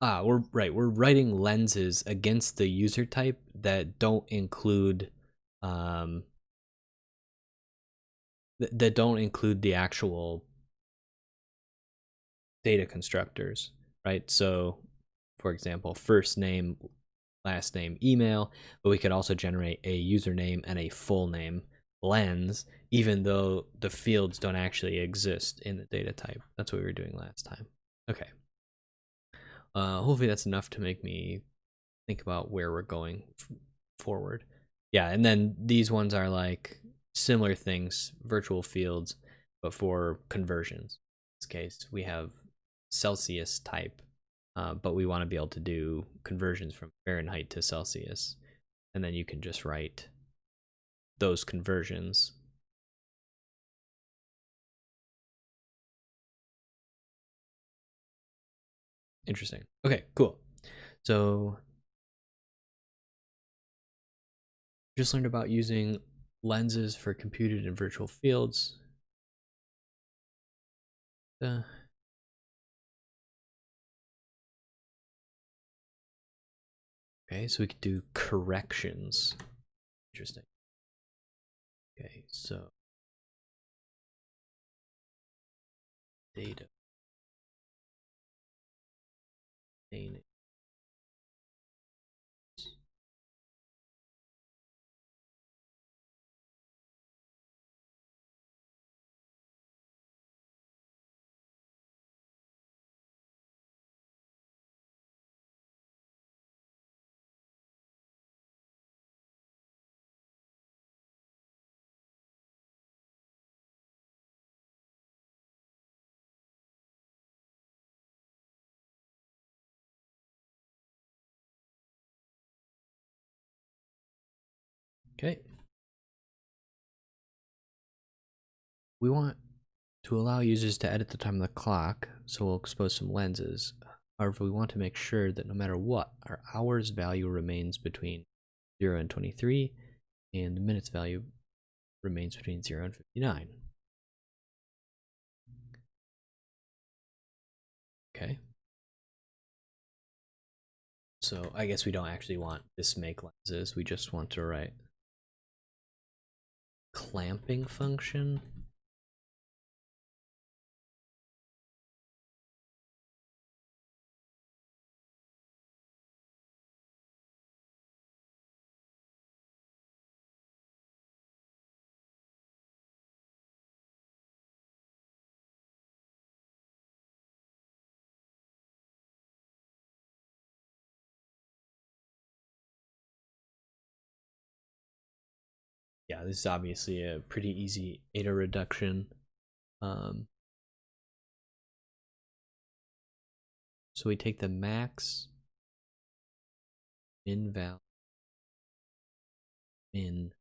We're writing lenses against the user type that don't include um that don't include the actual data constructors, right? So, for example, first name, last name, email, but we could also generate a username and a full name lens, even though the fields don't actually exist in the data type. That's what we were doing last time. Okay. Hopefully that's enough to make me think about where we're going forward. Yeah, and then these ones are like similar things, virtual fields, but for conversions. In this case, we have Celsius type, but we want to be able to do conversions from Fahrenheit to Celsius, and then you can just write those conversions. Interesting. Okay, cool. So just learned about using lenses for computed and virtual fields. Uh, okay, so we could do corrections. Interesting. Okay, so data. Okay. We want to allow users to edit the time of the clock, so we'll expose some lenses. However, we want to make sure that no matter what, our hours value remains between 0 and 23, and the minutes value remains between 0 and 59. Okay. So I guess we don't actually want this make lenses, we just want to write clamping function. Yeah, this is obviously a pretty easy eta reduction. Um, so we take the max min value min.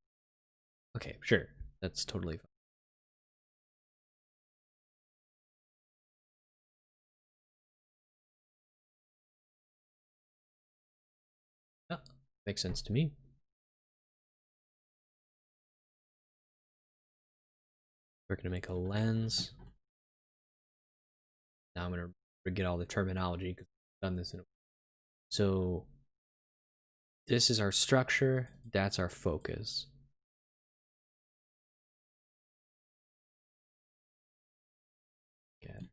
Okay, sure, that's totally fine. Yeah, makes sense to me. We're gonna make a lens. Now I'm gonna forget all the terminology because I've done this in. So this is our structure. That's our focus. Okay.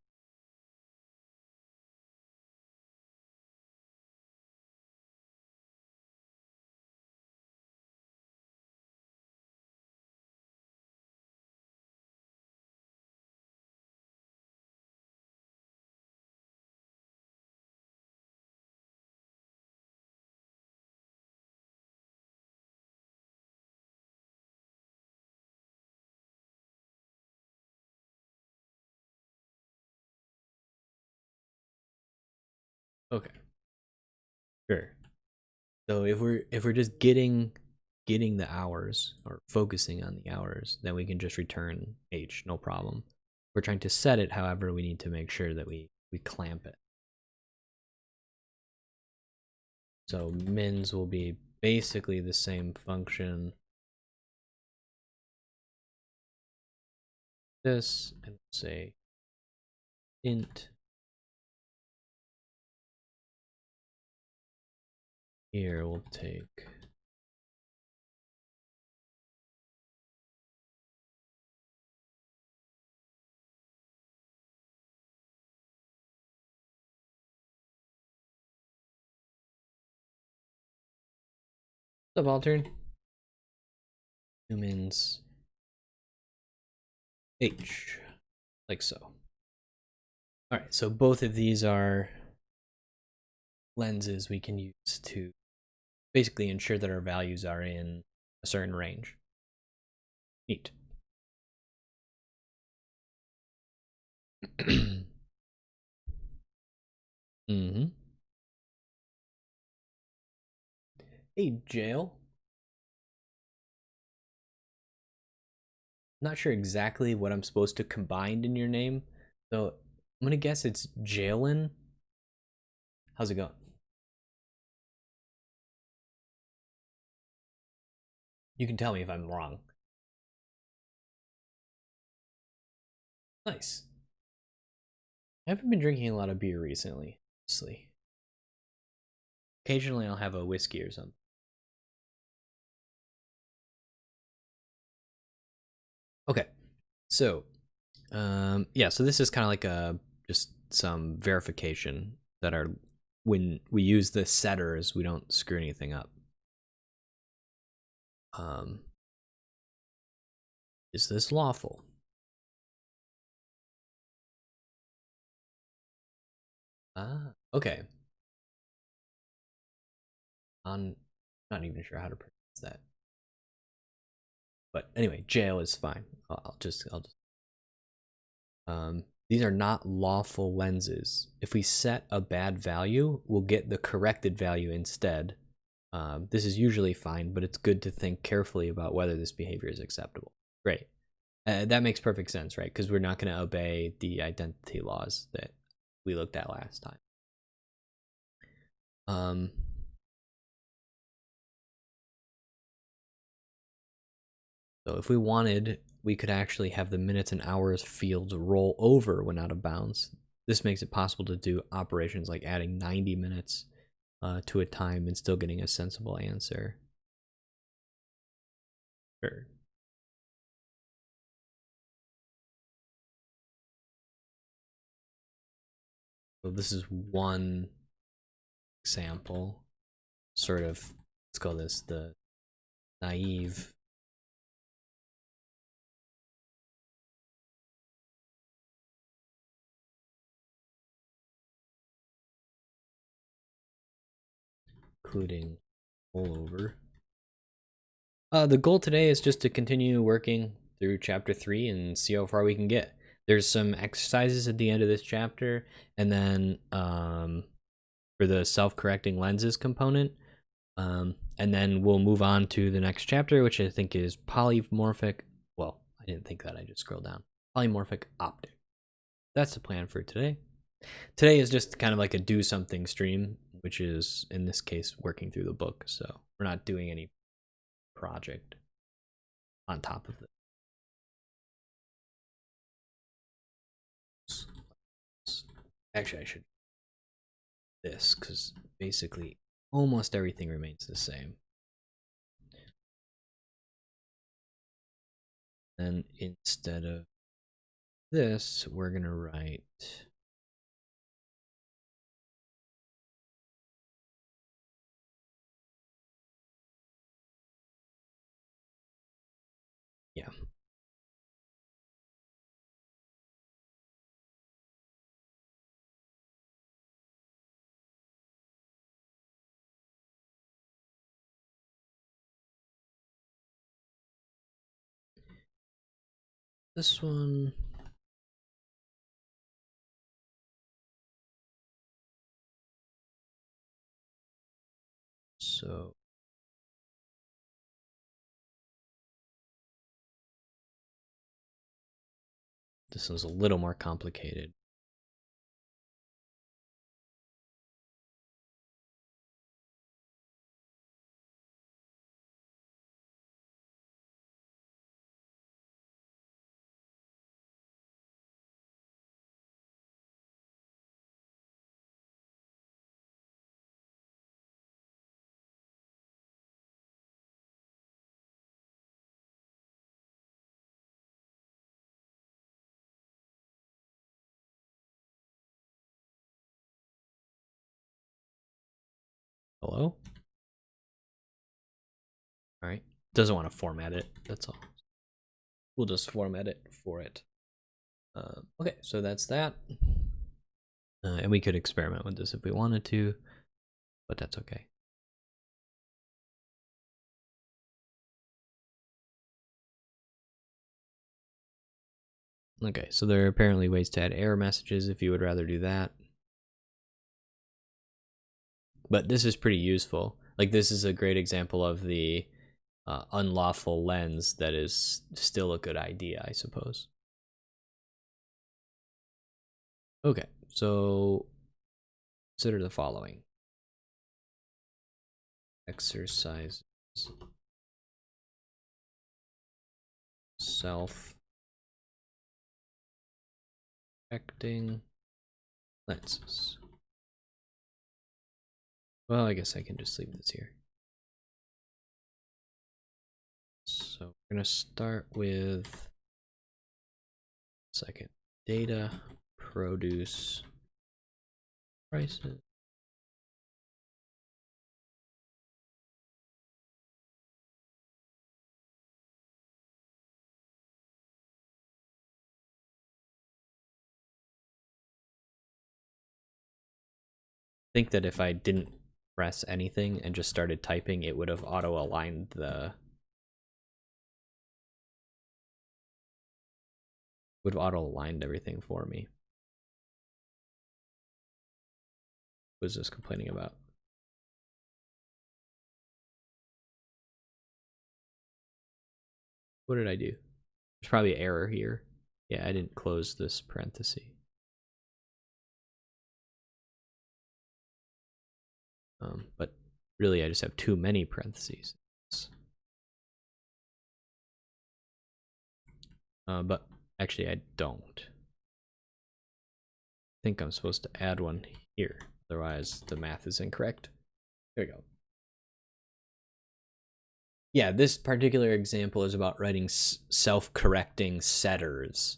Okay. Sure. So if we're just getting the hours or focusing on the hours, then we can just return h, no problem. If we're trying to set it, however, we need to make sure that we clamp it. So mins will be basically the same function. This and say int Here we'll take subaltern humans H, like so. All right, so both of these are lenses we can use to basically ensure that our values are in a certain range. Neat. Mm-hmm. Hey, Jail. Not sure exactly what I'm supposed to combine in your name, so I'm gonna guess it's Jalen. How's it going? You can tell me if I'm wrong. Nice. I haven't been drinking a lot of beer recently, honestly. Occasionally I'll have a whiskey or something. Okay, so yeah, so this is kind of like a just some verification that our when we use the setters, we don't screw anything up. Um, is this lawful? Ah, okay. I'm not even sure how to pronounce that. But anyway, jail is fine. I'll just these are not lawful lenses. If we set a bad value, we'll get the corrected value instead. This is usually fine, but it's good to think carefully about whether this behavior is acceptable. Great. That makes perfect sense, right? Because we're not going to obey the identity laws that we looked at last time. So if we wanted, we could actually have the minutes and hours fields roll over when out of bounds. This makes it possible to do operations like adding 90 minutes to a time and still getting a sensible answer. Sure. So this is one example, sort of, let's call this the naive including rollover. The goal today is just to continue working through chapter 3 and see how far we can get. There's some exercises at the end of this chapter, and then for the self-correcting lenses component, and then we'll move on to the next chapter, which I think is polymorphic. Well, I didn't think that. I just scrolled down. Polymorphic optic. That's the plan for today. Today is just kind of like a do something stream, which is in this case working through the book. So we're not doing any project on top of it. Actually, I should this because basically almost everything remains the same. And instead of this, we're gonna write yeah. This one. So this one's a little more complicated. Hello? All right. Doesn't want to format it. That's all. We'll just format it for it. Okay, so that's that. And we could experiment with this if we wanted to, but that's okay. Okay, so there are apparently ways to add error messages if you would rather do that. But this is pretty useful. Like, this is a great example of the unlawful lens that is still a good idea, I suppose. Okay, so consider the following. Exercises. Self-correcting lenses. Well, I guess I can just leave this here. So we're gonna start with second data produce prices. I think that if I didn't press anything and just started typing, it would have auto-aligned everything for me. What was this complaining about? What did I do? There's probably an error here. Yeah, I didn't close this parenthesis. But really I just have too many parentheses. But actually I don't. I think I'm supposed to add one here, otherwise the math is incorrect. There we go. Yeah, this particular example is about writing self-correcting setters,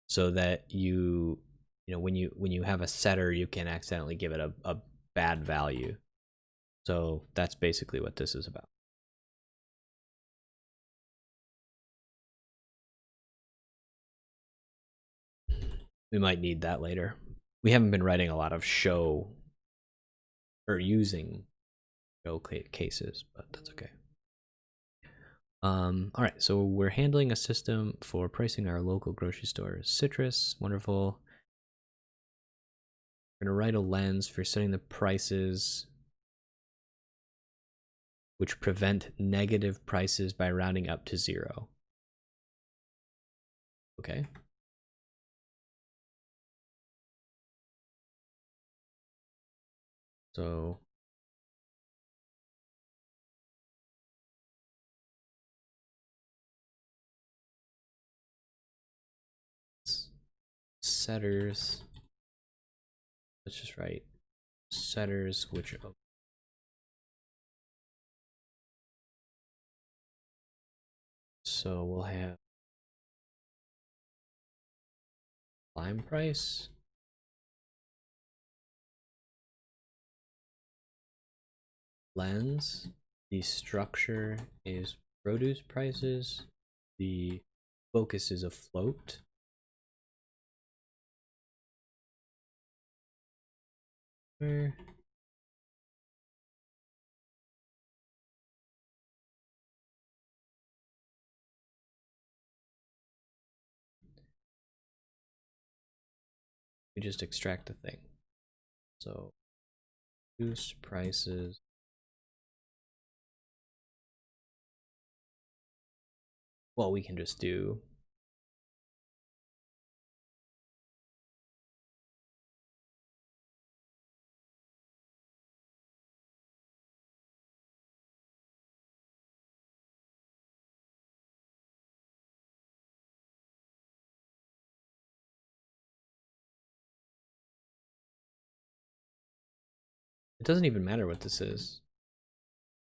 so that you know when you have a setter, you can accidentally give it a bad value. So that's basically what this is about. We might need that later. We haven't been writing a lot of show or using show cases, but that's okay. All right, so we're handling a system for pricing our local grocery store. Citrus, wonderful. We're gonna write a lens for setting the prices which prevent negative prices by rounding up to 0. Okay. So setters, let's just write setters which so we'll have lime price, lens, the structure is produce prices, the focus is a float, we just extract the thing. So produce prices, well, we can just do it doesn't even matter what this is.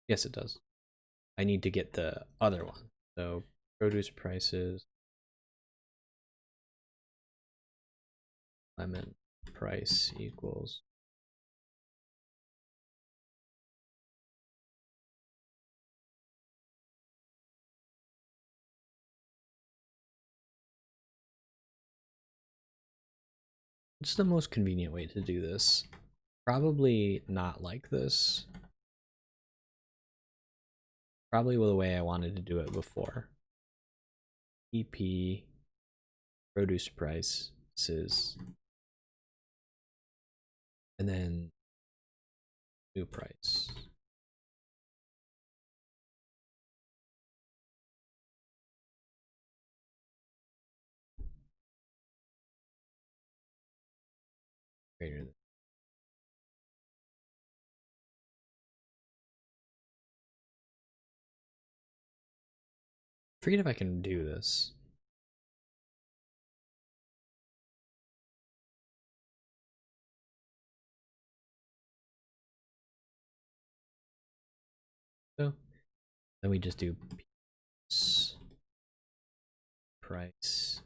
Yes, it does. I need to get the other one. So produce prices, lemon price equals What's the most convenient way to do this? Probably not like this. Probably the way I wanted to do it before. EP produce prices, and then new price. Greater than. Forget if I can do this. So then we just do price.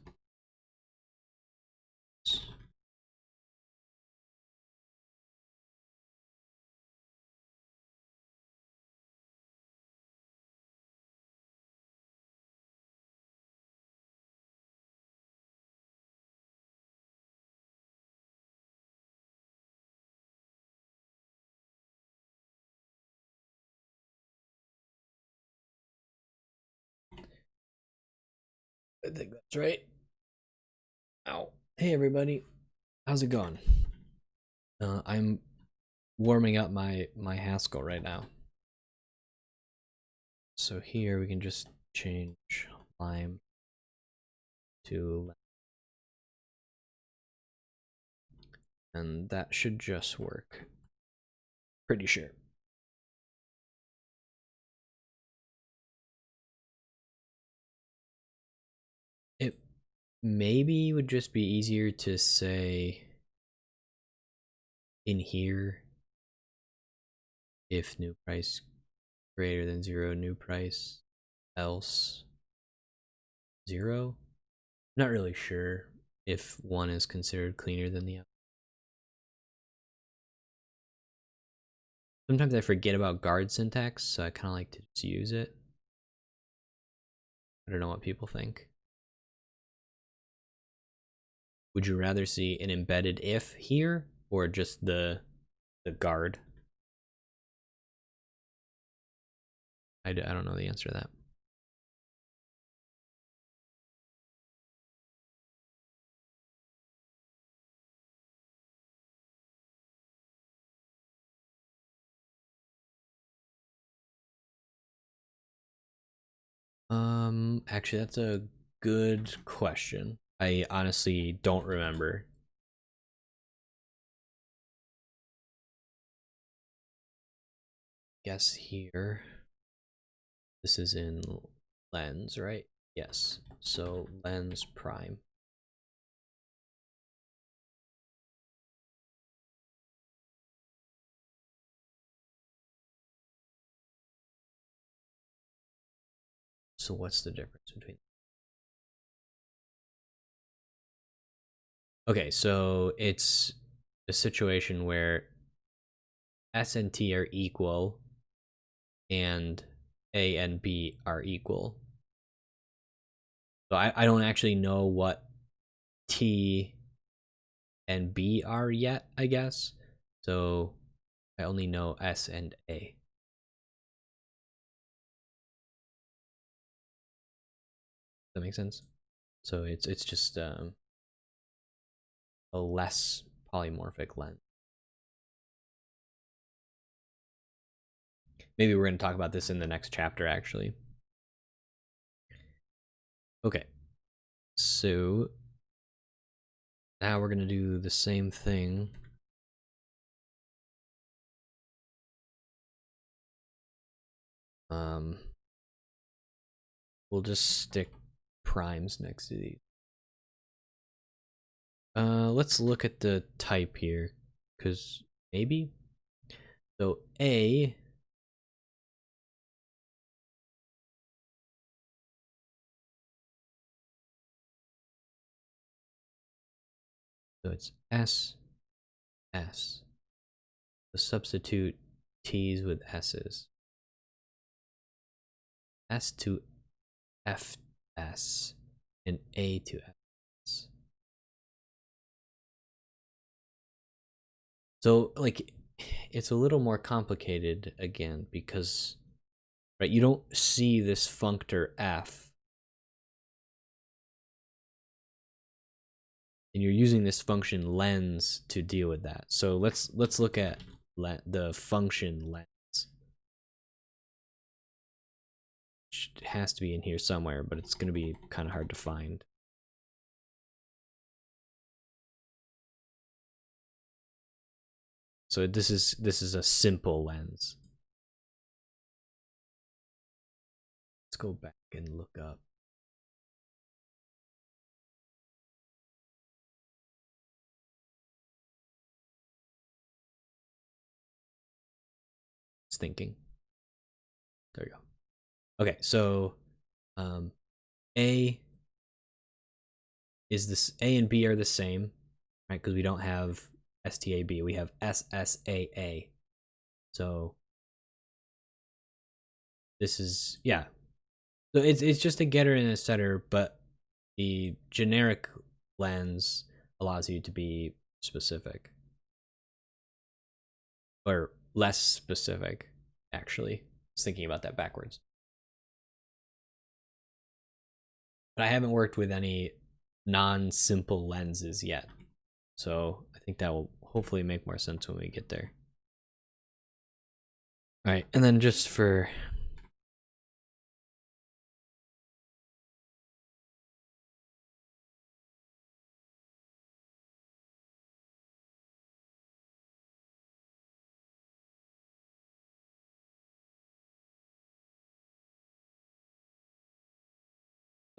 I think that's right. Ow. Hey everybody, how's it going? I'm warming up my Haskell right now. So here we can just change lime to, and that should just work. Pretty sure. It maybe would just be easier to say in here if new price greater than 0, new price, else 0. Not really sure if one is considered cleaner than the other. Sometimes I forget about guard syntax, so I kind of like to just use it. I don't know what people think. Would you rather see an embedded if here or just the guard? I don't know the answer to that. Actually, that's a good question. I honestly don't remember. Guess here. This is in lens, right? Yes. So lens prime. So what's the difference between? Okay, so it's a situation where S and T are equal and A and B are equal. So I don't actually know what T and B are yet, I guess. So I only know S and A. Does that make sense? So it's just a less polymorphic lens. Maybe we're going to talk about this in the next chapter, actually. Okay, so now we're going to do the same thing. We'll just stick primes next to these. Let's look at the type here, because maybe. So A. So it's S, S. So substitute T's with S's. S to F S and A to S. So like it's a little more complicated again because right, you don't see this functor f, and you're using this function lens to deal with that. So let's look at the function lens. It has to be in here somewhere, but it's going to be kind of hard to find. So this is a simple lens. Let's go back and look up. It's thinking. There you go. Okay, so A is this, A and B are the same, right? Because we don't have STAB, we have SSAA. So this is, yeah. So it's just a getter and a setter, but the generic lens allows you to be specific. Or less specific, actually. I was thinking about that backwards. But I haven't worked with any non-simple lenses yet. So I think that will hopefully make more sense when we get there. All right, and then just for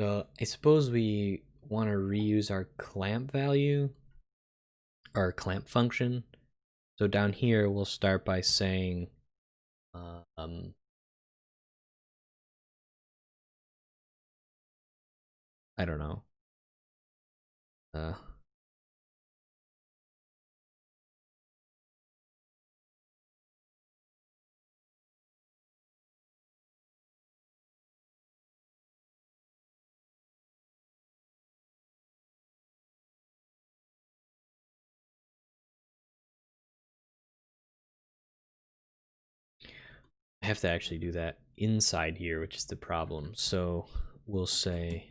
so I suppose we want to reuse our clamp value, our clamp function. So down here we'll start by saying I don't know. I have to actually do that inside here, which is the problem. So we'll say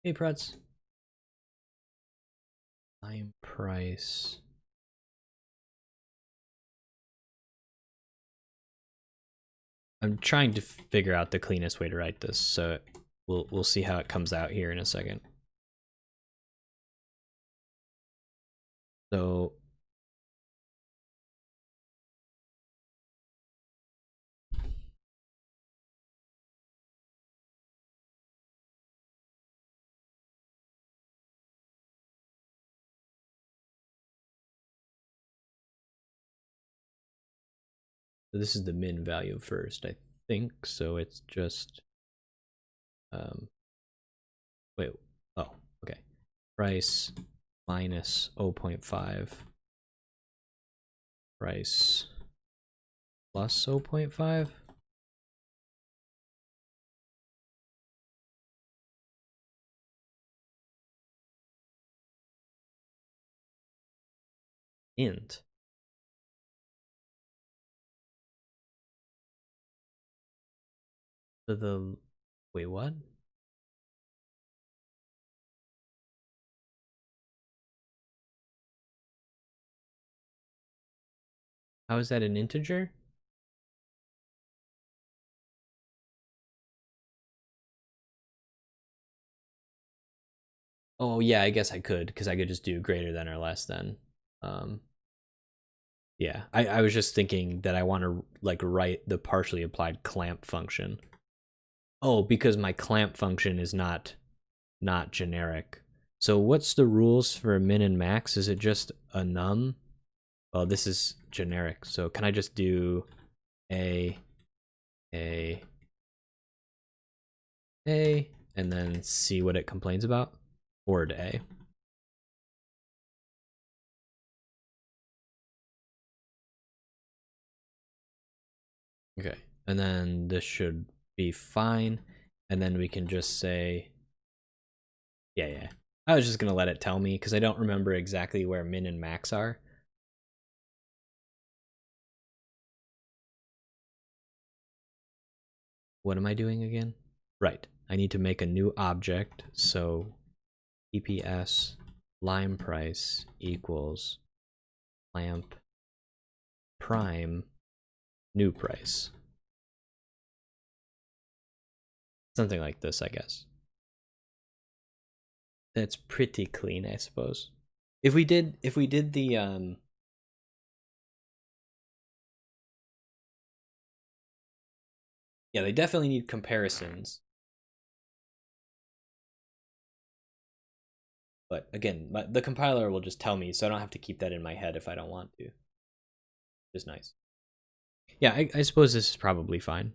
hey Prutz, time price. I'm trying to figure out the cleanest way to write this, so we'll see how it comes out here in a second. So this is the min value first, I think. So it's just wait, oh, okay. Price minus 0.5. Price plus 0.5. Int. So the wait, what? How is that an integer? Oh yeah, I guess I could, because I could just do greater than or less than. Yeah, I was just thinking that I want to like write the partially applied clamp function. Oh, because my clamp function is not generic. So what's the rules for min and max? Is it just a num? Well, this is generic. So can I just do a, a, and then see what it complains about? Word A. Okay, and then this should be fine. And then we can just say, yeah. I was just gonna let it tell me because I don't remember exactly where min and max are. What am I doing again? Right, I need to make a new object. So EPS lime price equals lamp prime new price. Something like this, I guess. That's pretty clean, I suppose. If we did the yeah, they definitely need comparisons. But again, the compiler will just tell me, so I don't have to keep that in my head if I don't want to. Which is nice. Yeah, I suppose this is probably fine.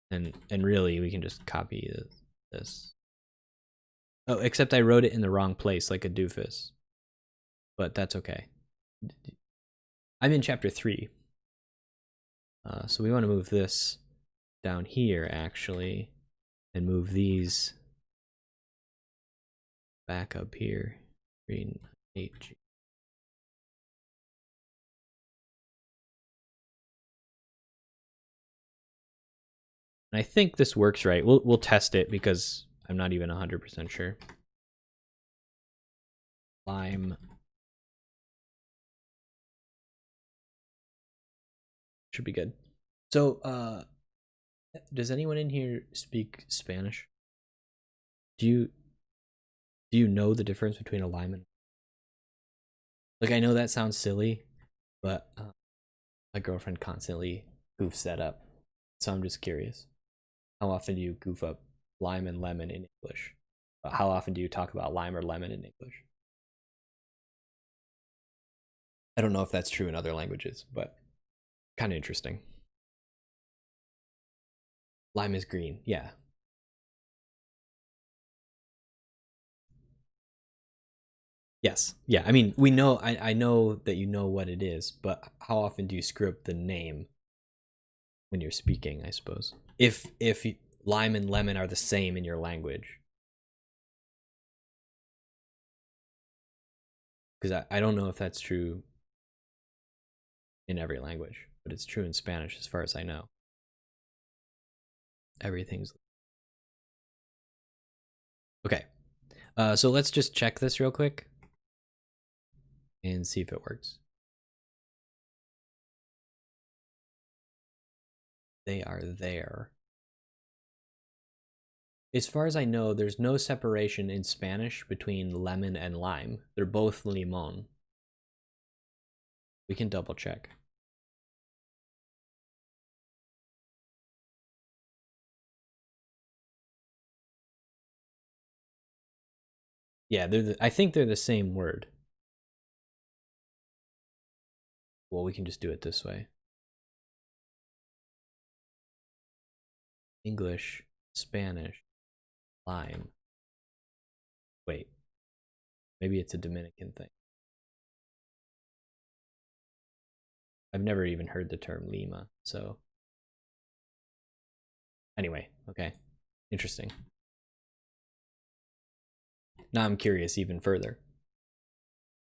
And really, we can just copy this. Oh, except I wrote it in the wrong place, like a doofus. But that's okay. I'm in chapter 3. So we want to move this down here, actually, and move these back up here. Green 8G. And I think this works right. We'll test it because I'm not even 100% sure. Lime. Should be good. So, does anyone in here speak Spanish? Do you know the difference between a lime and like? I know that sounds silly, but my girlfriend constantly goofs that up, so I'm just curious. How often do you goof up lime and lemon in English? How often do you talk about lime or lemon in English? I don't know if that's true in other languages, but kind of interesting. Lime is green, yeah. Yes, yeah. I mean, we know. I know that you know what it is, but how often do you screw up the name when you're speaking? I suppose if lime and lemon are the same in your language, because I don't know if that's true in every language, but it's true in Spanish as far as I know. Everything's okay. So let's just check this real quick and see if it works. They are there. As far as I know, there's no separation in Spanish between lemon and lime. They're both limon. We can double check. Yeah, I think they're the same word. Well, we can just do it this way. English, Spanish, lime. Wait, maybe it's a Dominican thing. I've never even heard the term Lima, so. Anyway, okay. Interesting. Now I'm curious even further.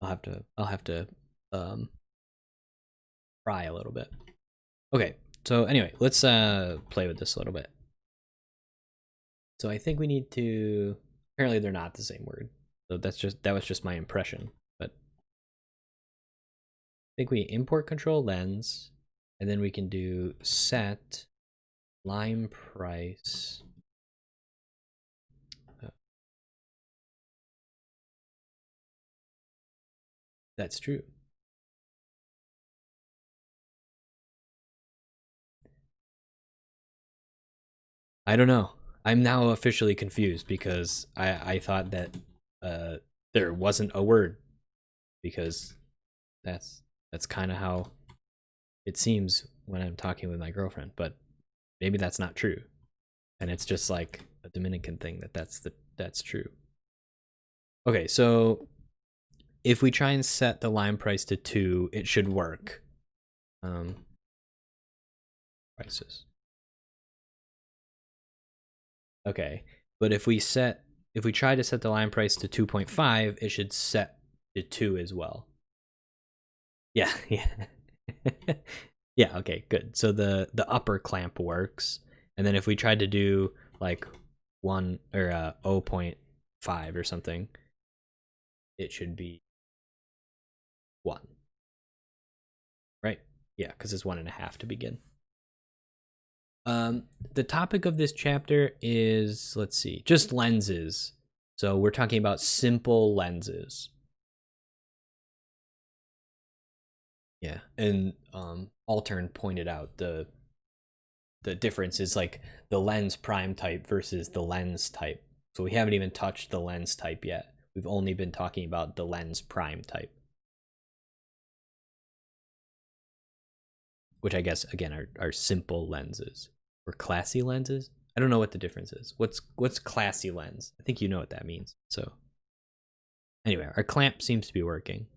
I'll have to pry a little bit. Okay, so anyway, let's play with this a little bit. So I think we need to, apparently they're not the same word. So that was just my impression, but I think we import control lens, and then we can do set lime price. That's true. I don't know. I'm now officially confused because I thought that there wasn't a word, because that's kind of how it seems when I'm talking with my girlfriend, but maybe that's not true, and it's just like a Dominican thing that's true. Okay, so if we try and set the line price to 2, it should work. Prices. Okay, but if we try to set the line price to 2.5, it should set to 2 as well. Yeah, yeah. Yeah, okay, good. So the upper clamp works. And then if we tried to do like 1 or 0.5 or something, it should be 1. Right? Yeah, because it's 1.5 to begin. The topic of this chapter is, let's see, just lenses. So we're talking about simple lenses. Yeah, and Altern pointed out the difference is like the lens prime type versus the lens type. So we haven't even touched the lens type yet. We've only been talking about the lens prime type, which I guess again are simple lenses or classy lenses. I don't know what the difference is. What's classy lens? I think you know what that means. So anyway, our clamp seems to be working.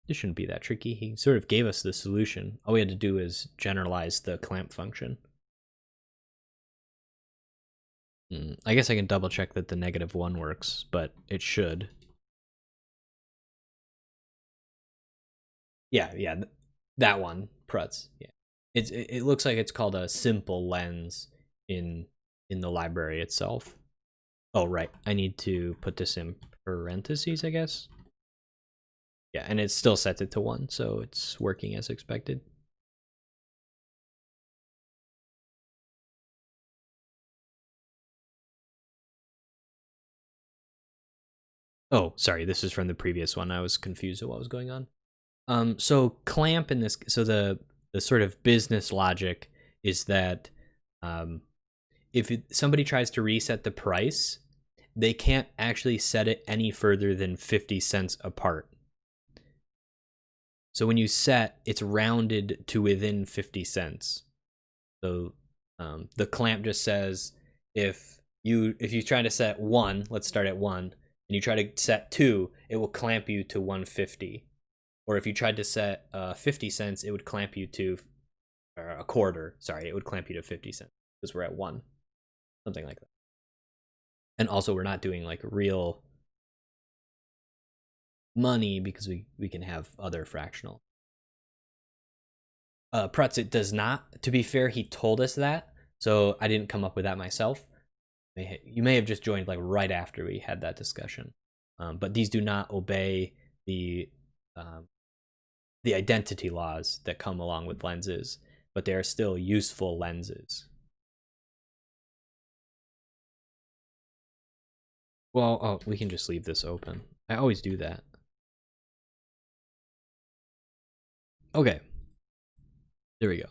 This shouldn't be that tricky. He sort of gave us the solution. All we had to do is generalize the clamp function. I guess I can double check that the -1 works, but it should. Yeah, that one, Prutz. Yeah, it looks like it's called a simple lens in the library itself. Oh right, I need to put this in parentheses, I guess. Yeah, and it still sets it to 1, so it's working as expected. Oh, sorry, this is from the previous one. I was confused at what was going on. So clamp in this, so the sort of business logic is that if somebody tries to reset the price, they can't actually set it any further than 50 cents apart. So when you set, it's rounded to within 50 cents. So the clamp just says if you try to set 1, let's start at 1, and you try to set 2, it will clamp you to 150. Or if you tried to set 50 cents, it would clamp you to a quarter. Sorry, it would clamp you to 50 cents because we're at 1, something like that. And also, we're not doing like real money because we can have other fractional. Prutz, it does not. To be fair, he told us that, so I didn't come up with that myself. You may have just joined like right after we had that discussion. But these do not obey the identity laws that come along with lenses, but they are still useful lenses. Well, oh, we can just leave this open. I always do that. Okay. There we go.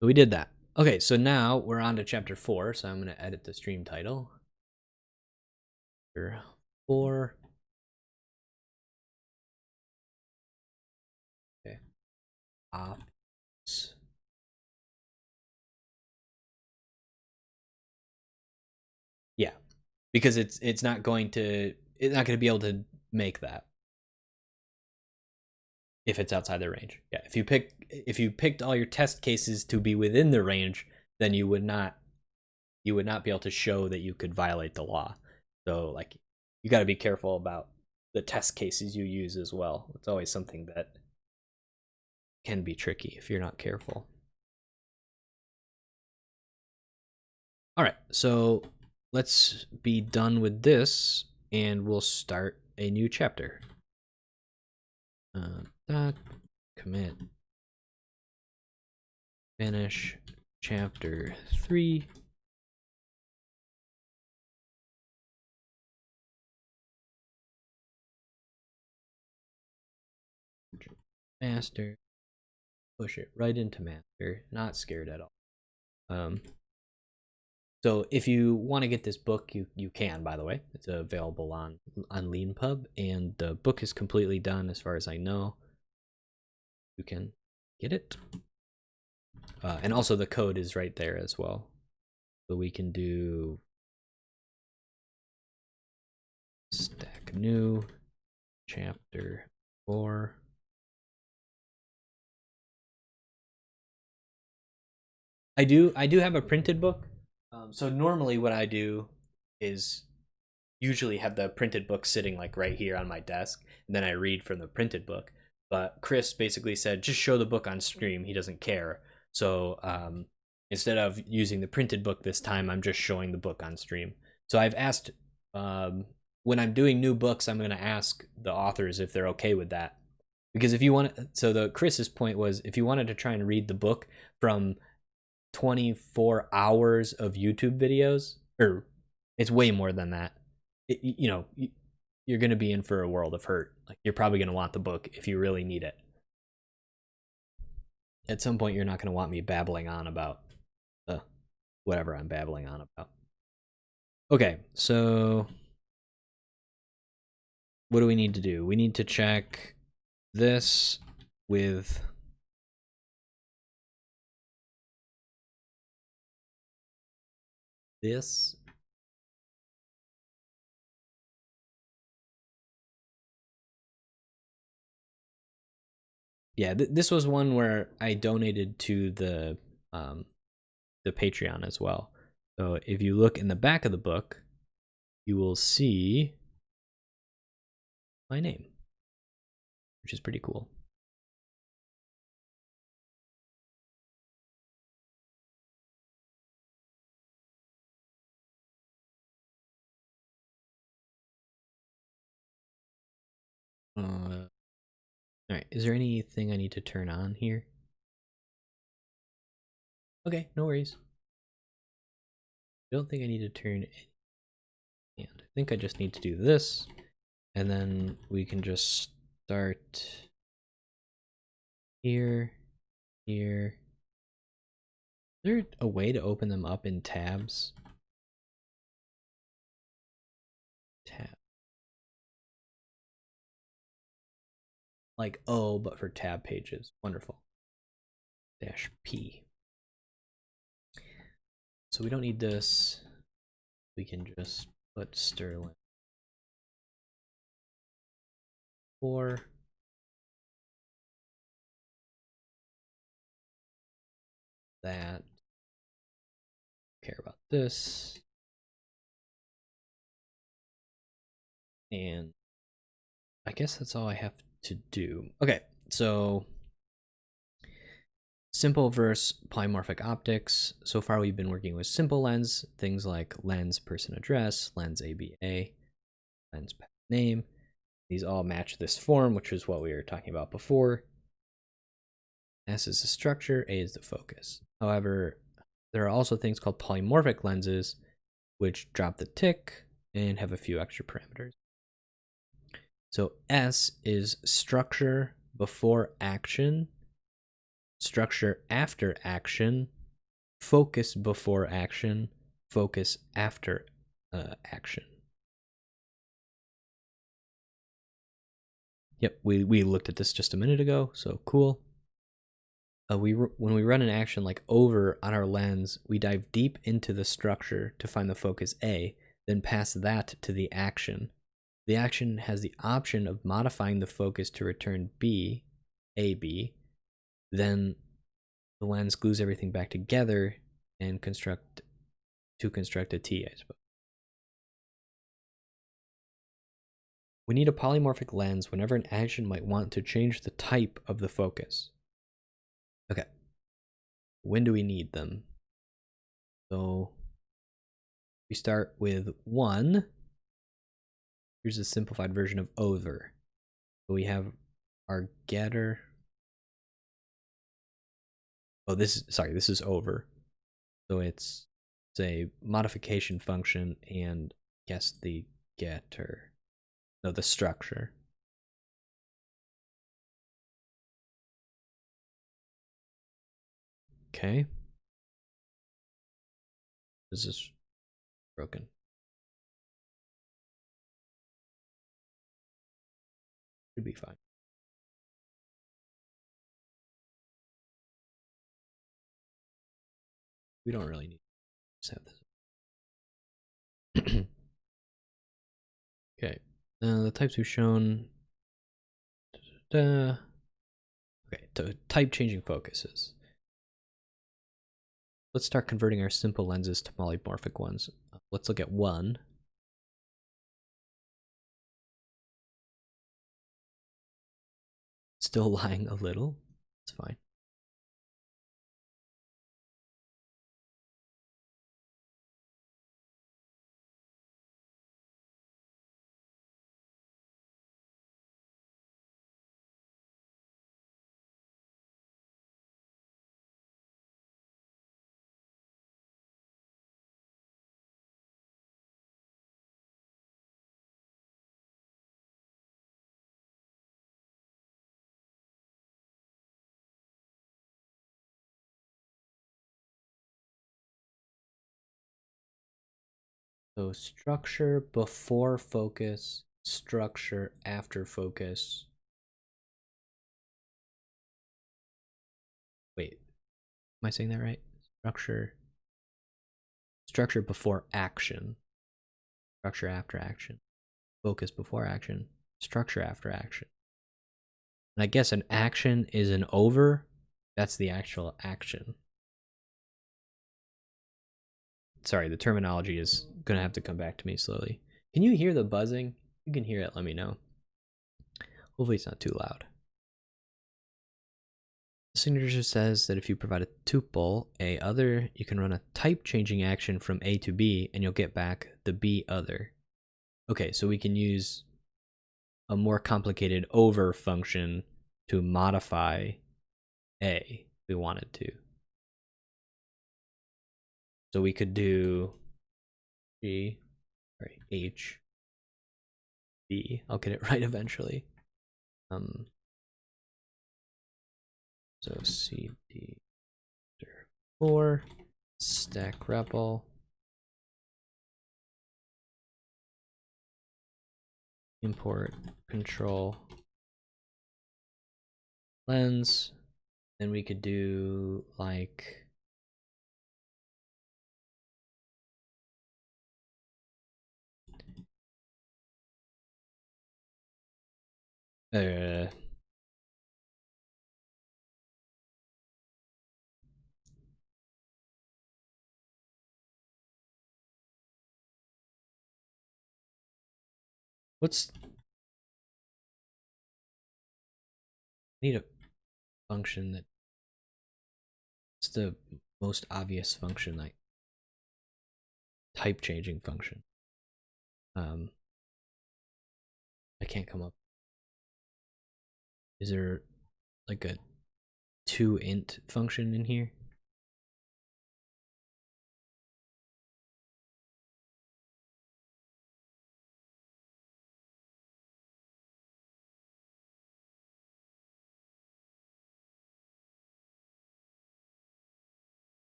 So we did that. Okay, so now we're on to chapter 4, so I'm going to edit the stream title. Chapter 4. Okay. Ops. Yeah, because it's not going to be able to make that if it's outside the range. Yeah, if you picked all your test cases to be within the range, then you would not be able to show that you could violate the law. So like you got to be careful about the test cases you use as well. It's always something that can be tricky if you're not careful. All right, so let's be done with this and we'll start a new chapter. Commit finish chapter 3. Master. Push it right into master. Not scared at all. So if you want to get this book, you can, by the way. It's available on LeanPub, and the book is completely done as far as I know. You can get it. and also the code is right there as well. So we can do stack new chapter 4. I do have a printed book. So normally what I do is usually have the printed book sitting like right here on my desk, and then I read from the printed book. But Chris basically said just show the book on stream. He doesn't care. So instead of using the printed book this time, I'm just showing the book on stream. So I've asked when I'm doing new books, I'm going to ask the authors if they're okay with that. Because if you want, so the Chris's point was if you wanted to try and read the book from 24 hours of YouTube videos, or it's way more than that. You're going to be in for a world of hurt. Like you're probably going to want the book if you really need it. At some point, you're not going to want me babbling on about whatever I'm babbling on about. Okay, so what do we need to do? We need to check this with this. Yeah, this was one where I donated to the Patreon as well. So if you look in the back of the book, you will see my name, which is pretty cool. All right, is there anything I need to turn on here? Okay, no worries. I don't think I need to turn any. And I think I just need to do this, and then we can just start here, here. Is there a way to open them up in tabs? Tab. Like O, but for tab pages. Wonderful. -P. So we don't need this. We can just put Sterling 4. That. Care about this. And I guess that's all I have to do. Okay, so simple versus polymorphic optics. So far we've been working with simple lens, things like lens person address, lens ABA, lens name. These all match this form, which is what we were talking about before. S is the structure, A is the focus. However, there are also things called polymorphic lenses, which drop the tick and have a few extra parameters. So S is structure before action, structure after action, focus before action, focus after action. Yep, we looked at this just a minute ago, so cool. When we run an action like over on our lens, we dive deep into the structure to find the focus A, then pass that to the action. The action has the option of modifying the focus to return B, AB. Then the lens glues everything back together and construct a T, I suppose. We need a polymorphic lens whenever an action might want to change the type of the focus. Okay. When do we need them? So we start with 1. Here's a simplified version of over. So we have our getter. Oh, this is over. So it's a modification function and guess the getter. No, the structure. Okay. This is broken. Should be fine. We don't really need to have this. Okay, the types we've shown. Okay, so type changing focuses. Let's start converting our simple lenses to polymorphic ones. Let's look at one. Still lying a little. It's fine. So structure before focus, structure after focus. Wait, am I saying that right? Structure before action, structure after action, focus before action, structure after action. And I guess an action is an over. That's the actual action. Sorry, the terminology is gonna have to come back to me slowly. Can you hear the buzzing? You can hear it, let me know. Hopefully it's not too loud. The signature says that if you provide a tuple, a other, you can run a type changing action from A to B and you'll get back the B other. Okay, so we can use a more complicated over function to modify A if we wanted to. So we could do H, B. I'll get it right eventually. So CD 4 stack REPL import control lens. Then we could do like what's need a function that it's the most obvious function, like type changing function. I can't come up. Is there like a toInt function in here?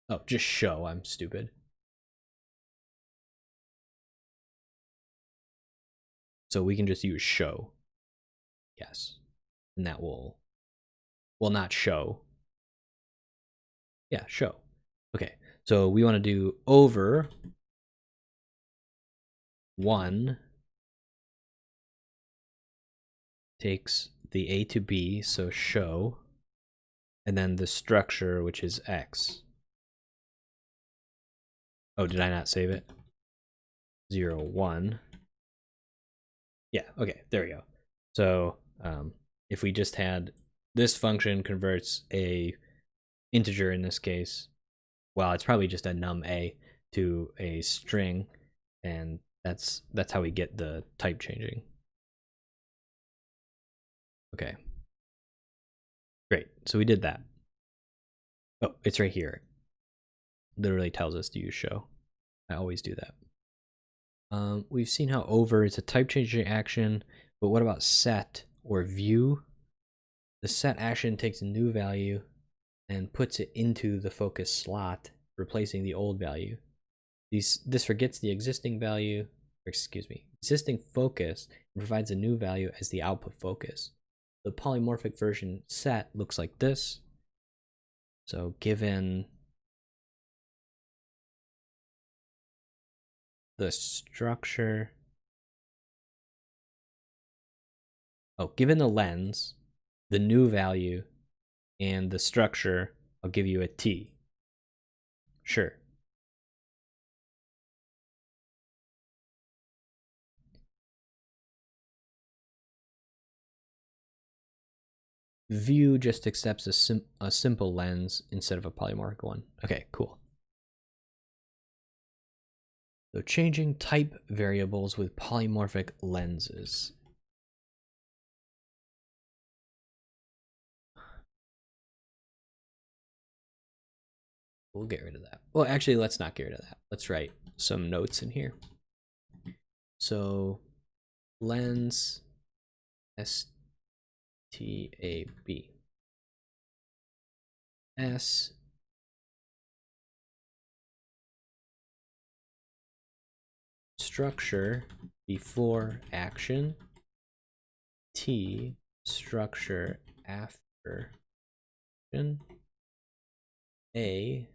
Oh, just show. I'm stupid. So we can just use show. Yes. And that will not show. Yeah, show. Okay. So we want to do over 1 takes the A to B, so show, and then the structure, which is X. Oh, did I not save it? 0, 1. Yeah, okay, there we go. So if we just had this function converts a integer in this case, well, it's probably just a num a to a string, and that's how we get the type changing. Okay, great. So we did that. Oh, it's right here. Literally tells us to use show. I always do that. We've seen how over is a type changing action, but what about set or view? The set action takes a new value and puts it into the focus slot, replacing the old value. This forgets the existing value, existing focus, and provides a new value as the output focus. the polymorphic version set looks like this. So given the structure, given the lens, the new value, and the structure, I'll give you a T. Sure. View just accepts a simple lens instead of a polymorphic one. Okay, cool. So changing type variables with polymorphic lenses. We'll get rid of that. Well, actually, let's not get rid of that. Let's write some notes in here. So lens STAB S structure before action, T structure after action, A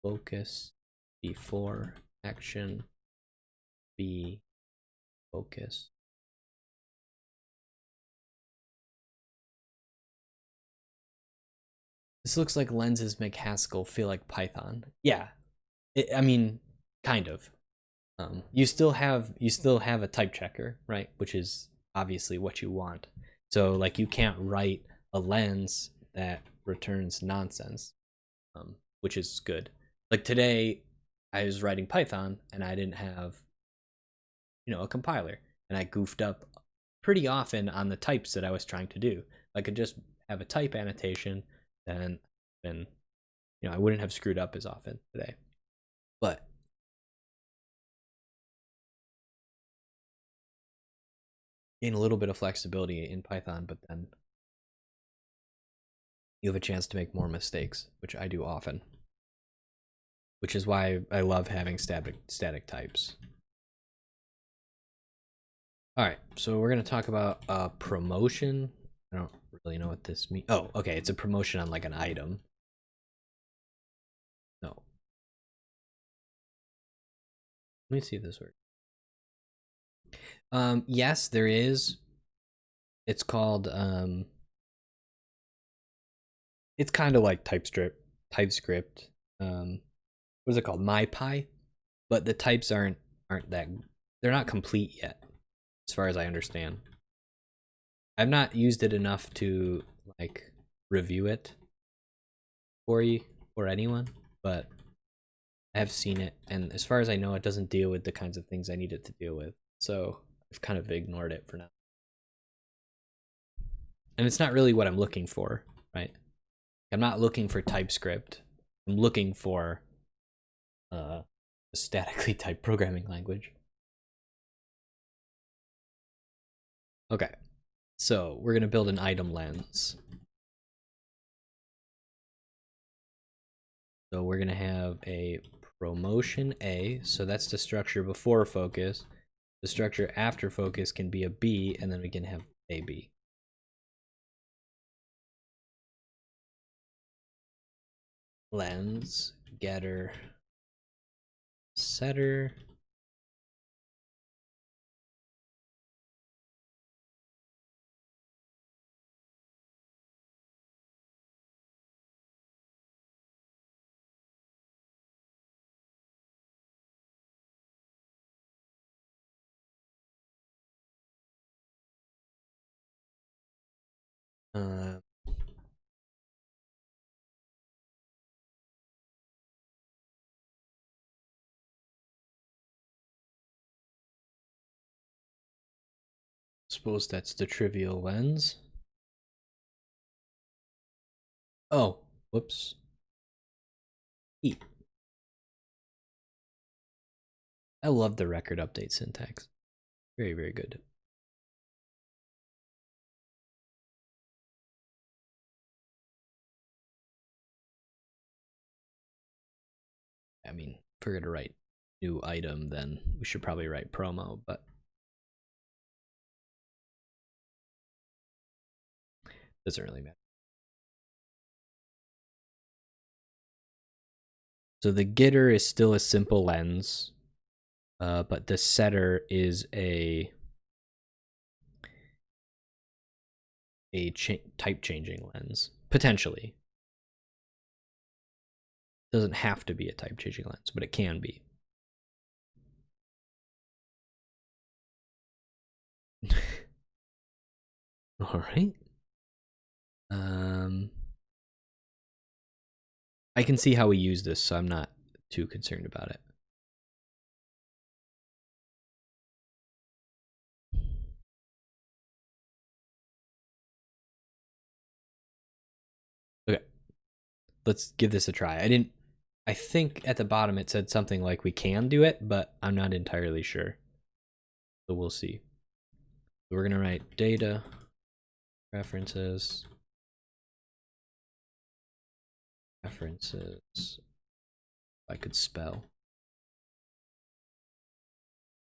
focus before action, B focus. This looks like lenses make Haskell feel like Python. Yeah, I mean, kind of. You still have a type checker, right? Which is obviously what you want. So like you can't write a lens that returns nonsense, which is good. Like today, I was writing Python and I didn't have, a compiler, and I goofed up pretty often on the types that I was trying to do. I could just have a type annotation, then I wouldn't have screwed up as often today. But gain a little bit of flexibility in Python, but then you have a chance to make more mistakes, which I do often. Which is why I love having static types. All right, so we're going to talk about promotion. I don't really know what this means. Oh, okay, it's a promotion on like an item. No. Let me see if this works. Yes, there is. It's called it's kind of like TypeScript. What is it called? MyPy, but the types aren't that, they're not complete yet, as far as I understand. I've not used it enough to like review it for you or anyone, but I have seen it, and as far as I know, it doesn't deal with the kinds of things I need it to deal with. So I've kind of ignored it for now. And it's not really what I'm looking for, right? I'm not looking for TypeScript. I'm looking for a statically typed programming language. Okay, so we're gonna build an item lens. So we're gonna have a promotion A, so that's the structure before focus. The structure after focus can be a B, and then we can have AB. Lens, getter, setter. Suppose that's the trivial lens. Oh, whoops. E. I love the record update syntax. Very, very good. I mean, if we're gonna write new item, then we should probably write promo, but Doesn't really matter. So the getter is still a simple lens, but the setter is a type changing lens, potentially. Doesn't have to be a type changing lens, but it can be. All right. I can see how we use this, so I'm not too concerned about it. Okay, let's give this a try. I think at the bottom it said something like we can do it, but I'm not entirely sure. So we'll see. We're gonna write data references. If I could spell.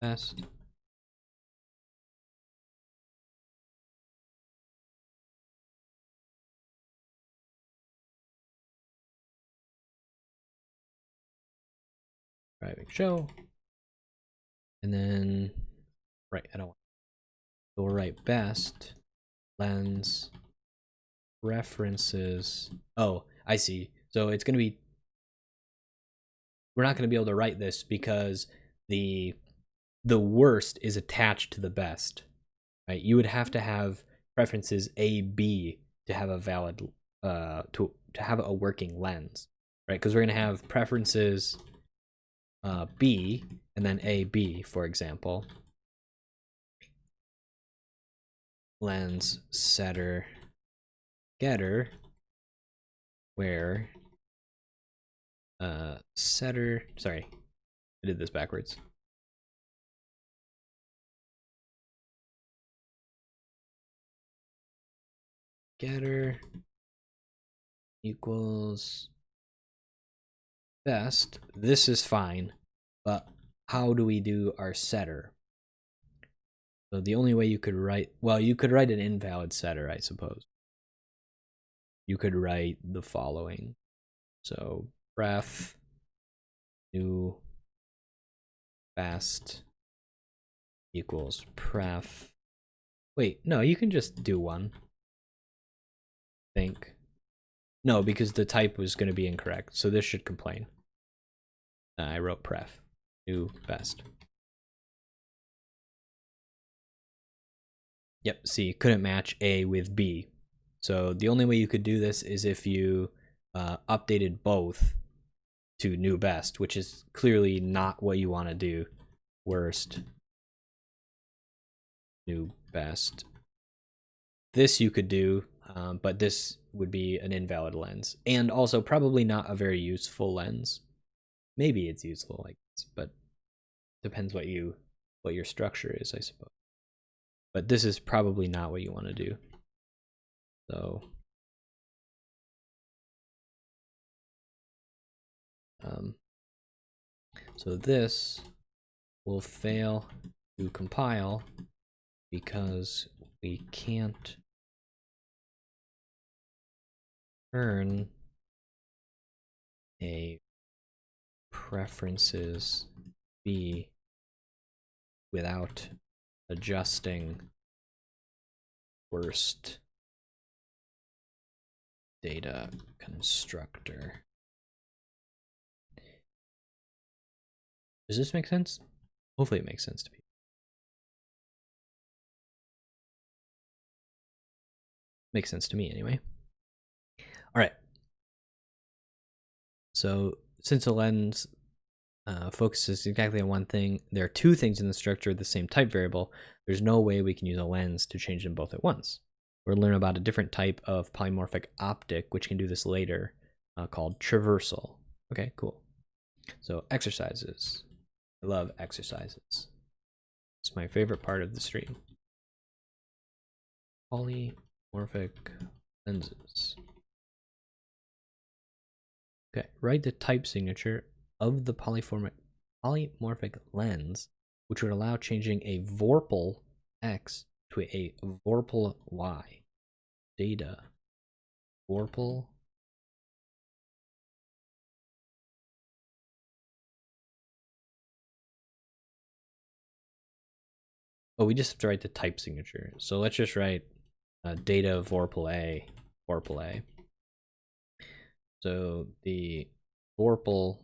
Best. Driving show. And then, right, I don't want. So we'll write best lens references. Oh, I see. So it's going to be, we're not going to be able to write this because the worst is attached to the best, right? You would have to have preferences A, B to have a valid, to have a working lens, right? Because we're going to have preferences B and then A, B, for example. Lens setter getter, where setter, sorry, I did this backwards. Getter equals best. This is fine, but how do we do our setter? So the only way you could write, well, you could write an invalid setter, I suppose. You could write the following. So ref new best equals pref. Wait, no, you can just do one. Think. No, because the type was going to be incorrect, so this should complain. I wrote pref new best. Yep, see, couldn't match A with B. So the only way you could do this is if you updated both to new best, which is clearly not what you want to do. Worst new best. This you could do, but this would be an invalid lens, and also probably not a very useful lens. Maybe it's useful like this, but depends what your structure is, I suppose. But this is probably not what you want to do. So this will fail to compile because we can't turn a preferences B without adjusting worst data constructor. Does this make sense? Hopefully it makes sense to people. Makes sense to me anyway. All right. So since a lens focuses exactly on one thing, there are two things in the structure of the same type variable. There's no way we can use a lens to change them both at once. We're going to learn about a different type of polymorphic optic, which can do this later, called traversal. Okay, cool. So exercises. I love exercises. It's my favorite part of the stream. Polymorphic lenses. Okay, write the type signature of the polymorphic lens, which would allow changing a vorpal X to a vorpal Y. data vorpal. Oh, we just have to write the type signature. So let's just write data vorpal a, vorpal a. So the vorpal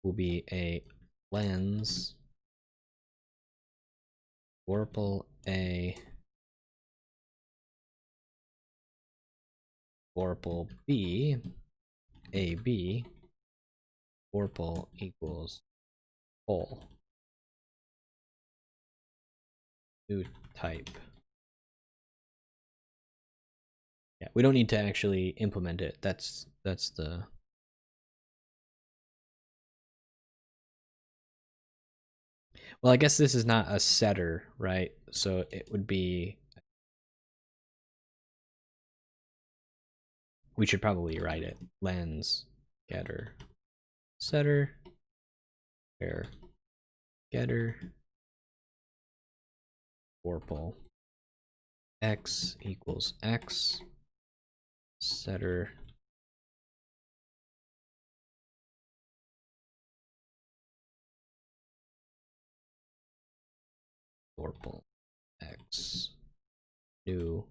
will be a lens vorpal a vorpal b ab vorpal equals full new type. Yeah, we don't need to actually implement it. That's the well, I guess this is not a setter, right? So it would be, we should probably write it lens getter setter where getter vorpal x equals x setter vorpal x new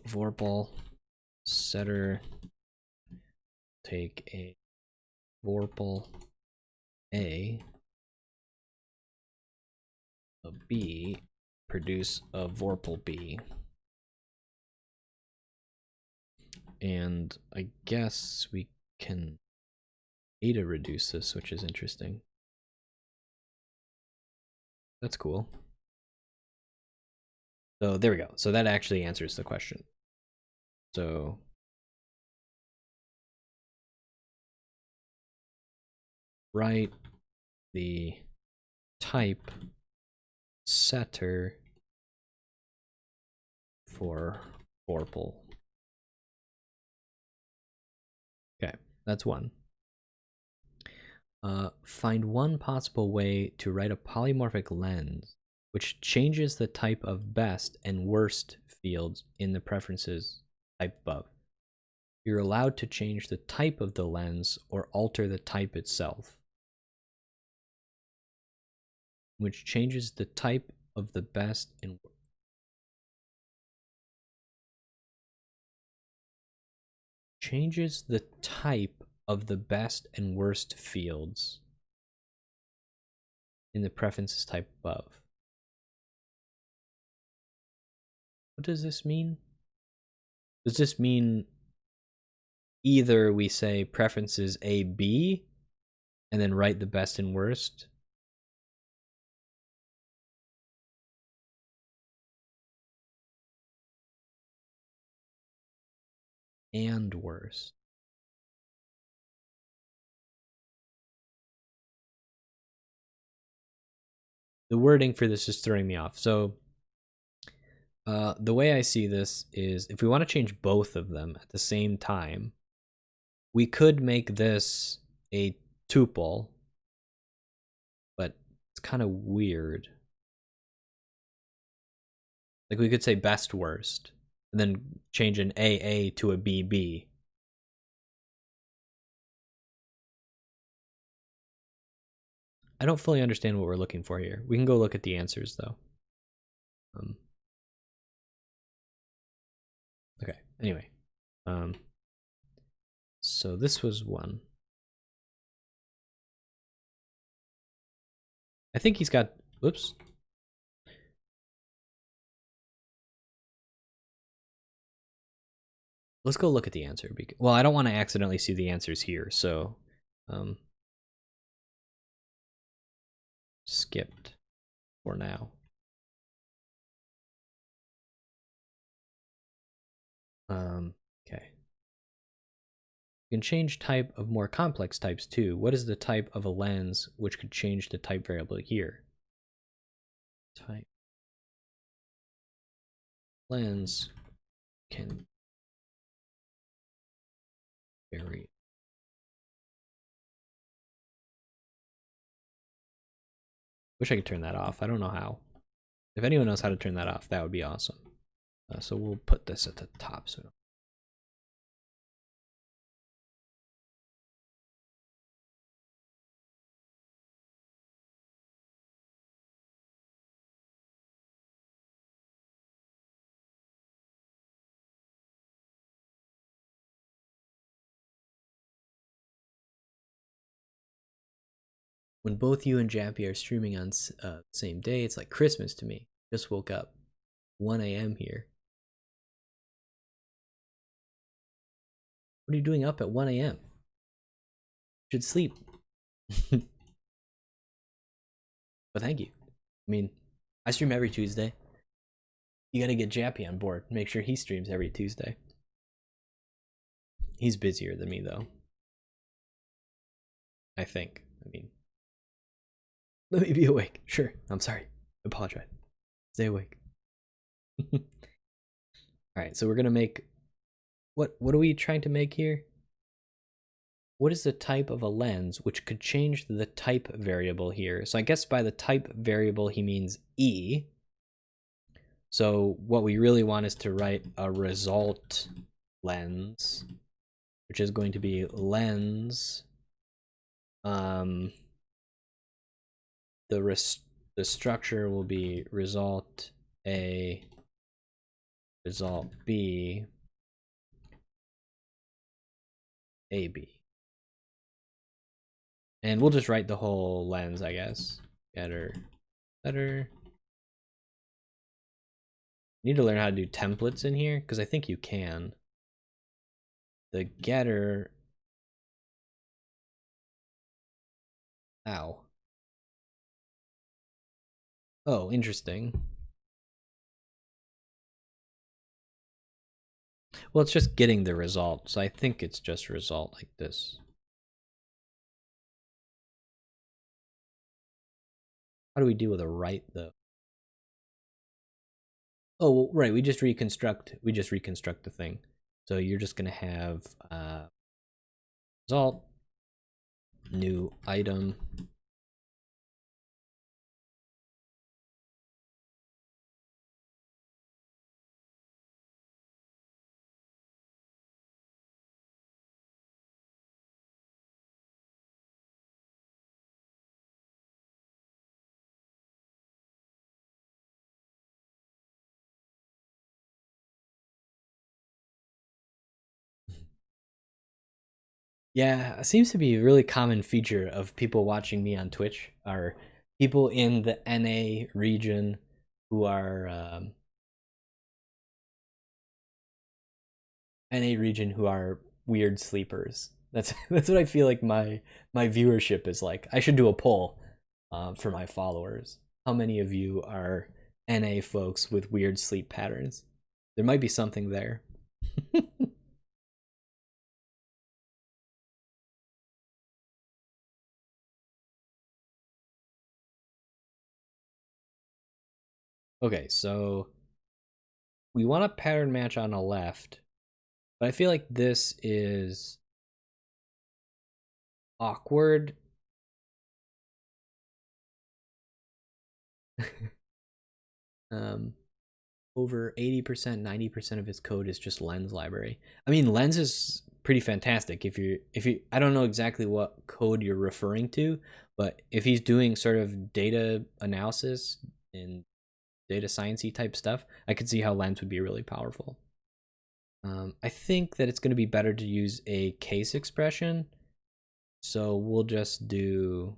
vorpal setter take a vorpal a b produce a vorpal b. And I guess we can data reduce this, which is interesting. That's cool. So there we go. So that actually answers the question. So write the type setter for vorpal. Okay, that's one. Find one possible way to write a polymorphic lens which changes the type of best and worst fields in the preferences type above. You're allowed to change the type of the lens or alter the type itself, which changes the type of the best and changes the type of the best and worst fields in the preferences type above. What does this mean? Does this mean either we say preferences A, B, and then write the best and worst? And worst. The wording for this is throwing me off. So the way I see this is if we want to change both of them at the same time, we could make this a tuple, but it's kind of weird. Like we could say best worst, and then change an AA to a BB. I don't fully understand what we're looking for here. We can go look at the answers though. Okay, anyway. So this was one. I think he's got, whoops. Let's go look at the answer. Because, well, I don't want to accidentally see the answers here, so skipped for now. Okay. You can change type of more complex types too. What is the type of a lens which could change the type variable here? Type lens can Very. Wish I could turn that off. I don't know how. If anyone knows how to turn that off, that would be awesome. So we'll put this at the top. So when both you and Jappy are streaming on the same day, it's like Christmas to me. Just woke up, 1 a.m. here. What are you doing up at 1 a.m.? Should sleep. But thank you. I mean, I stream every Tuesday. You gotta get Jappy on board. Make sure he streams every Tuesday. He's busier than me, though. I think. I mean, let me be awake. Sure. I'm sorry. I apologize. Stay awake. Alright, so we're gonna make... What are we trying to make here? What is the type of a lens, which could change the type variable here? So I guess by the type variable, he means E. So what we really want is to write a result lens, which is going to be lens. The structure will be result A, result B, AB. And we'll just write the whole lens, I guess. Getter. Need to learn how to do templates in here, because I think you can. The getter. Ow. Oh, interesting. Well, it's just getting the result, so I think it's just result like this. How do we deal with a right, though? Oh, right, we just reconstruct the thing. So you're just gonna have result, new item. Yeah, it seems to be a really common feature of people watching me on Twitch are people in the NA region who are weird sleepers. That's what I feel like my viewership is like. I should do a poll for my followers. How many of you are NA folks with weird sleep patterns? There might be something there. Okay, so we want a pattern match on the left, but I feel like this is awkward. Over 80%, 90% of his code is just lens library. I mean, lens is pretty fantastic. If you I don't know exactly what code you're referring to, but if he's doing sort of data analysis and data sciencey type stuff, I could see how lens would be really powerful. I think that it's going to be better to use a case expression. So we'll just do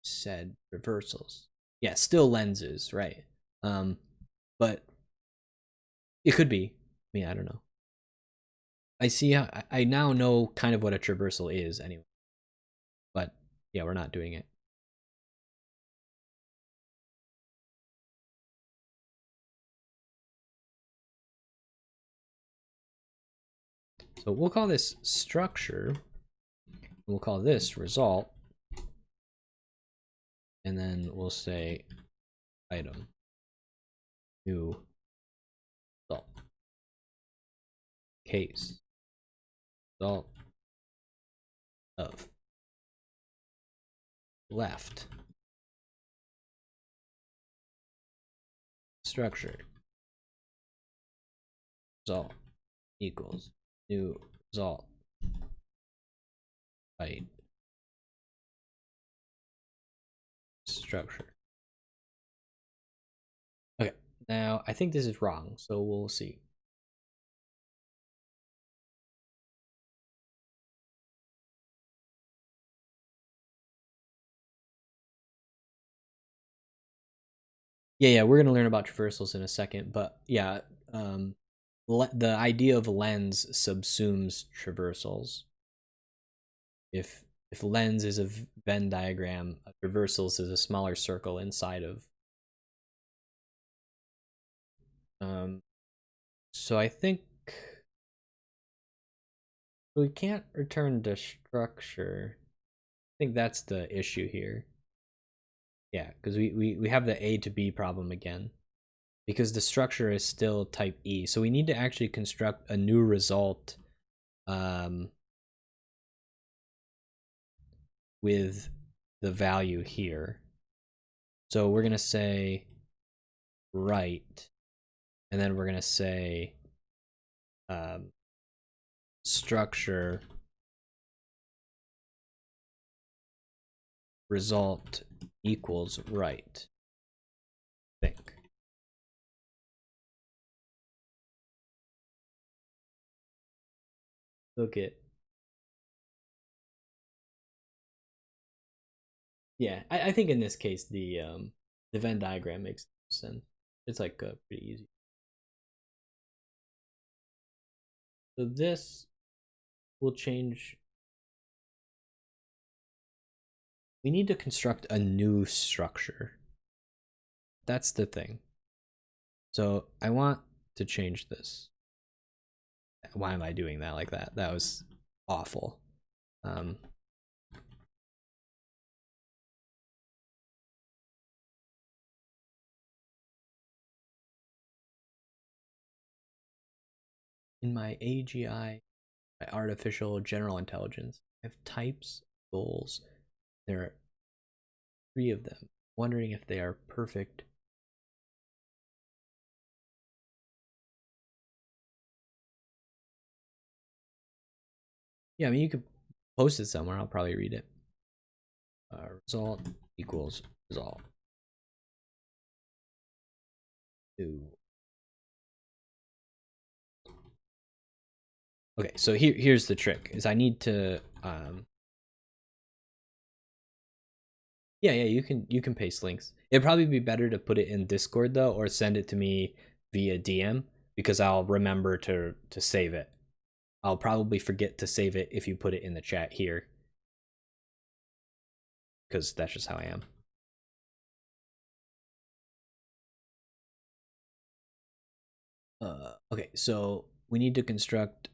said reversals. Yeah, still lenses, right? But it could be. I mean, I don't know. I see how I now know kind of what a traversal is anyway. But yeah, we're not doing it. So we'll call this structure. We'll call this result. And then we'll say item new result. Case result of left structure result equals new result right structure. Okay, now I think this is wrong, so we'll see. Yeah, we're gonna learn about traversals in a second, but yeah, the idea of lens subsumes traversals. If lens is a Venn diagram, traversals is a smaller circle inside of. So I think we can't return to structure. I think that's the issue here. Yeah, because we have the A to B problem again. Because the structure is still type E. So we need to actually construct a new result with the value here. So we're going to say right, and then we're going to say structure result equals right. I think. Look at. Yeah, I think in this case the Venn diagram makes sense. It's like pretty easy. So this will change. We need to construct a new structure. That's the thing. So I want to change this. Why am I doing that like that? That was awful. In my AGI, my artificial general intelligence, I have types, goals. There are 3 of them. Wondering if they are perfect. Yeah, I mean, you could post it somewhere. I'll probably read it. Result equals result. Okay, so here's the trick: is I need to yeah, you can paste links. It'd probably be better to put it in Discord though, or send it to me via DM, because I'll remember to save it. I'll probably forget to save it if you put it in the chat here, because that's just how I am. Okay, so we need to construct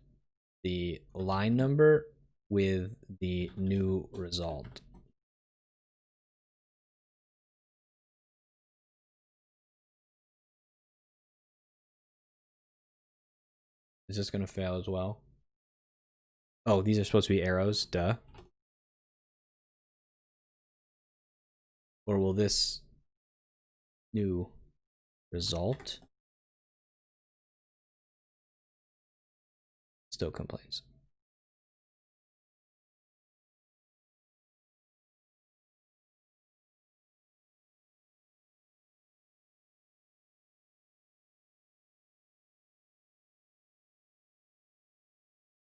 the line number with the new result. Is this going to fail as well? Oh, these are supposed to be arrows, duh. Or will this new result still complains?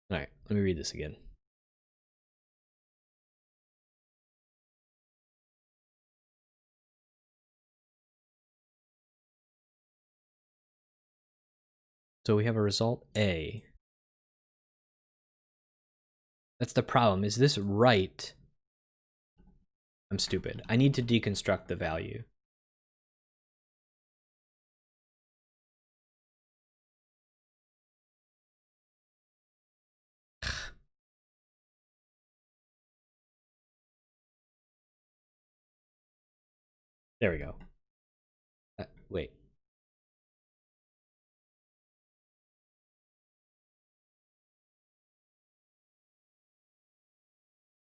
All right, let me read this again. So we have a result A. That's the problem. Is this right? I'm stupid. I need to deconstruct the value. There we go. Wait.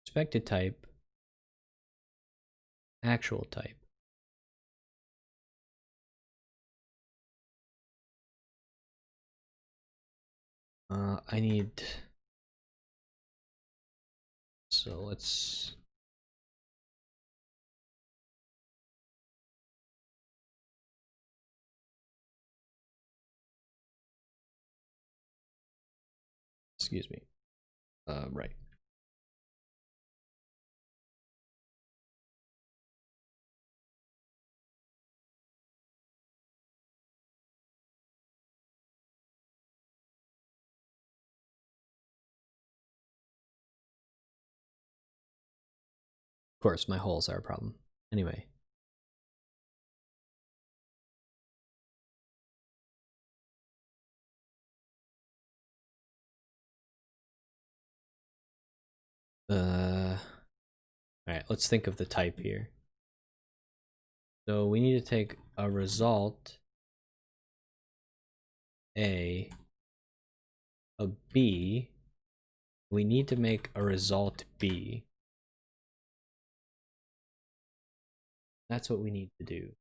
Expected type, actual type. I need. So let's. Excuse me. Right. Of course, my holes are a problem. Anyway. All right, let's think of the type here. So we need to take a result A, a B. We need to make a result B. That's what we need to do.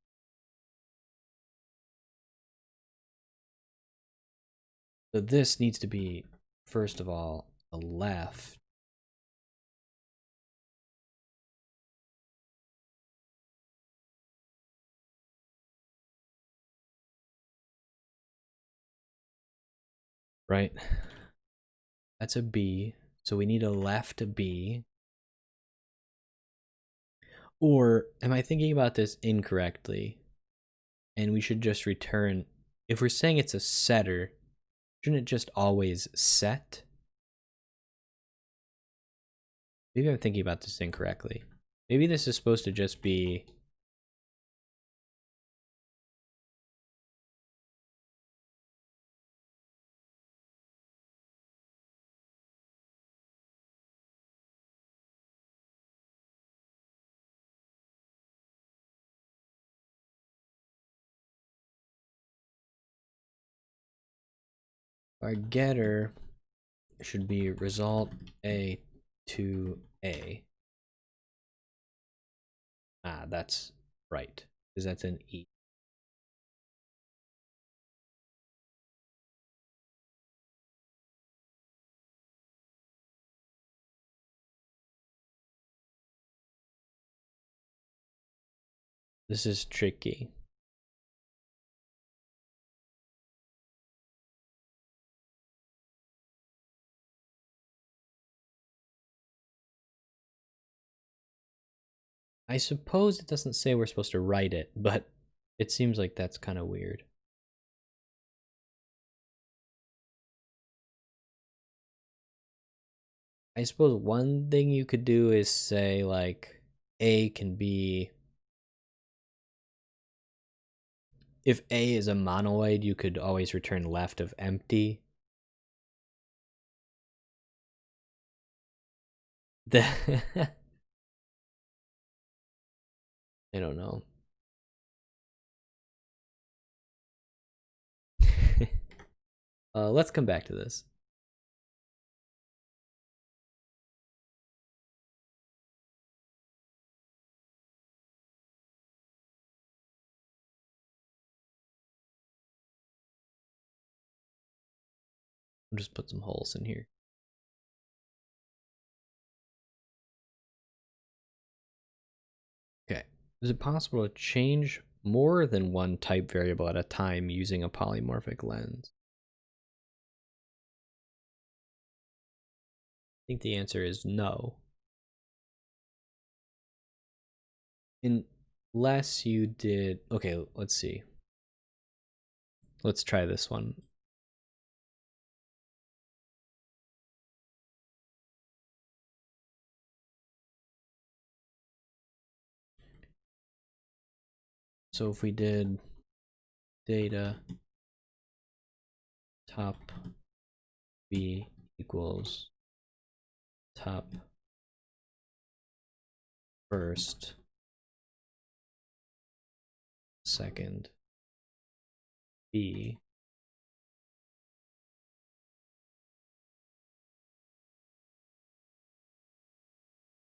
So this needs to be, first of all, a left. Right? That's a B. So we need a left B. Or am I thinking about this incorrectly? And we should just return, if we're saying it's a setter, shouldn't it just always set? Maybe I'm thinking about this incorrectly. Maybe this is supposed to just be our getter should be result A to A. Ah, that's right, because that's an E. This is tricky. I suppose it doesn't say we're supposed to write it, but it seems like that's kind of weird. I suppose one thing you could do is say, like, A can be, if A is a monoid, you could always return left of empty. I don't know. Let's come back to this. I'll just put some holes in here. Okay. Is it possible to change more than one type variable at a time using a polymorphic lens? I think the answer is no. Unless you did. Okay, let's see. Let's try this one. So if we did data top B equals top first second B.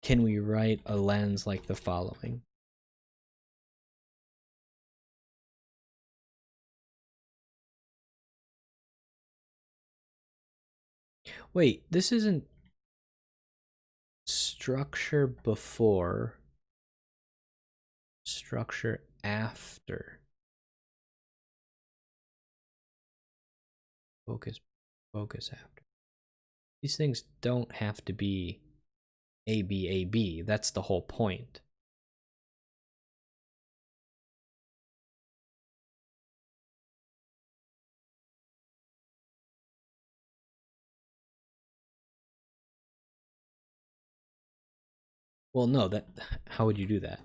Can we write a lens like the following? Wait, this isn't structure before, structure after. Focus, focus after. These things don't have to be A, B, A, B. That's the whole point. Well, no, that, how would you do that?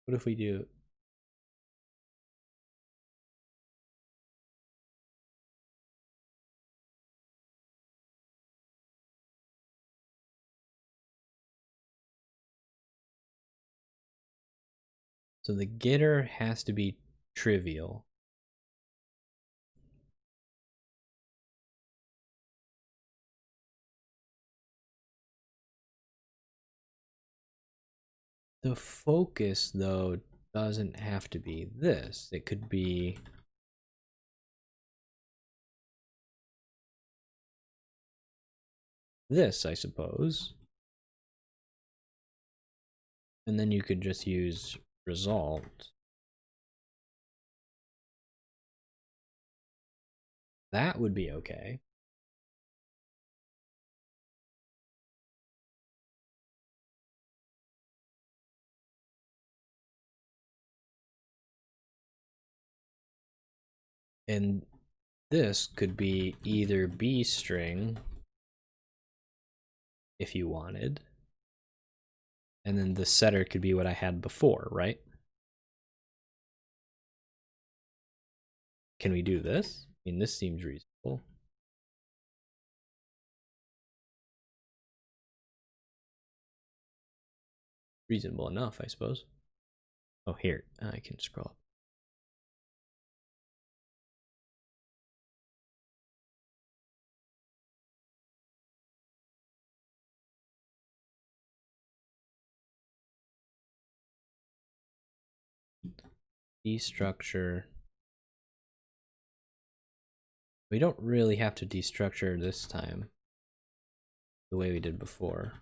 What if we do so the getter has to be trivial. The focus, though, doesn't have to be this. It could be this, I suppose. And then you could just use result. That would be okay. And this could be either B string if you wanted. And then the setter could be what I had before, right? Can we do this? I mean, this seems reasonable. Reasonable enough, I suppose. Oh, here, I can scroll up. Destructure. We don't really have to destructure this time the way we did before.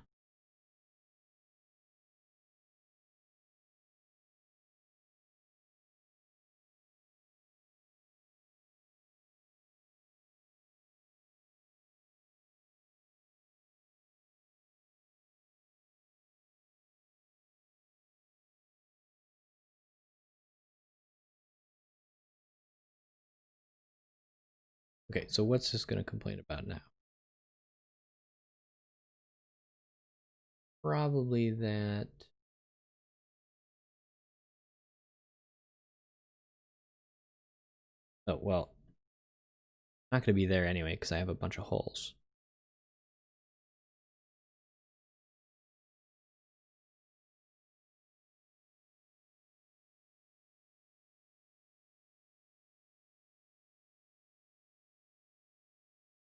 Okay, so what's this going to complain about now? Probably that. Oh, well, not going to be there anyway because I have a bunch of holes.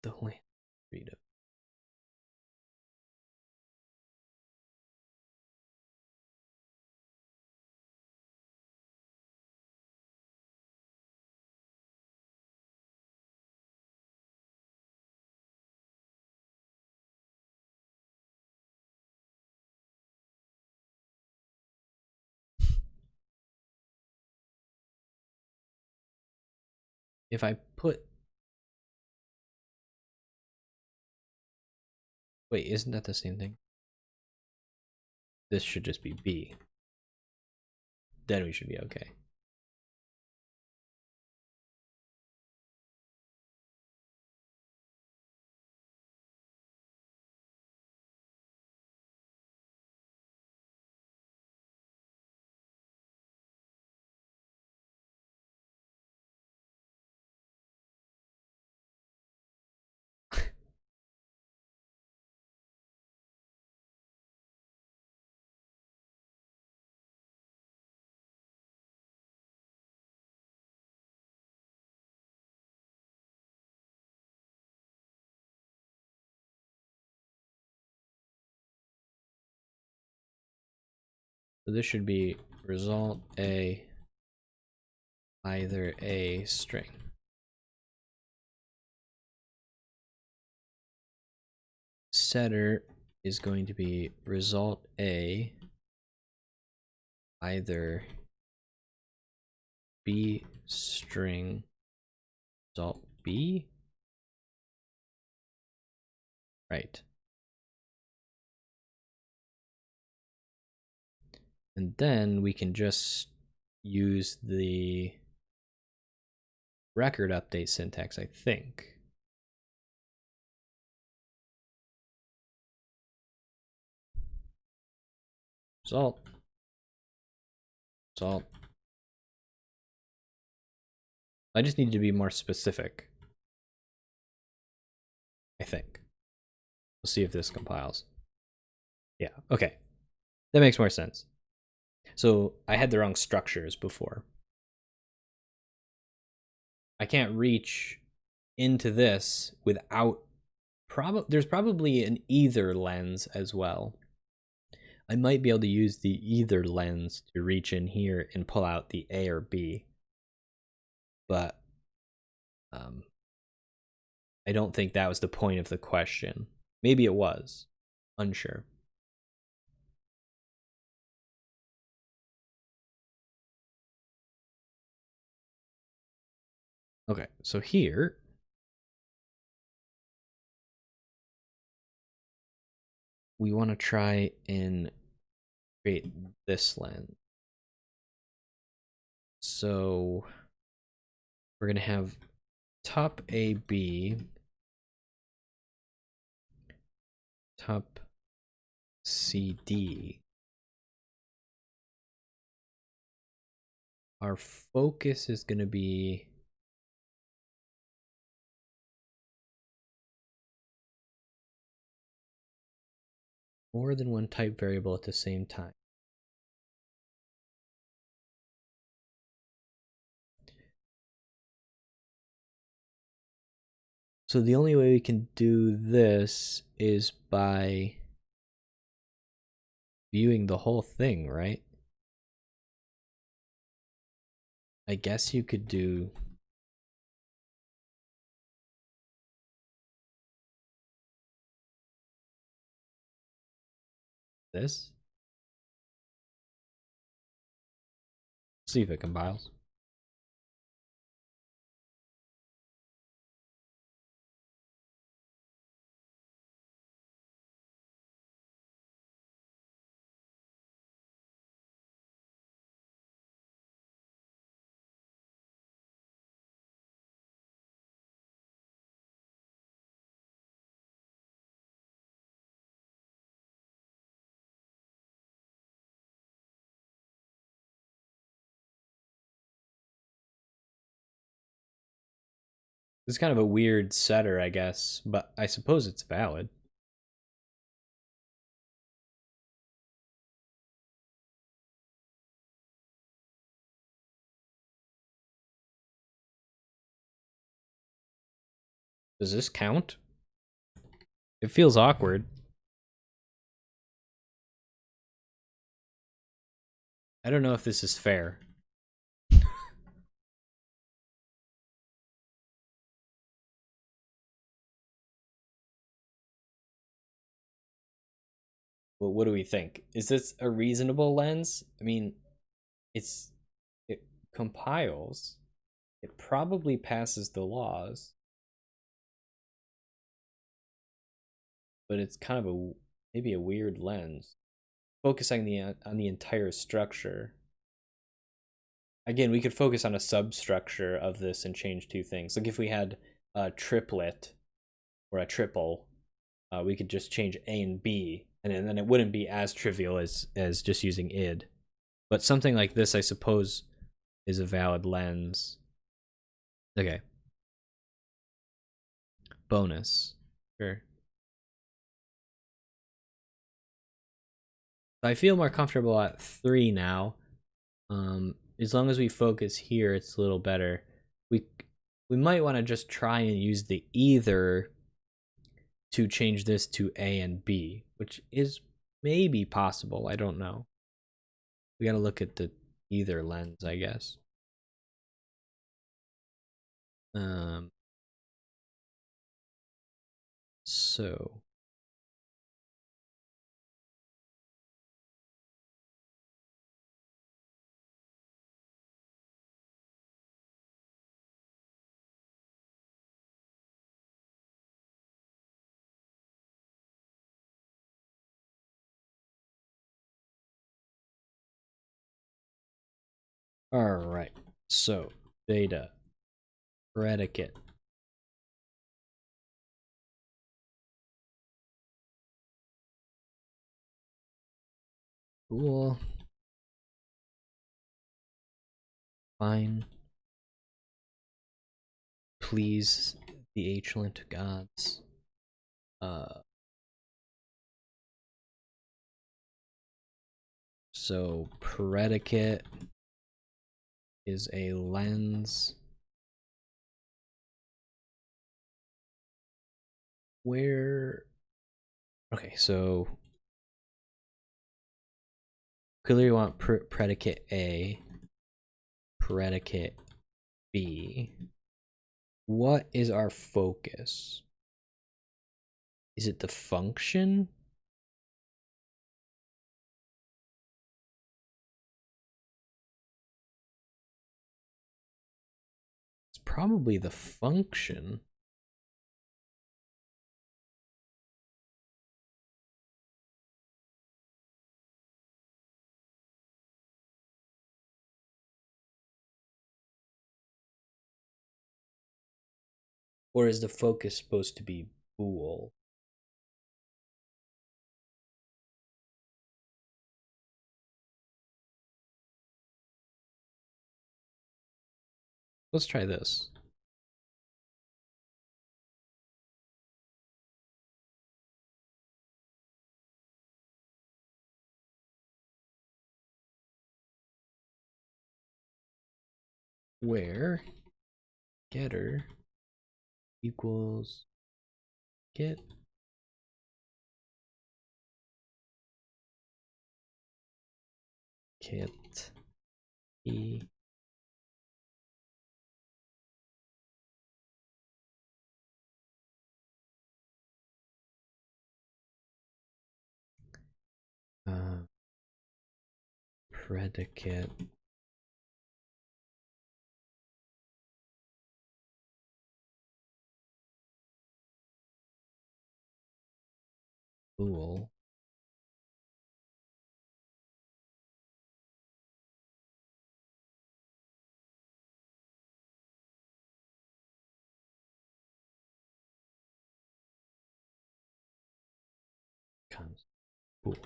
The land freedom. If I put, wait, isn't that the same thing? This should just be B. Then we should be okay. So this should be result a either a string. Setter is going to be result a either b string result b. Right. And then we can just use the record update syntax, I think. Result. I just need to be more specific, I think. We'll see if this compiles. Yeah, okay. That makes more sense. So I had the wrong structures before. I can't reach into this without there's probably an either lens as well. I might be able to use the either lens to reach in here and pull out the A or B. But I don't think that was the point of the question. Maybe it was. Unsure. Okay, so here we want to try and create this lens. So we're going to have top AB, top CD. Our focus is going to be more than one type variable at the same time. So the only way we can do this is by viewing the whole thing, right? I guess you could do this. See if it compiles. It's kind of a weird setter, I guess, but I suppose it's valid. Does this count? It feels awkward. I don't know if this is fair. Well, what do we think? Is this a reasonable lens? I mean, it compiles. It probably passes the laws. But it's kind of maybe a weird lens. Focusing on the entire structure. Again, we could focus on a substructure of this and change two things. Like if we had a triplet or a triple, we could just change A and B, and then it wouldn't be as trivial as just using id. But something like this, I suppose, is a valid lens. Okay. Bonus. Sure. I feel more comfortable at 3 now. As long as we focus here, it's a little better. We might want to just try and use the either to change this to A and B, which is maybe possible. I don't know. We gotta look at the either lens, I guess. Um, so all right. So data predicate. Cool. Fine. Please the H-lint gods. So predicate is a lens where, okay, so clearly we want predicate A, predicate B. What is our focus? Is it the function? It's probably the function. Or is the focus supposed to be bool? Let's try this. Where getter equals get get e predicate bool. Comes bool.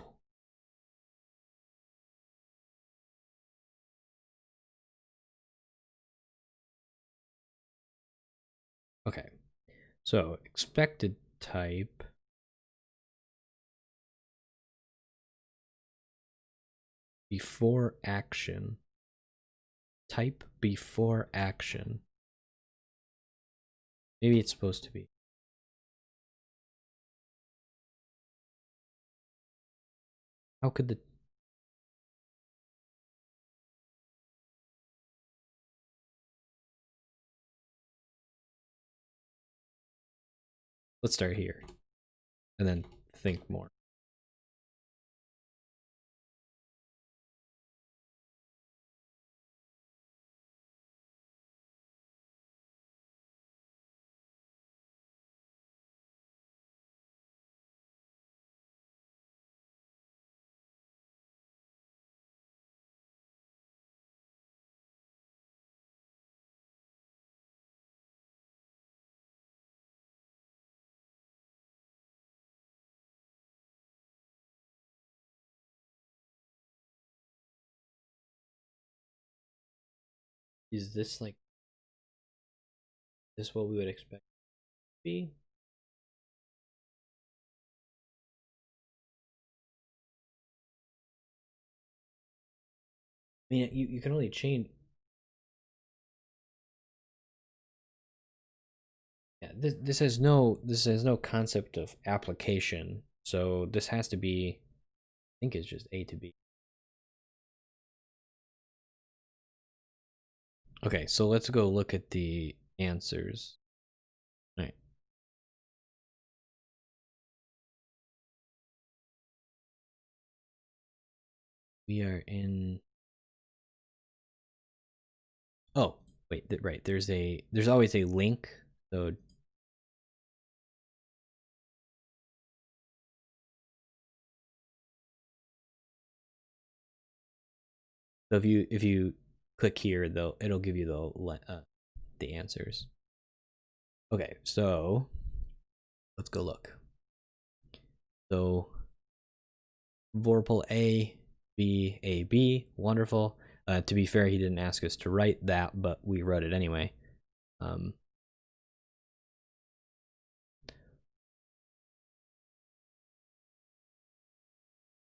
Okay, so expected type before action. Type before action. Maybe it's supposed to be. How could the let's start here and then think more. Is this like this what we would expect to be? I mean, you can only change. Yeah, this has no concept of application. So this has to be, I think it's just A to B. Okay, so let's go look at the answers. All right. We are in. Oh, wait, right. There's always a link. So if you click here, it'll give you the answers. Okay, so let's go look. So Vorpal A, B, A, B, wonderful. To be fair, he didn't ask us to write that, but we wrote it anyway.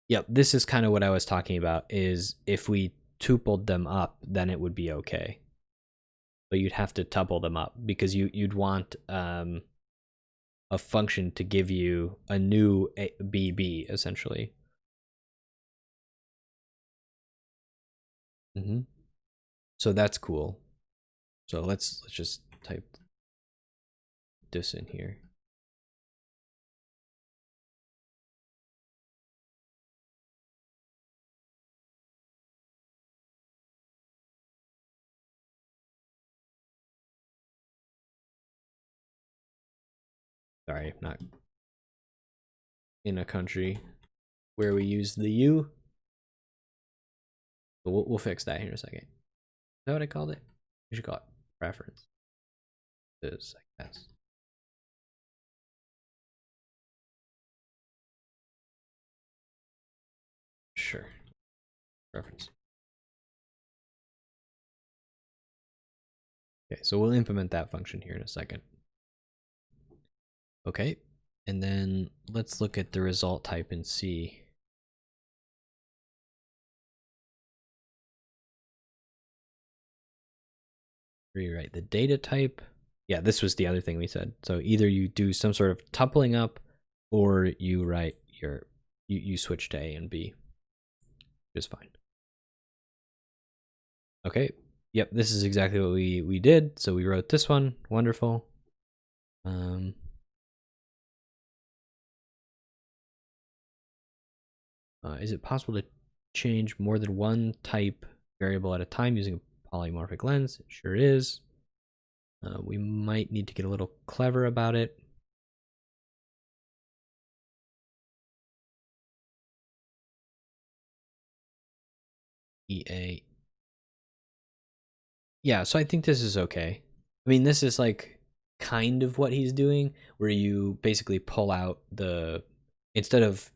Yep, this is kind of what I was talking about, is if we tupled them up, then it would be okay. But you'd have to tuple them up because you'd want a function to give you a new BB, essentially. So that's cool. So let's just type this in here. Sorry, I'm not in a country where we use the U. But we'll fix that here in a second. Is that what I called it? We should call it preference. This, I guess. Sure. Preference. Okay, so we'll implement that function here in a second. Okay, and then let's look at the result type in C. Rewrite the data type. Yeah, this was the other thing we said. So either you do some sort of tupling up, or you write you switch to A and B. Just fine. Okay. Yep, this is exactly what we did. So we wrote this one. Wonderful. Is it possible to change more than one type variable at a time using a polymorphic lens? It sure is. We might need to get a little clever about it. EA. Yeah, so I think this is okay. I mean, this is like kind of what he's doing, where you basically pull out instead of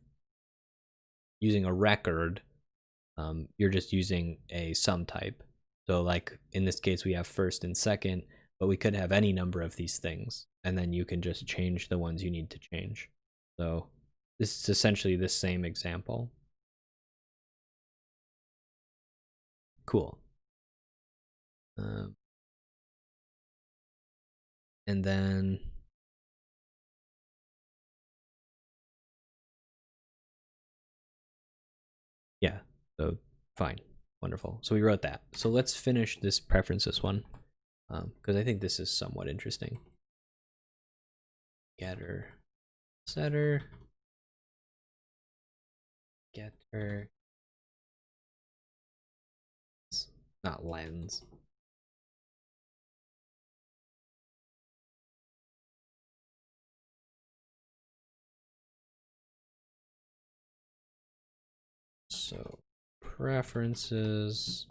using a record, you're just using a sum type. So like in this case, we have first and second, but we could have any number of these things, and then you can just change the ones you need to change. So this is essentially the same example. Cool. And then yeah, so fine, wonderful. So we wrote that. So let's finish this preferences one, because I think this is somewhat interesting. Getter, setter, getter, not lens. So preferences,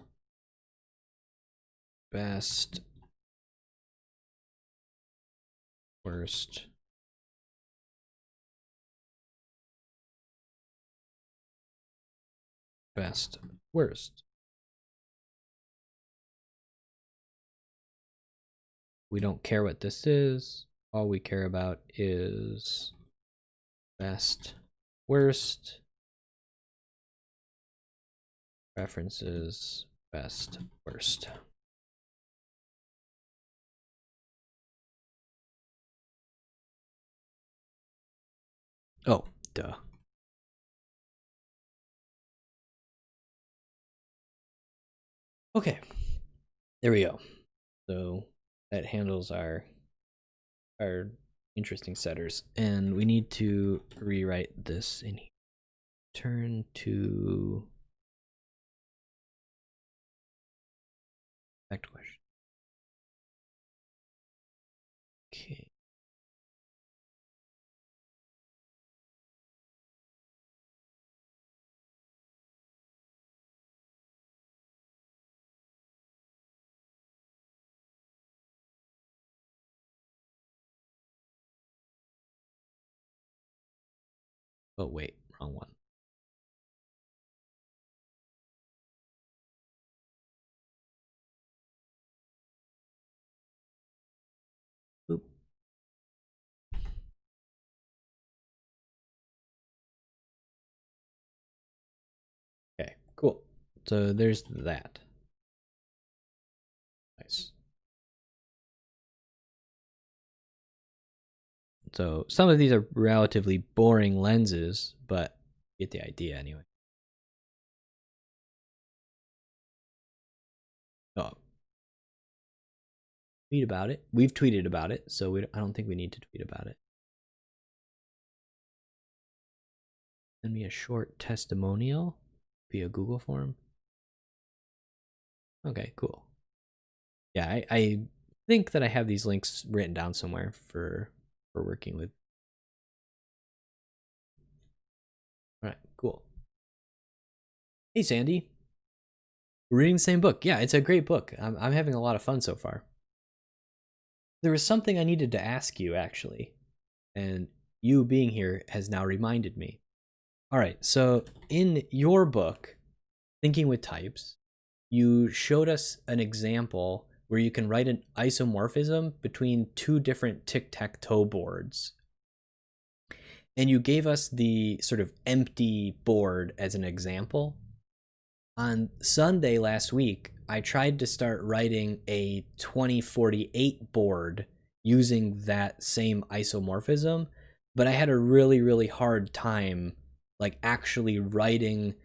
best, worst, best, worst. We don't care what this is. All we care about is best, worst, preferences, best, worst. Oh, duh. Okay, there we go. So that handles our interesting setters, and we need to rewrite this in here. Turn to back to question. Okay. Oh wait, wrong one. Oop. Okay, cool. So there's that. Nice. So some of these are relatively boring lenses, but get the idea anyway. Oh, tweet about it. We've tweeted about it, so I don't think we need to tweet about it. Send me a short testimonial via Google form. Okay, cool. Yeah, I think that I have these links written down somewhere for working with. All right, cool. Hey, Sandy. We're reading the same book. Yeah, it's a great book. I'm having a lot of fun so far. There was something I needed to ask you, actually, and you being here has now reminded me. All right, so in your book, Thinking with Types, you showed us an example where you can write an isomorphism between two different tic-tac-toe boards. And you gave us the sort of empty board as an example. On Sunday last week, I tried to start writing a 2048 board using that same isomorphism, but I had a really hard time like actually writing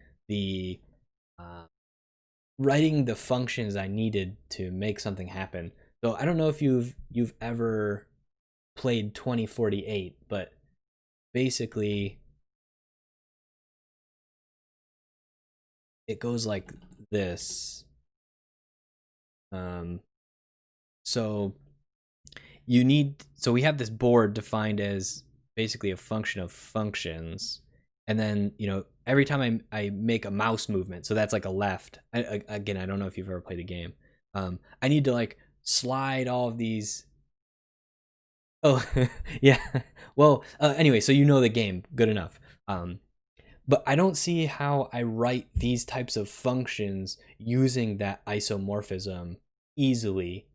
the functions I needed to make something happen. So I don't know if you've ever played 2048, but basically it goes like this. So we have this board defined as basically a function of functions, and then every time I make a mouse movement, so that's like a left. Again, I don't know if you've ever played a game. I need to like slide all of these. Oh, yeah. Well, anyway, so you know the game good enough. But I don't see how I write these types of functions using that isomorphism easily.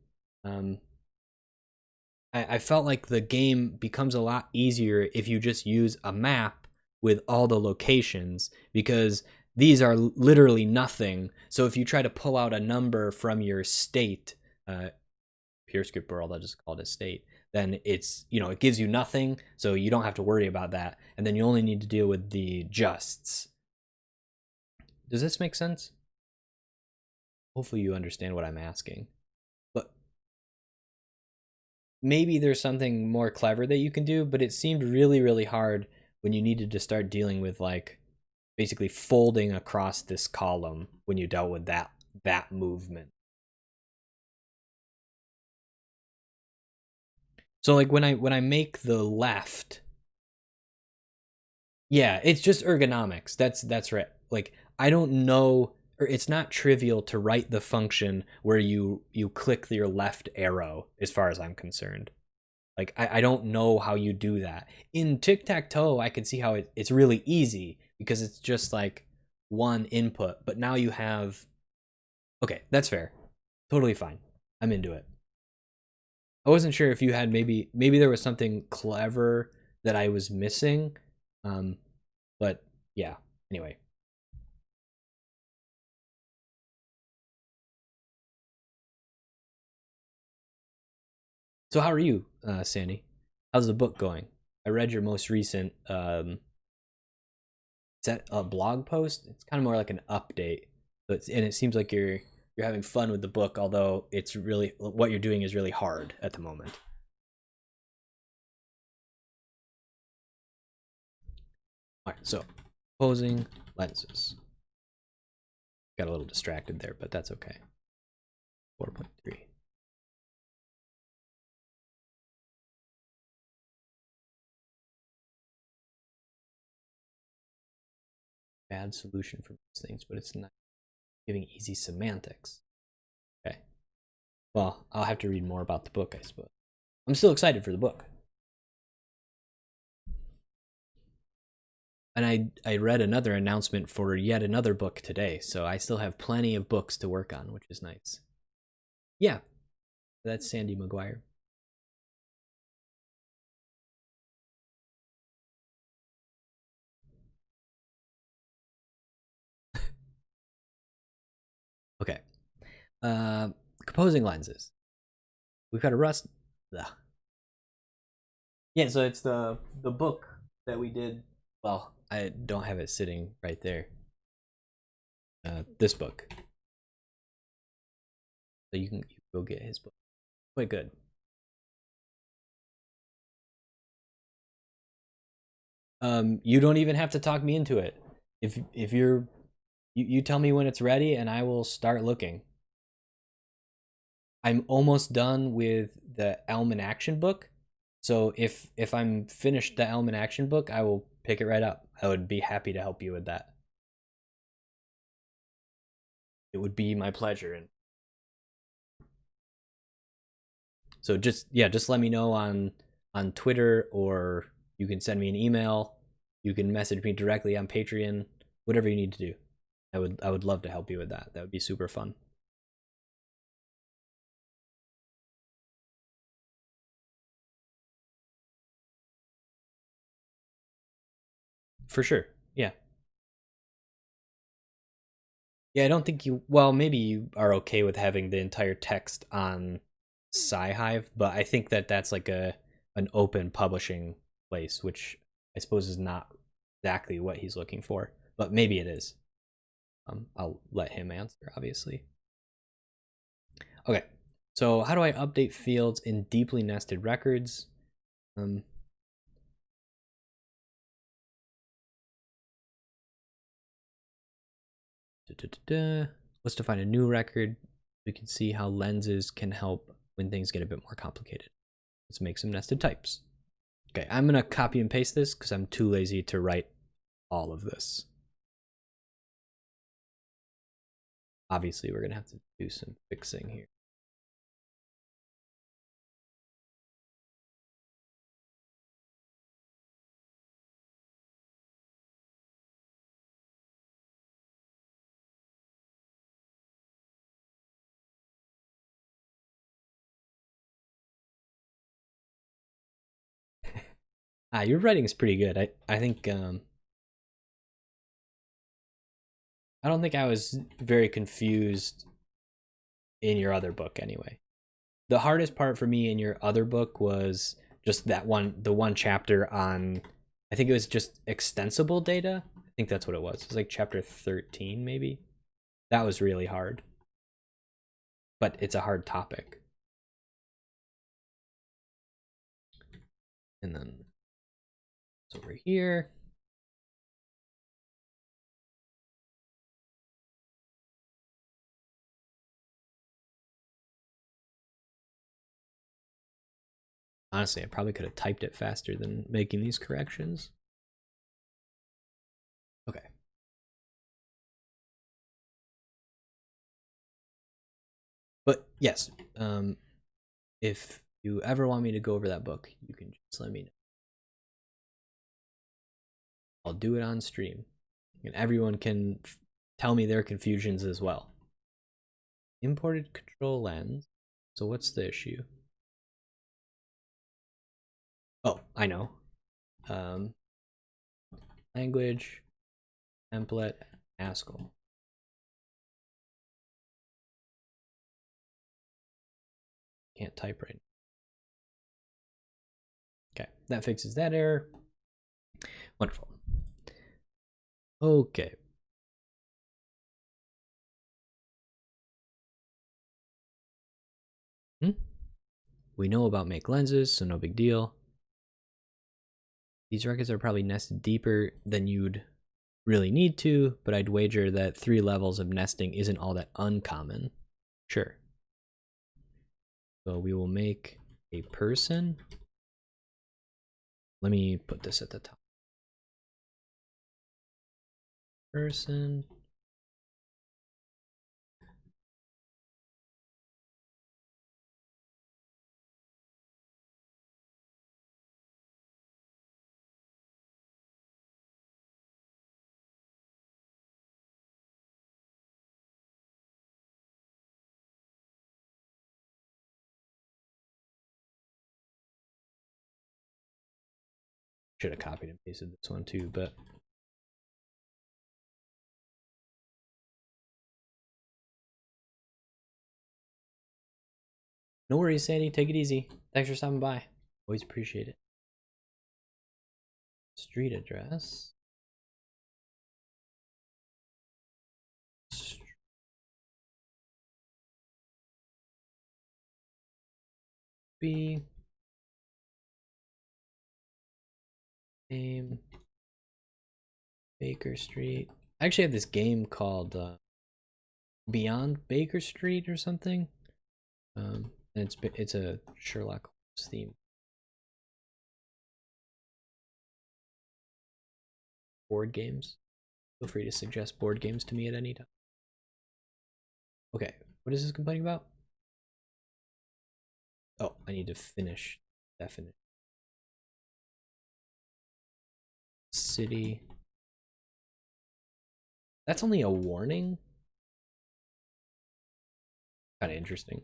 I felt like the game becomes a lot easier if you just use a map with all the locations, because these are literally nothing. So if you try to pull out a number from your state, PureScript world, I'll just call it a state, then it's, it gives you nothing, so you don't have to worry about that. And then you only need to deal with the justs. Does this make sense? Hopefully you understand what I'm asking. But maybe there's something more clever that you can do, but it seemed really hard when you needed to start dealing with like basically folding across this column when you dealt with that movement. So like when I make the left, yeah, it's just ergonomics. That's right. Like I don't know, or it's not trivial to write the function where you click your left arrow, as far as I'm concerned. Like I don't know how you do that. In tic-tac-toe, I can see how it's really easy because it's just like one input, but now you have, okay, that's fair. Totally fine. I'm into it. I wasn't sure if you had maybe there was something clever that I was missing. But yeah, anyway. So how are you, Sandy? How's the book going? I read your most recent is that a blog post? It's kind of more like an update. But and it seems like you're you're having fun with the book, although it's really what you're doing is really hard at the moment. All right, so composing lenses. Got a little distracted there, but that's okay. 4.3. Bad solution for these things, but it's not giving easy semantics. Okay. Well, I'll have to read more about the book, I suppose. I'm still excited for the book. And I read another announcement for yet another book today, so I still have plenty of books to work on, which is nice. Yeah, that's Sandy McGuire. Okay. Composing lenses. We've got a rust. Ugh. Yeah, so it's the book that we did. Well, I don't have it sitting right there. This book. So you can go get his book. Quite good. You don't even have to talk me into it. If you tell me when it's ready and I will start looking. I'm almost done with the Elm in Action book. So if I'm finished the Elm in Action book, I will pick it right up. I would be happy to help you with that. It would be my pleasure. And so just let me know on Twitter, or you can send me an email. You can message me directly on Patreon. Whatever you need to do. I would love to help you with that. That would be super fun. For sure. Yeah. Yeah, I don't think you. Well, maybe you are okay with having the entire text on Sci-Hive, but I think that that's like an open publishing place, which I suppose is not exactly what he's looking for, but maybe it is. I'll let him answer, obviously. Okay, so how do I update fields in deeply nested records? Um, Let's define a new record. We can see how lenses can help when things get a bit more complicated. Let's make some nested types. Okay, I'm gonna copy and paste this because I'm too lazy to write all of this. Obviously, we're gonna have to do some fixing here. Your writing is pretty good. I think I don't think I was very confused in your other book anyway. The hardest part for me in your other book was just the one chapter on, I think it was just extensible data. I think that's what it was. It was like chapter 13 maybe. That was really hard. But it's a hard topic. And then it's over here. Honestly, I probably could have typed it faster than making these corrections. Okay. But yes, if you ever want me to go over that book, you can just let me know. I'll do it on stream. And everyone can tell me their confusions as well. Imported control lens. So what's the issue? Oh, I know. Language, template, Haskell. Can't type right now. Okay, that fixes that error. Wonderful. Okay. We know about make lenses, so no big deal. These records are probably nested deeper than you'd really need to, but I'd wager that 3 levels of nesting isn't all that uncommon. Sure. So we will make a person. Let me put this at the top. Person. Should have copied and pasted this one too, but no worries, Sandy. Take it easy. Thanks for stopping by. Always appreciate it. Street address. B. Name. Baker Street. I actually have this game called Beyond Baker Street or something. And it's a Sherlock Holmes theme. Board games. Feel free to suggest board games to me at any time. Okay, what is this complaining about? Oh, I need to finish definition. City. That's only a warning? Kind of interesting.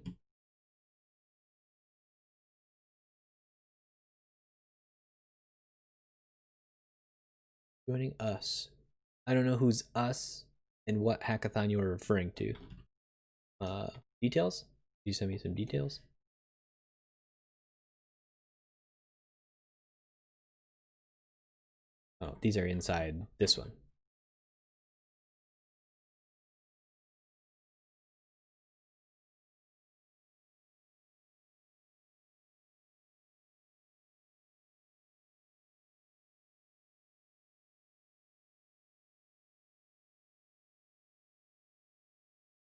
Joining us. I don't know who's us and what hackathon you were referring to. Details? Can you send me some details? Oh, these are inside this one.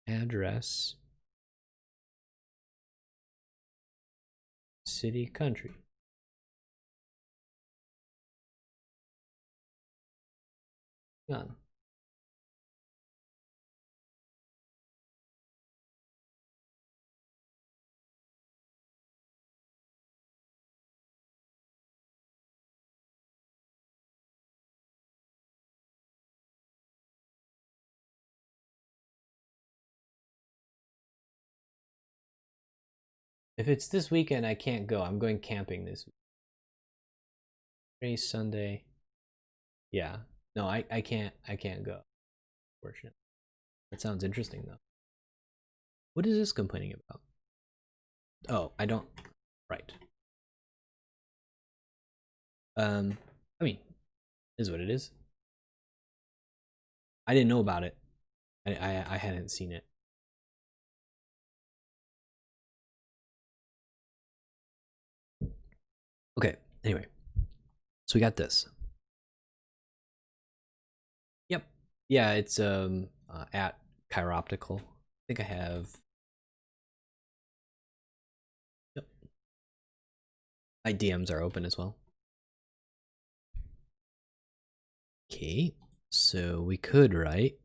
Address. City, country. None. If it's this weekend, I can't go. I'm going camping this week. Today's Sunday. Yeah. No, I can't go. Unfortunately. That sounds interesting though. What is this complaining about? Oh, I don't. Right. I mean, is what it is. I didn't know about it. I hadn't seen it. Okay. Anyway, so we got this. Yep. Yeah, it's at Chiroptical. I think I have. Yep. My DMs are open as well. Okay, so we could, right?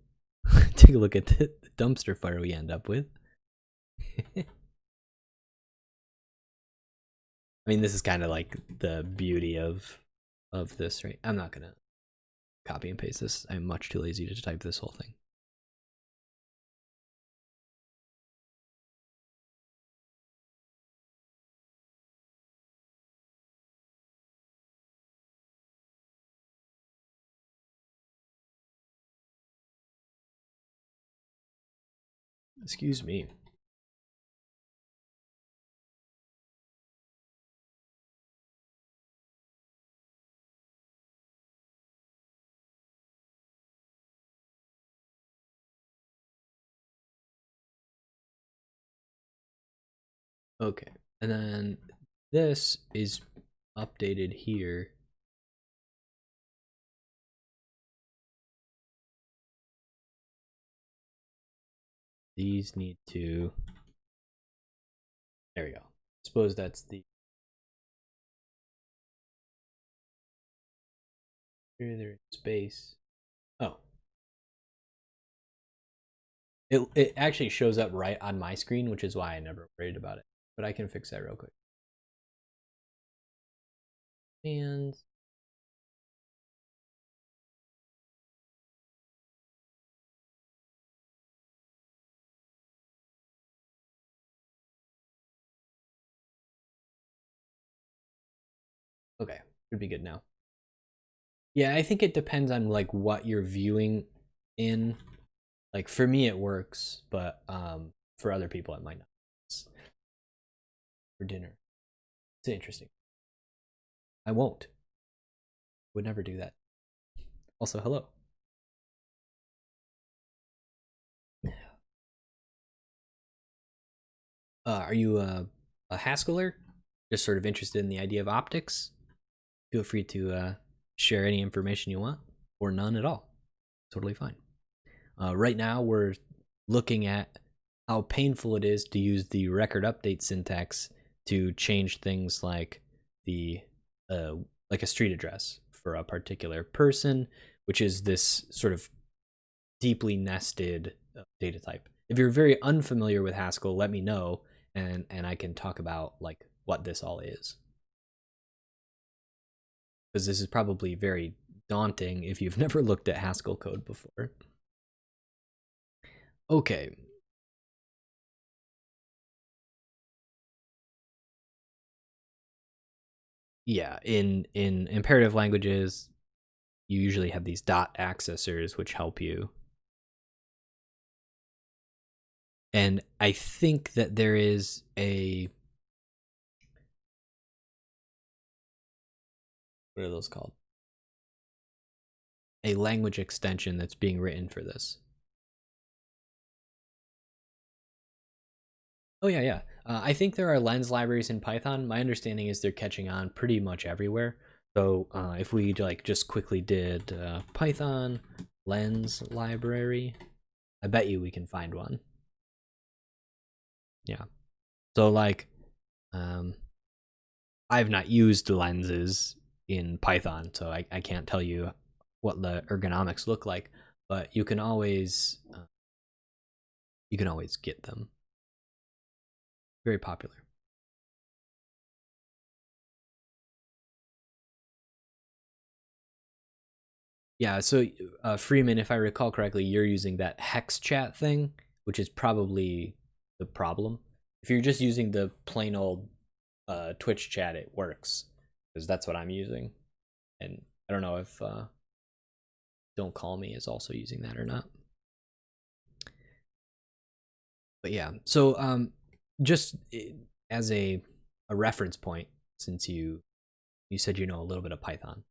Take a look at the dumpster fire we end up with. I mean, this is kind of like the beauty of this, right? I'm not gonna copy and paste this. I'm much too lazy to type this whole thing. Excuse me. Okay, And then this is updated here. These need to, there we go. Suppose that's the, here they're in space. Oh. It actually shows up right on my screen, which is why I never worried about it. But I can fix that real quick. And okay, should be good now. Yeah, I think it depends on like what you're viewing in. Like for me it works, but for other people it might not. For dinner. It's interesting. I won't. Would never do that. Also, hello. Are you a Haskeller? Just sort of interested in the idea of optics? Feel free to share any information you want, or none at all. Totally fine. Right now, we're looking at how painful it is to use the record update syntax to change things like the like a street address for a particular person, which is this sort of deeply nested data type. If you're very unfamiliar with Haskell, let me know, and I can talk about like what this all is, because this is probably very daunting if you've never looked at Haskell code before. Okay. Yeah, in imperative languages, you usually have these dot accessors which help you. And I think that there is a, what are those called? A language extension that's being written for this. Oh yeah, yeah. I think there are lens libraries in Python. My understanding is they're catching on pretty much everywhere. So if we like just quickly did Python lens library, I bet you we can find one. Yeah. So like, I've not used lenses in Python, so I can't tell you what the ergonomics look like, but you can always get them. Very popular. Yeah, so Freeman, if I recall correctly, you're using that hex chat thing, which is probably the problem. If you're just using the plain old Twitch chat, it works, because that's what I'm using. And I don't know if Don't Call Me is also using that or not. But yeah, so just as a reference point, since you said you know a little bit of Python,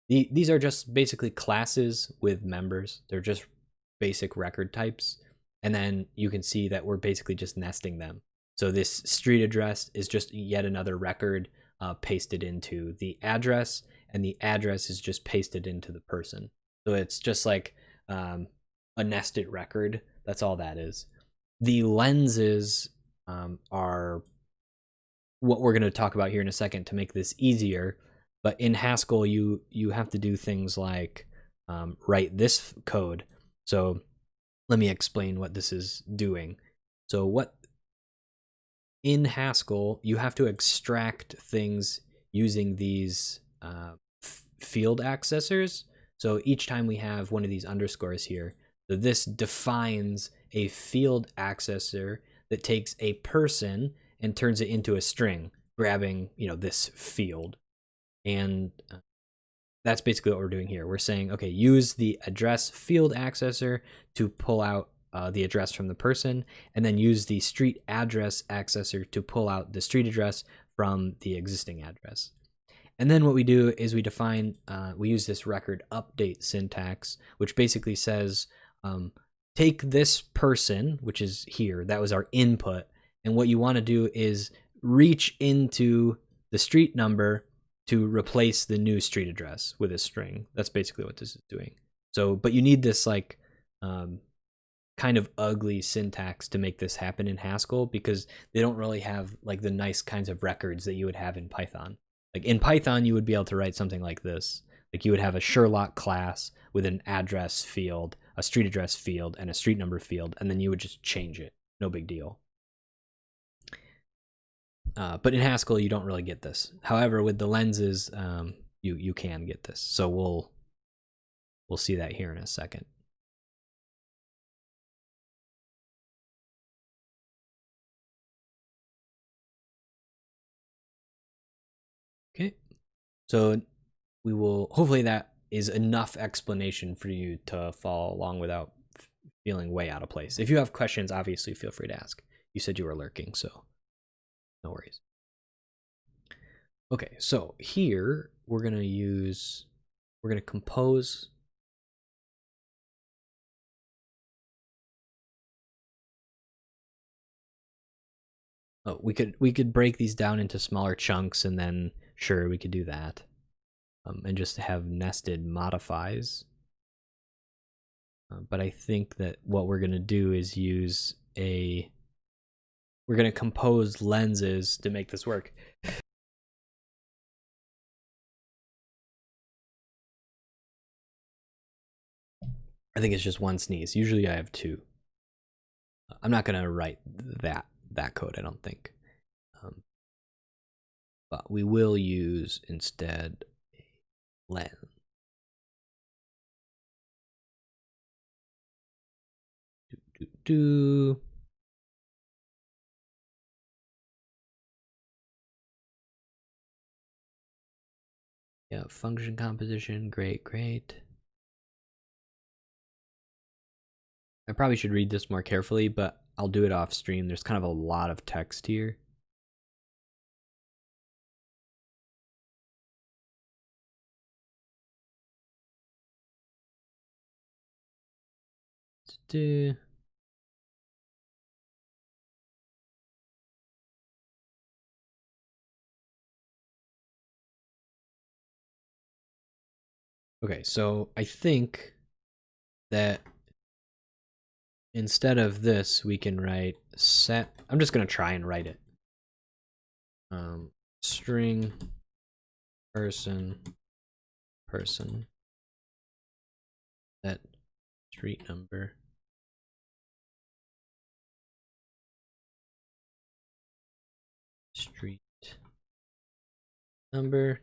these are just basically classes with members. They're just basic record types, and then you can see that we're basically just nesting them. So this street address is just yet another record pasted into the address, and the address is just pasted into the person. So it's just like a nested record. That's all that is. The lenses are what we're going to talk about here in a second to make this easier. But in Haskell, you have to do things like write this code. So let me explain what this is doing. So what in Haskell, you have to extract things using these field accessors. So each time we have one of these underscores here, so this defines a field accessor that takes a person and turns it into a string, grabbing this field. And that's basically what we're doing here. We're saying, okay, use the address field accessor to pull out the address from the person, and then use the street address accessor to pull out the street address from the existing address. And then what we do is we define, we use this record update syntax, which basically says, take this person, which is here, that was our input, and what you want to do is reach into the street number to replace the new street address with a string. That's basically what this is doing. So, but you need this like kind of ugly syntax to make this happen in Haskell, because they don't really have like the nice kinds of records that you would have in Python. Like in Python, you would be able to write something like this. Like you would have a Sherlock class with an address field, a street address field, and a street number field, and then you would just change it. No big deal. But in Haskell, you don't really get this. However, with the lenses, you can get this. So we'll see that here in a second. Okay, so we will, hopefully that is enough explanation for you to follow along without feeling way out of place. If you have questions, obviously feel free to ask. You said you were lurking, so no worries. Okay, so here we're gonna compose. Oh, we could break these down into smaller chunks, and then sure, we could do that, and just have nested modifies. But I think that what we're gonna do is we're gonna compose lenses to make this work. I think it's just one sneeze. Usually I have two. I'm not gonna write that code, I don't think. But we will use instead a lens. Yeah, function composition, great. I probably should read this more carefully, but I'll do it off stream. There's kind of a lot of text here. Okay, so I think that instead of this, we can write set. I'm just gonna try and write it. String person set street number street number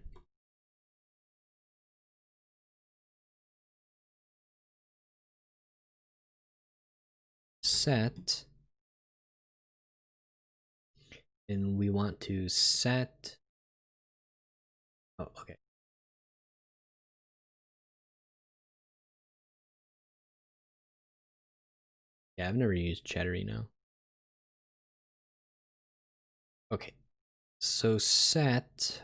set, and we want to set. Oh, okay. Yeah, I've never used Cheddarino. Okay, so set,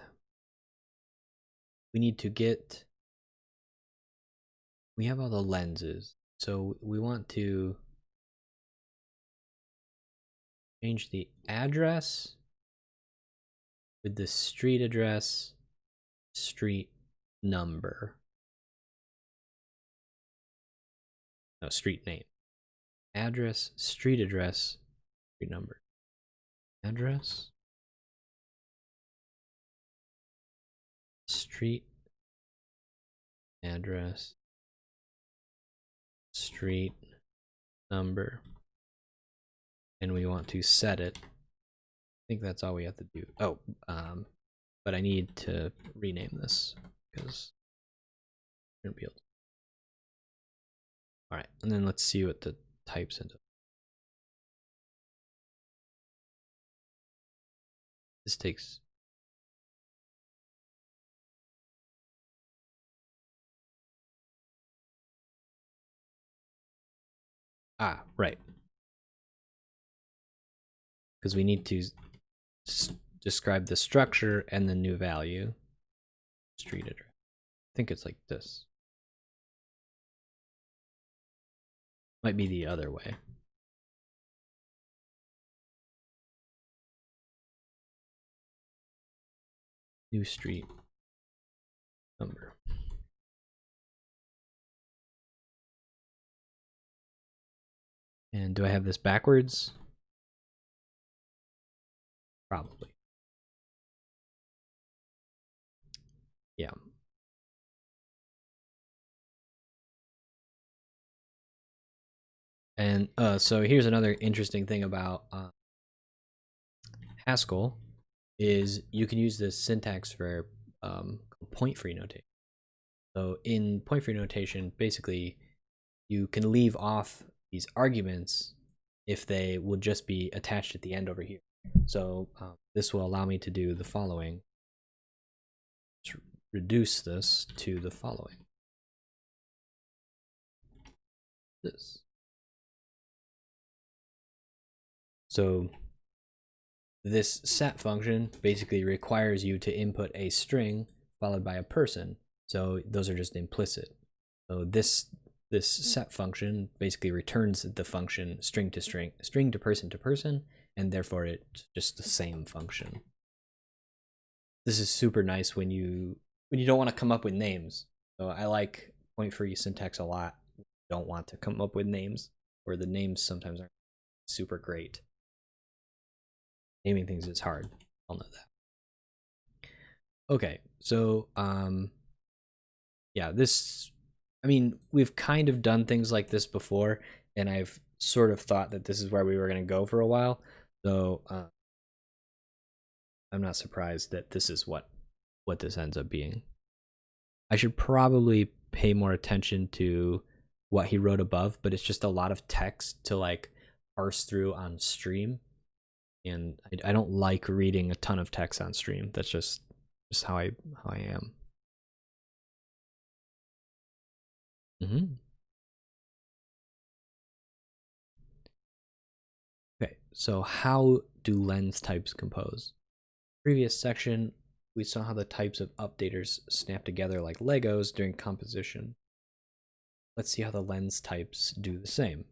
we need to get, we have all the lenses, so we want to change the address with the street address, street number. No, street name. Address, street address, street number. Address, street address, street number. And we want to set it. I think that's all we have to do. Oh, but I need to rename this because I don't be able to. All right, and then let's see what the types into. This takes. Ah, right. Because we need to describe the structure and the new value. Street address. I think it's like this. Might be the other way. New street number. And do I have this backwards? Probably. Yeah. And so here's another interesting thing about Haskell is you can use this syntax for point-free notation. So in point-free notation, basically, you can leave off these arguments if they would just be attached at the end over here. So this will allow me to do the following. Let's reduce this to the following. This. So this set function basically requires you to input a string followed by a person. So those are just implicit. So this set function basically returns the function string to string, string to person, and therefore it's just the same function. This is super nice when you don't want to come up with names. So I like point-free syntax a lot. You don't want to come up with names, or the names sometimes aren't super great. Naming things is hard. I'll know that. Okay, so yeah, this, I mean, we've kind of done things like this before, and I've sort of thought that this is where we were going to go for a while. So I'm not surprised that this is what this ends up being. I should probably pay more attention to what he wrote above, but it's just a lot of text to like parse through on stream, and I don't like reading a ton of text on stream. That's just how I am. Okay, so how do lens types compose? Previous section, we saw how the types of updaters snap together like Legos during composition. Let's see how the lens types do the same.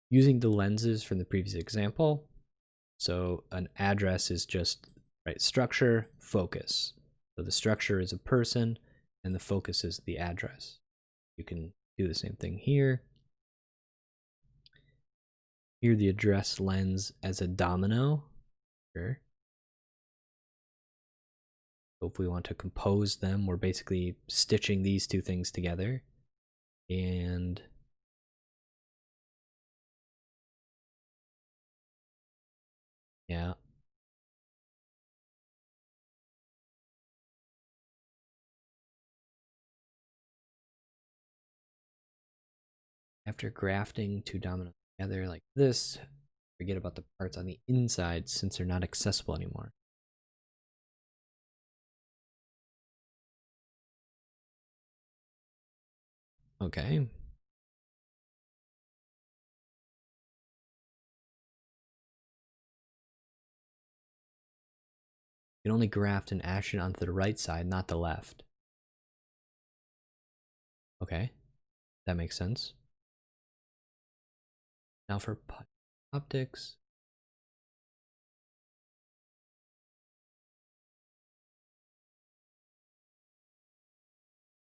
Using the lenses from the previous example, so an address is just structure, focus. So the structure is a person, and the focus is the address. You can do the same thing here. Here, the address lens as a domino. Sure. So if we want to compose them, we're basically stitching these two things together. And yeah. After grafting two dominoes together like this, forget about the parts on the inside since they're not accessible anymore. Okay. You can only graft an action onto the right side, not the left. Okay, that makes sense. Now for optics.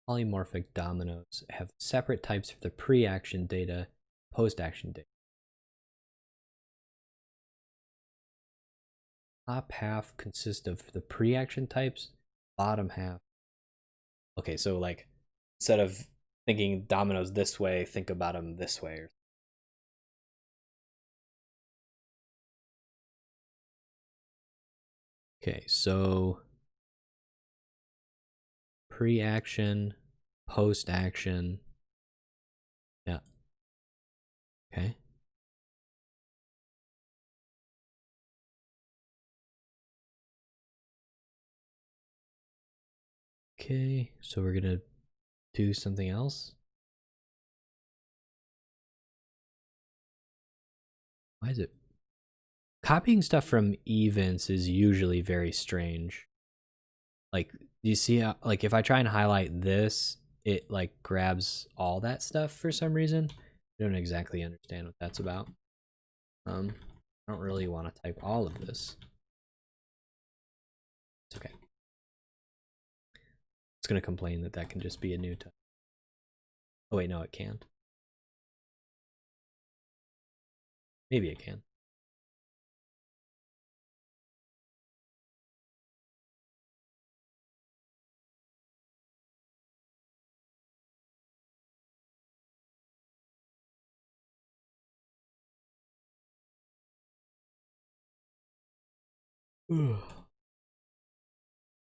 Polymorphic dominoes have separate types for the pre-action data, post-action data. Top half consists of the pre-action types, bottom half. Okay, so like instead of thinking dominoes this way, think about them this way. Okay, so pre-action, post-action. Yeah. Okay. Okay, so we're gonna do something else. Why is it? Copying stuff from events is usually very strange. Like, you see how, like, if I try and highlight this, it like grabs all that stuff for some reason. I don't exactly understand what that's about. I don't really want to type all of this. It's okay. It's going to complain that that can just be a new type. Oh wait, no, it can't. Maybe it can.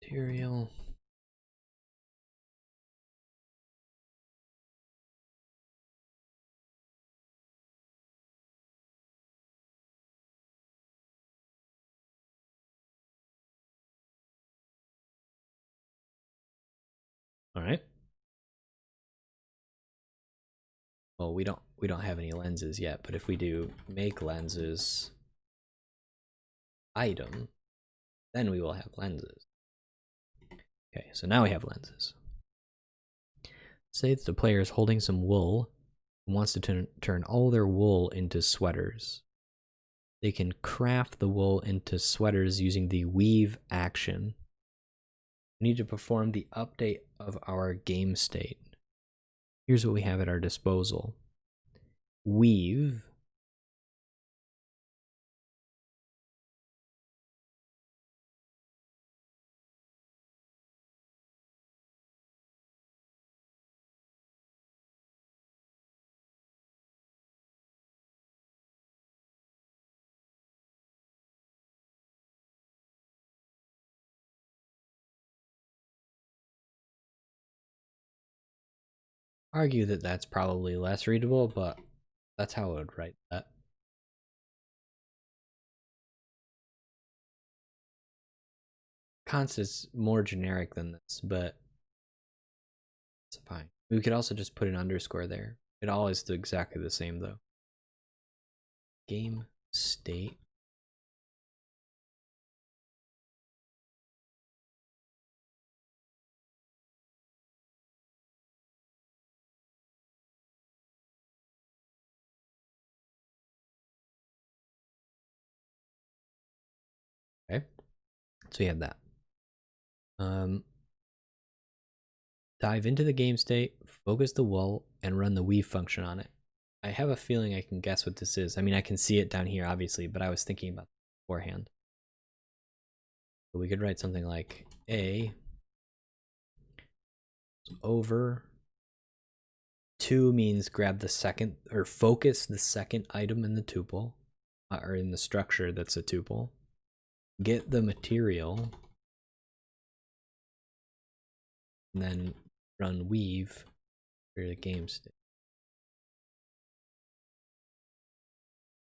Material. All right. Well, we don't have any lenses yet, but if we do make lenses item, then we will have lenses. Okay, so now we have lenses. Say that the player is holding some wool and wants to turn all their wool into sweaters. They can craft the wool into sweaters using the weave action. We need to perform the update of our game state. Here's what we have at our disposal. Weave. Argue that that's probably less readable, but that's how I would write that. Const is more generic than this, but it's fine. We could also just put an underscore there. It all is exactly the same though. Game state. Okay, so we have that. Dive into the game state, focus the wool, and run the weave function on it. I have a feeling I can guess what this is. I mean, I can see it down here, obviously, but I was thinking about it beforehand. So we could write something like A over 2 means grab the second, or focus the second item in the tuple, or in the structure that's a tuple. Get the material, and then run weave for the game state.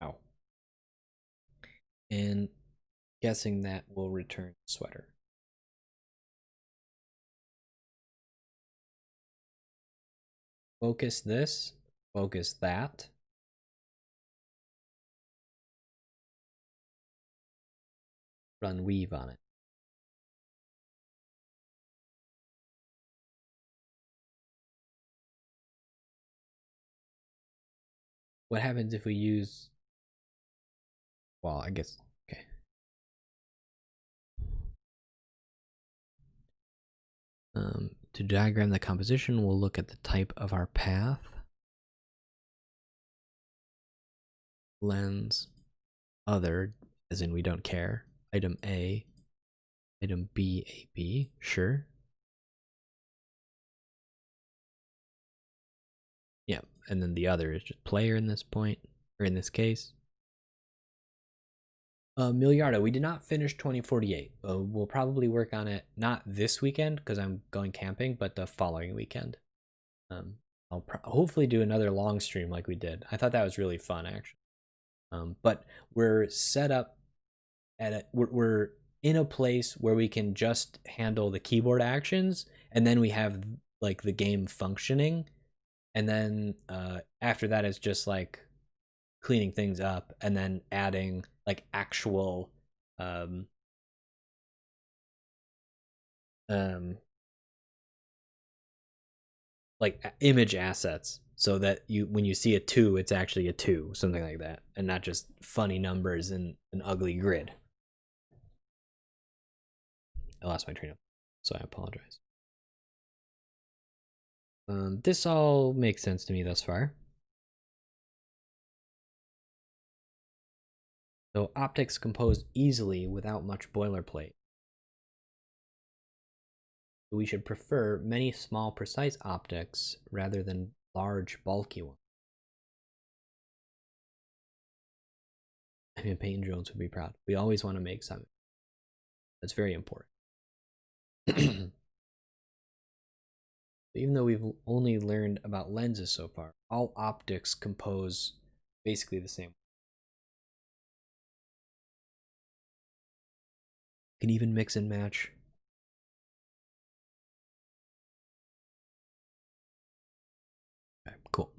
Ow. And guessing that will return sweater. Focus this, focus that. Run weave on it. What happens if we use, well, I guess, okay. To diagram the composition, we'll look at the type of our path. Lens, other, as in we don't care. Item A, item B, A, B, sure. Yeah, and then the other is just player in this point, or in this case. Milliardo, we did not finish 2048. We'll probably work on it not this weekend because I'm going camping, but the following weekend. I'll hopefully do another long stream like we did. I thought that was really fun actually. But we're set up at we're in a place where we can just handle the keyboard actions, and then we have like the game functioning, and then after that it's just like cleaning things up and then adding like actual like image assets, so that you, when you see a 2, it's actually a 2, something like that, and not just funny numbers in an ugly grid. I lost my train of thought, so I apologize. This all makes sense to me thus far. So optics compose easily without much boilerplate. We should prefer many small, precise optics rather than large, bulky ones. I mean, Peyton Jones would be proud. We always want to make something. That's very important. Even though we've only learned about lenses so far, all optics compose basically the same. You can even mix and match. Okay, cool.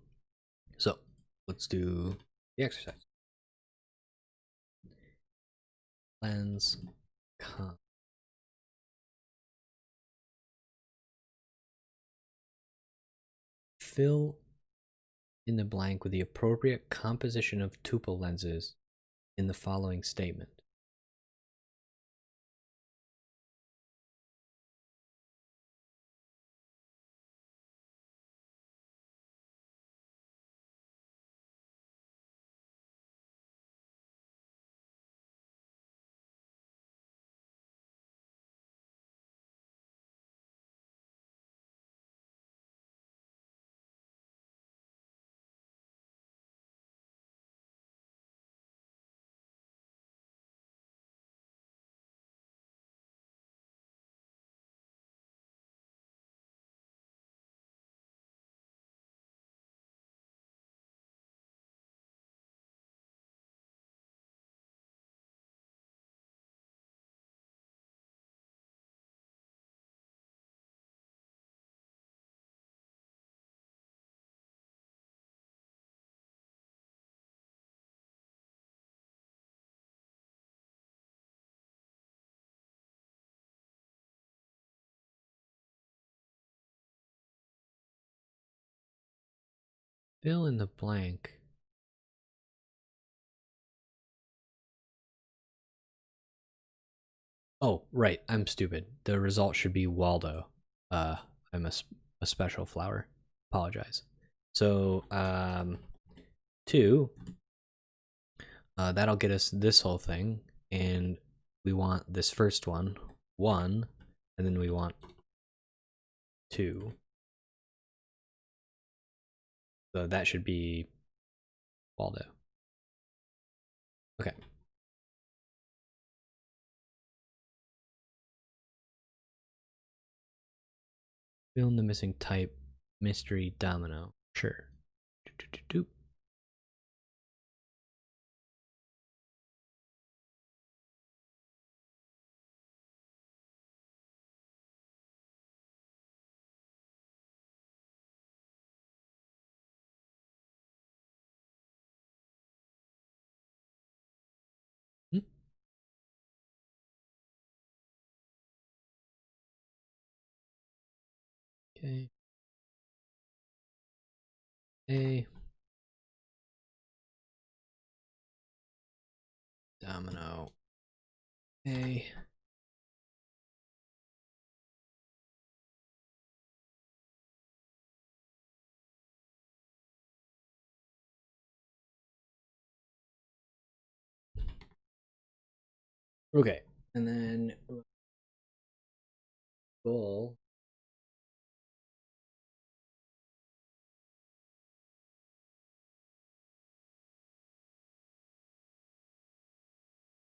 So let's do the exercise. Lens con. Fill in the blank with the appropriate composition of tuple lenses in the following statement. Fill in the blank. Oh, right. I'm stupid. The result should be Waldo. Uh, I'm a special flower. Apologize. So, 2. That'll get us this whole thing. And we want this first one, 1. And then we want 2. So that should be Waldo. Okay. Fill in the missing type, mystery domino. Sure. Okay. A domino. A. Okay. And then goal.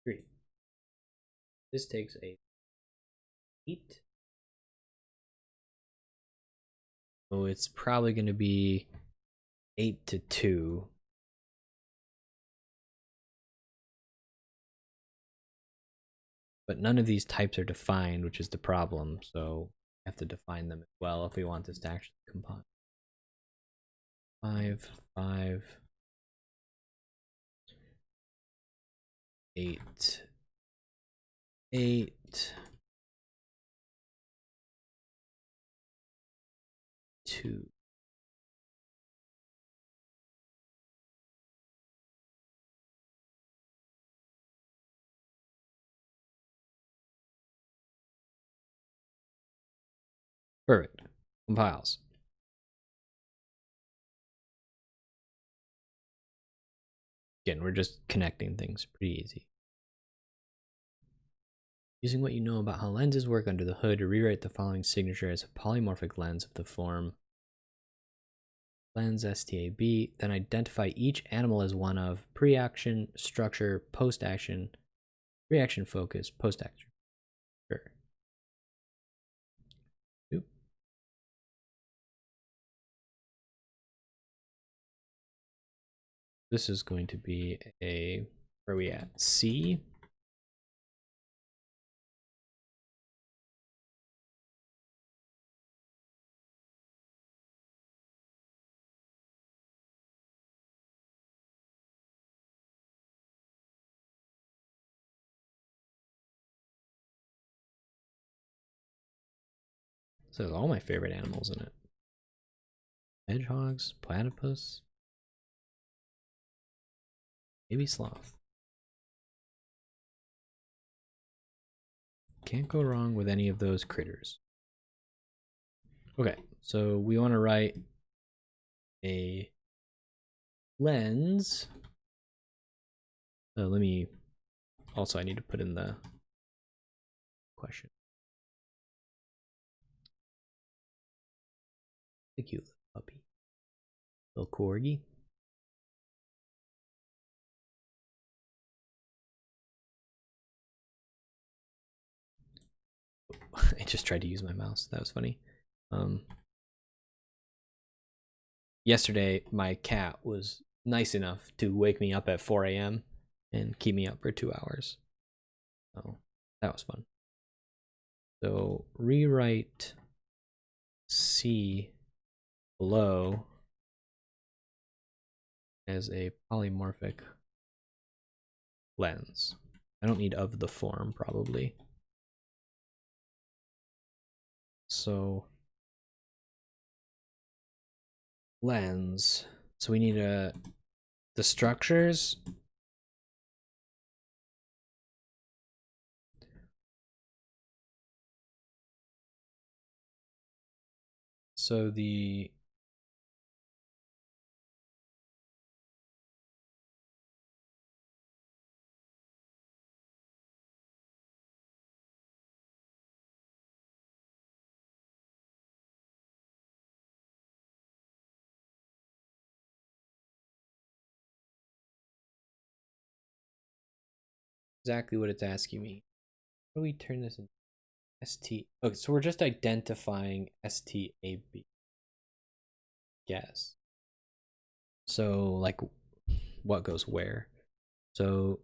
Three. This takes a 8. So it's probably going to be 8 to 2. But none of these types are defined, which is the problem. So we have to define them as well if we want this to actually compile. 5, 5, 8, 8, 2. Perfect. Compiles. again, we're just connecting things. Pretty easy. Using what you know about how lenses work under the hood to rewrite the following signature as a polymorphic lens of the form lens STAB, then identify each animal as one of pre-action, structure, post-action, reaction focus, post-action. Sure. Oop. This is going to be a, where are we at? C. So all my favorite animals in it. Hedgehogs, platypus, maybe sloth. Can't go wrong with any of those critters. Okay, so we want to write a lens. Let me, also I need to put in the question. The cute little puppy. Little corgi. I just tried to use my mouse. That was funny. Yesterday, my cat was nice enough to wake me up at 4 a.m. and keep me up for 2 hours. So that was fun. So rewrite C below as a polymorphic lens. I don't need of the form, probably. So lens. So we need the structures. So the exactly what it's asking me. How do we turn this into ST? Okay, so we're just identifying STAB. Guess. So like what goes where? So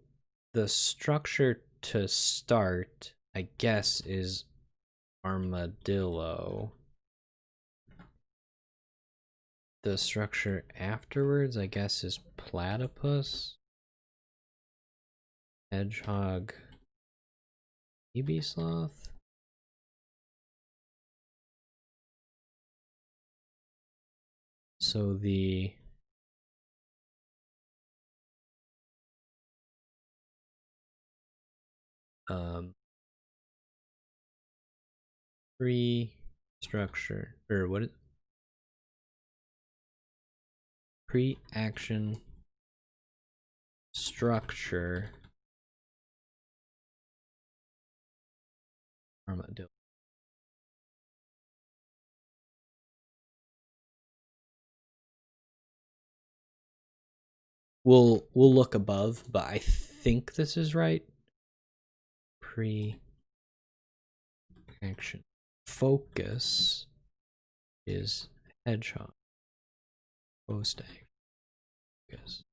the structure to start, I guess, is armadillo. The structure afterwards, I guess, is platypus. Hedgehog. Maybe sloth. So the pre-structure, or what is pre-action structure armadillo. We'll look above, but I think this is right. Pre-action focus is hedgehog. Post-action focus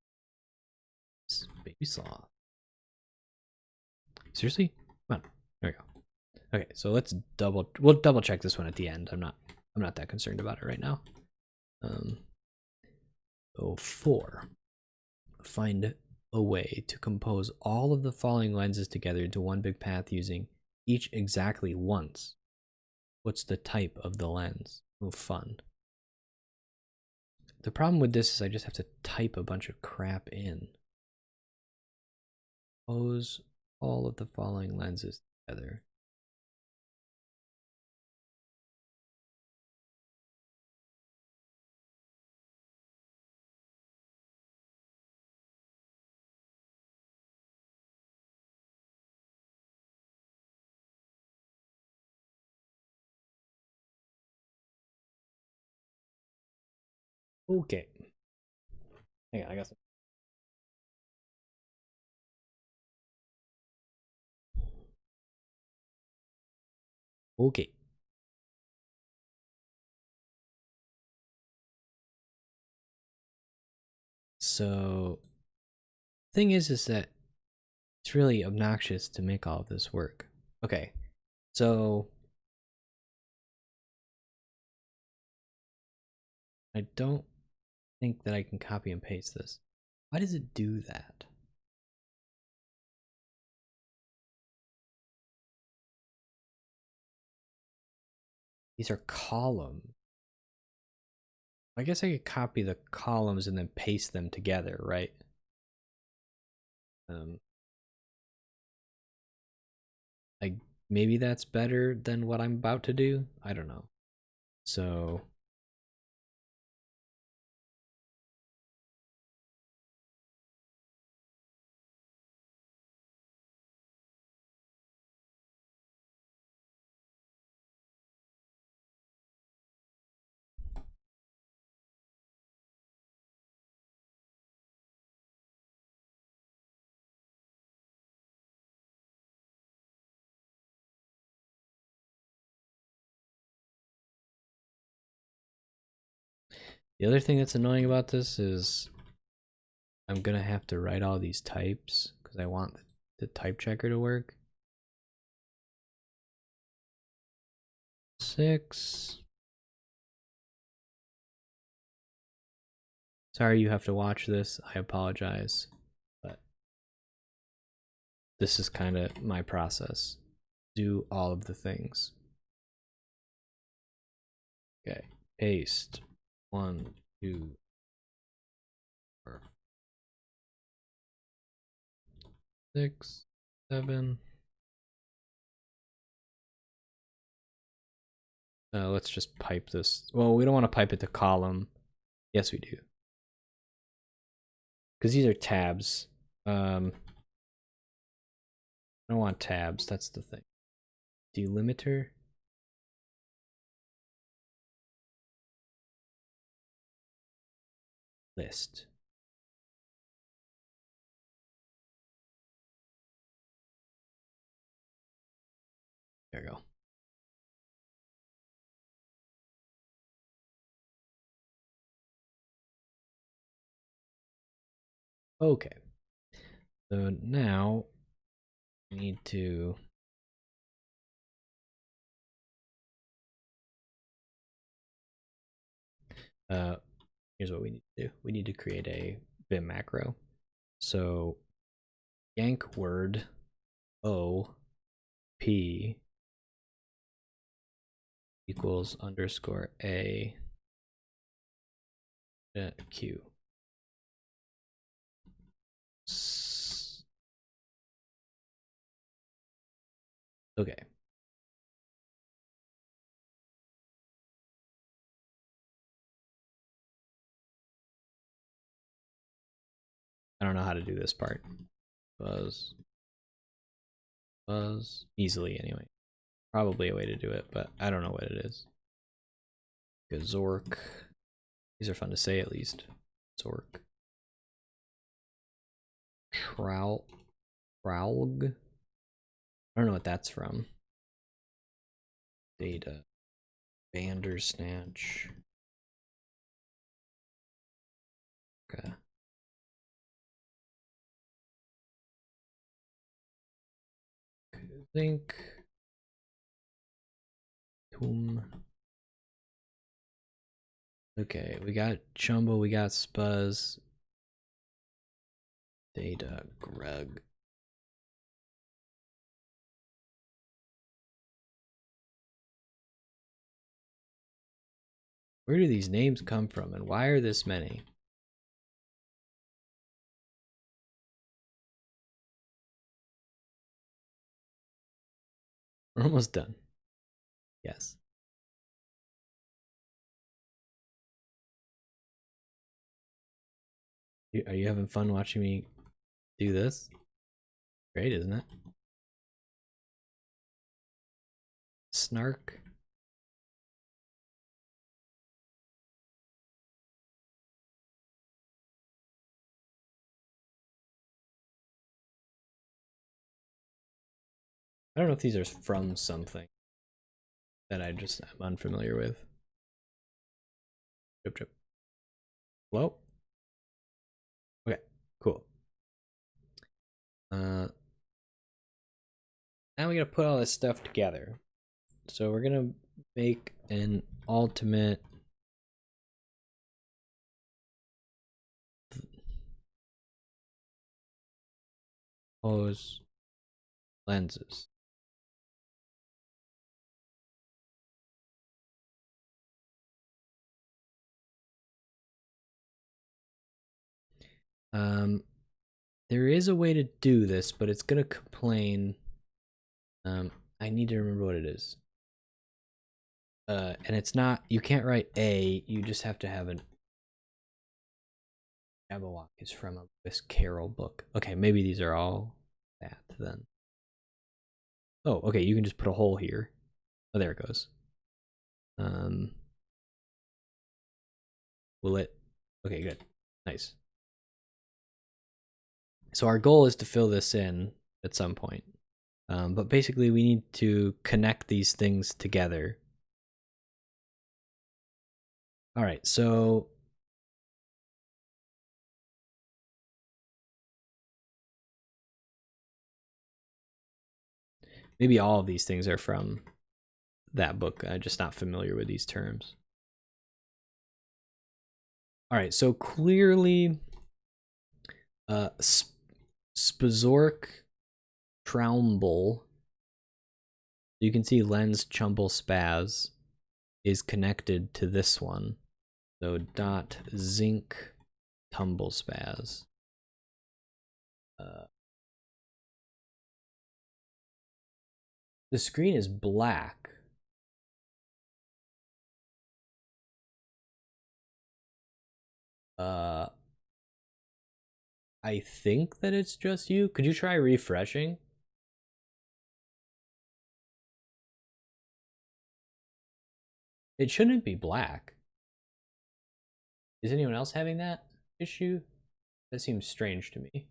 is baby sloth. Seriously? Come on. There we go. Okay, so we'll double check this one at the end. I'm not that concerned about it right now. So 4. Find a way to compose all of the following lenses together into one big path using each exactly once. What's the type of the lens? Oh, fun. The problem with this is I just have to type a bunch of crap in. Compose all of the following lenses together. Okay. Hang on, I got some. Okay. So, thing is that it's really obnoxious to make all of this work. Okay. So, I don't think that I can copy and paste this. Why does it do that? These are columns. I guess I could copy the columns and then paste them together, right? Um, I maybe that's better than what I'm about to do. I don't know. So the other thing that's annoying about this is I'm gonna have to write all these types because I want the type checker to work. 6. Sorry you have to watch this. I apologize. But this is kind of my process. Do all of the things. Okay. Paste. 1, 2, 4, 6, 7. Let's just pipe this. Well, we don't want to pipe it to column. Yes, we do. Because these are tabs. I don't want tabs. That's the thing. Delimiter. List. There we go. Okay. So now we need to here's what we need to do. We need to create a Vim macro. So yank word O P equals underscore A Q. Okay. I don't know how to do this part. Buzz. Easily anyway. Probably a way to do it, but I don't know what it is. Zork. These are fun to say at least. Zork. Traulg. I don't know what that's from. Data. Bandersnatch. Okay. Think. Tomb. Okay, we got Chumbo, we got Spuzz. Data. Greg. Where do these names come from and why are this many? We're almost done. Yes. Are you having fun watching me do this? Great, isn't it? Snark. I don't know if these are from something that I just am unfamiliar with. Chip chip. Hello? Okay, cool. Now we gotta put all this stuff together. So we're gonna make an ultimate pose lenses. There is a way to do this, but it's gonna complain. I need to remember what it is. And it's not, you can't write A, you just have to have an Jabberwock is from a Lewis Carroll book. Okay, maybe these are all that then. Oh, okay, you can just put a hole here. Oh, there it goes. Will it? Okay, good. Nice. So our goal is to fill this in at some point. But basically we need to connect these things together. All right, so maybe all of these things are from that book. I'm just not familiar with these terms. All right, so clearly Spazork Traumble, you can see Lens Chumble Spaz is connected to this one. So dot zinc tumble spaz. The screen is black. I think that it's just you. Could you try refreshing? It shouldn't be black. Is anyone else having that issue? That seems strange to me.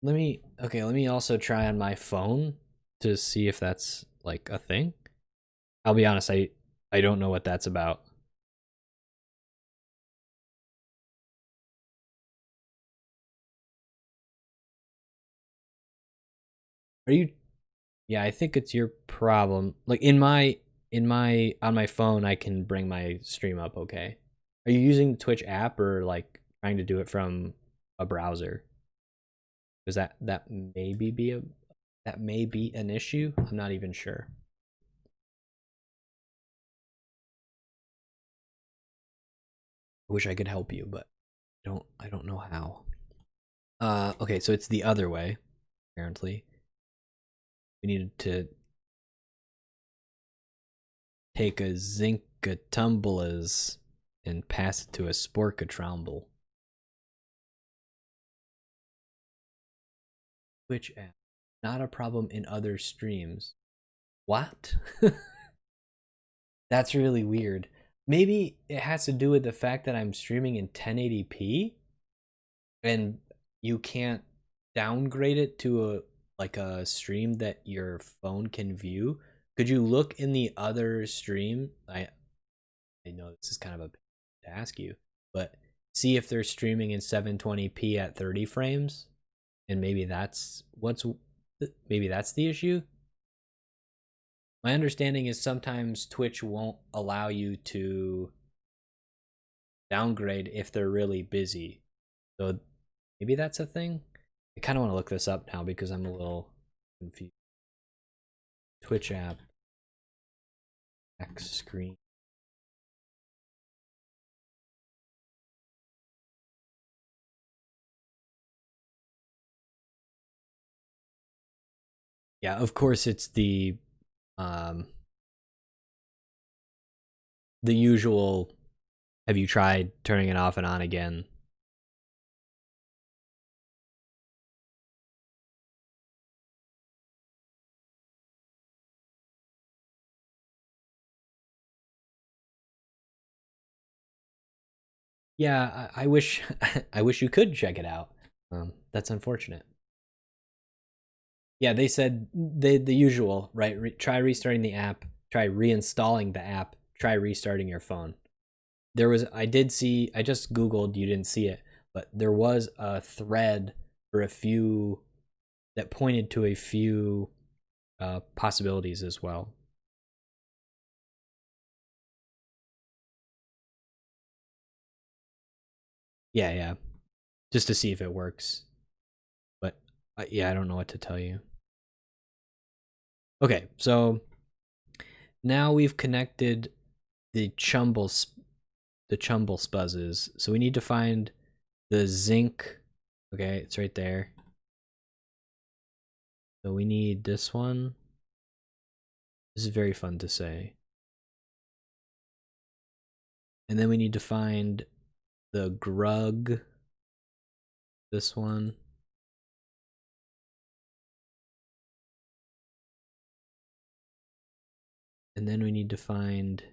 Let me also try on my phone to see if that's like a thing. I'll be honest, I don't know what that's about. Are you? Yeah, I think it's your problem. Like on my phone I can bring my stream up okay. Are you using the Twitch app or like trying to do it from a browser? Because that may be an issue. I'm not even sure. I wish I could help you, but I don't know how. Okay, so it's the other way, apparently. We needed to take a Zincatumbulas and pass it to a Sporkatromble. Twitch app. Not a problem in other streams. What? That's really weird. Maybe it has to do with the fact that I'm streaming in 1080p and you can't downgrade it to a like a stream that your phone can view. Could you look in the other stream? I know this is kind of a to ask you, but see if they're streaming in 720p at 30 frames and maybe that's the issue. My understanding is sometimes Twitch won't allow you to downgrade if they're really busy. So maybe that's a thing. I kind of want to look this up now because I'm a little confused. Twitch app. X screen. Yeah, of course it's the usual have you tried turning it off and on again? Yeah, I wish I wish you could check it out. That's unfortunate. Yeah, they said the usual, right? Try restarting the app, try reinstalling the app, try restarting your phone. There was I did see I just googled, you didn't see it, but there was a thread for a few that pointed to a few possibilities as well. Yeah, yeah, just to see if it works. But yeah, I don't know what to tell you. Okay, so now we've connected the the chumble spuzzes. So we need to find the zinc. Okay, it's right there. So we need this one. This is very fun to say. And then we need to find the grug. This one. And then we need to find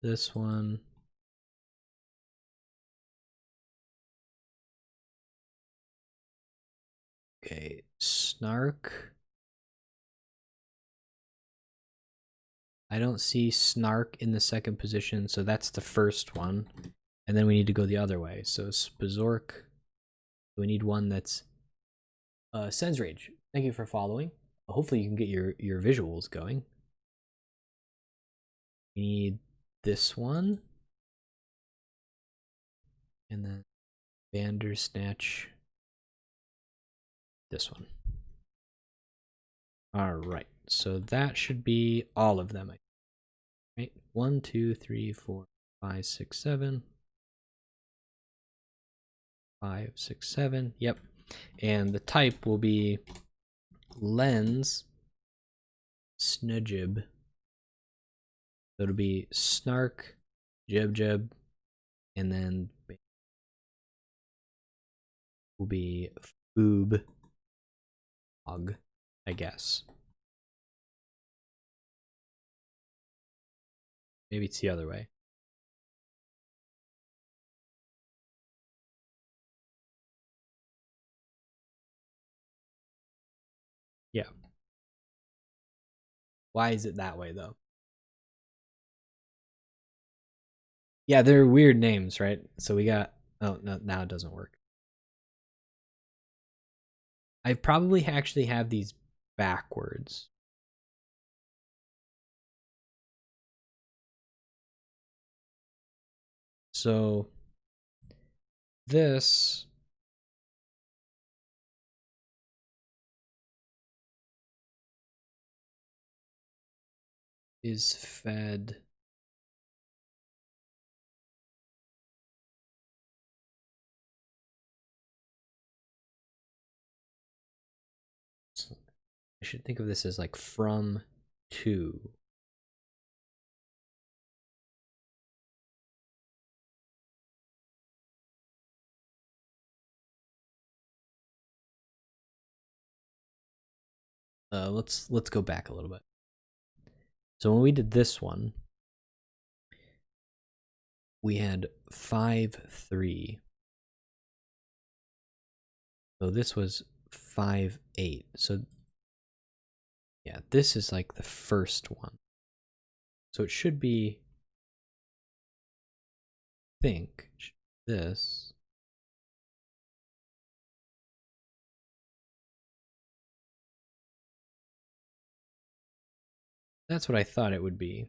this one. Okay, snark. I don't see snark in the second position, so that's the first one. And then we need to go the other way. So spazork. We need one that's Sensrage. Thank you for following. Hopefully you can get your visuals going. We need this one. And then Bandersnatch. This one. All right. So that should be all of them. Right? 1, 2, 3, 4, 5, 6, 7. 5, 6, 7. Yep. And the type will be lens snujib. So it'll be snark, jib, and then will be foob og, I guess. Maybe it's the other way. Yeah. Why is it that way though? Yeah, they're weird names, right? So we got oh no, now it doesn't work. I probably actually have these backwards. So this is fed I should think of this as like from to. Let's go back a little bit. So when we did this one, we had 5, 3. So this was 5, 8. So yeah, this is like the first one. So it should be, I think, this. That's what I thought it would be.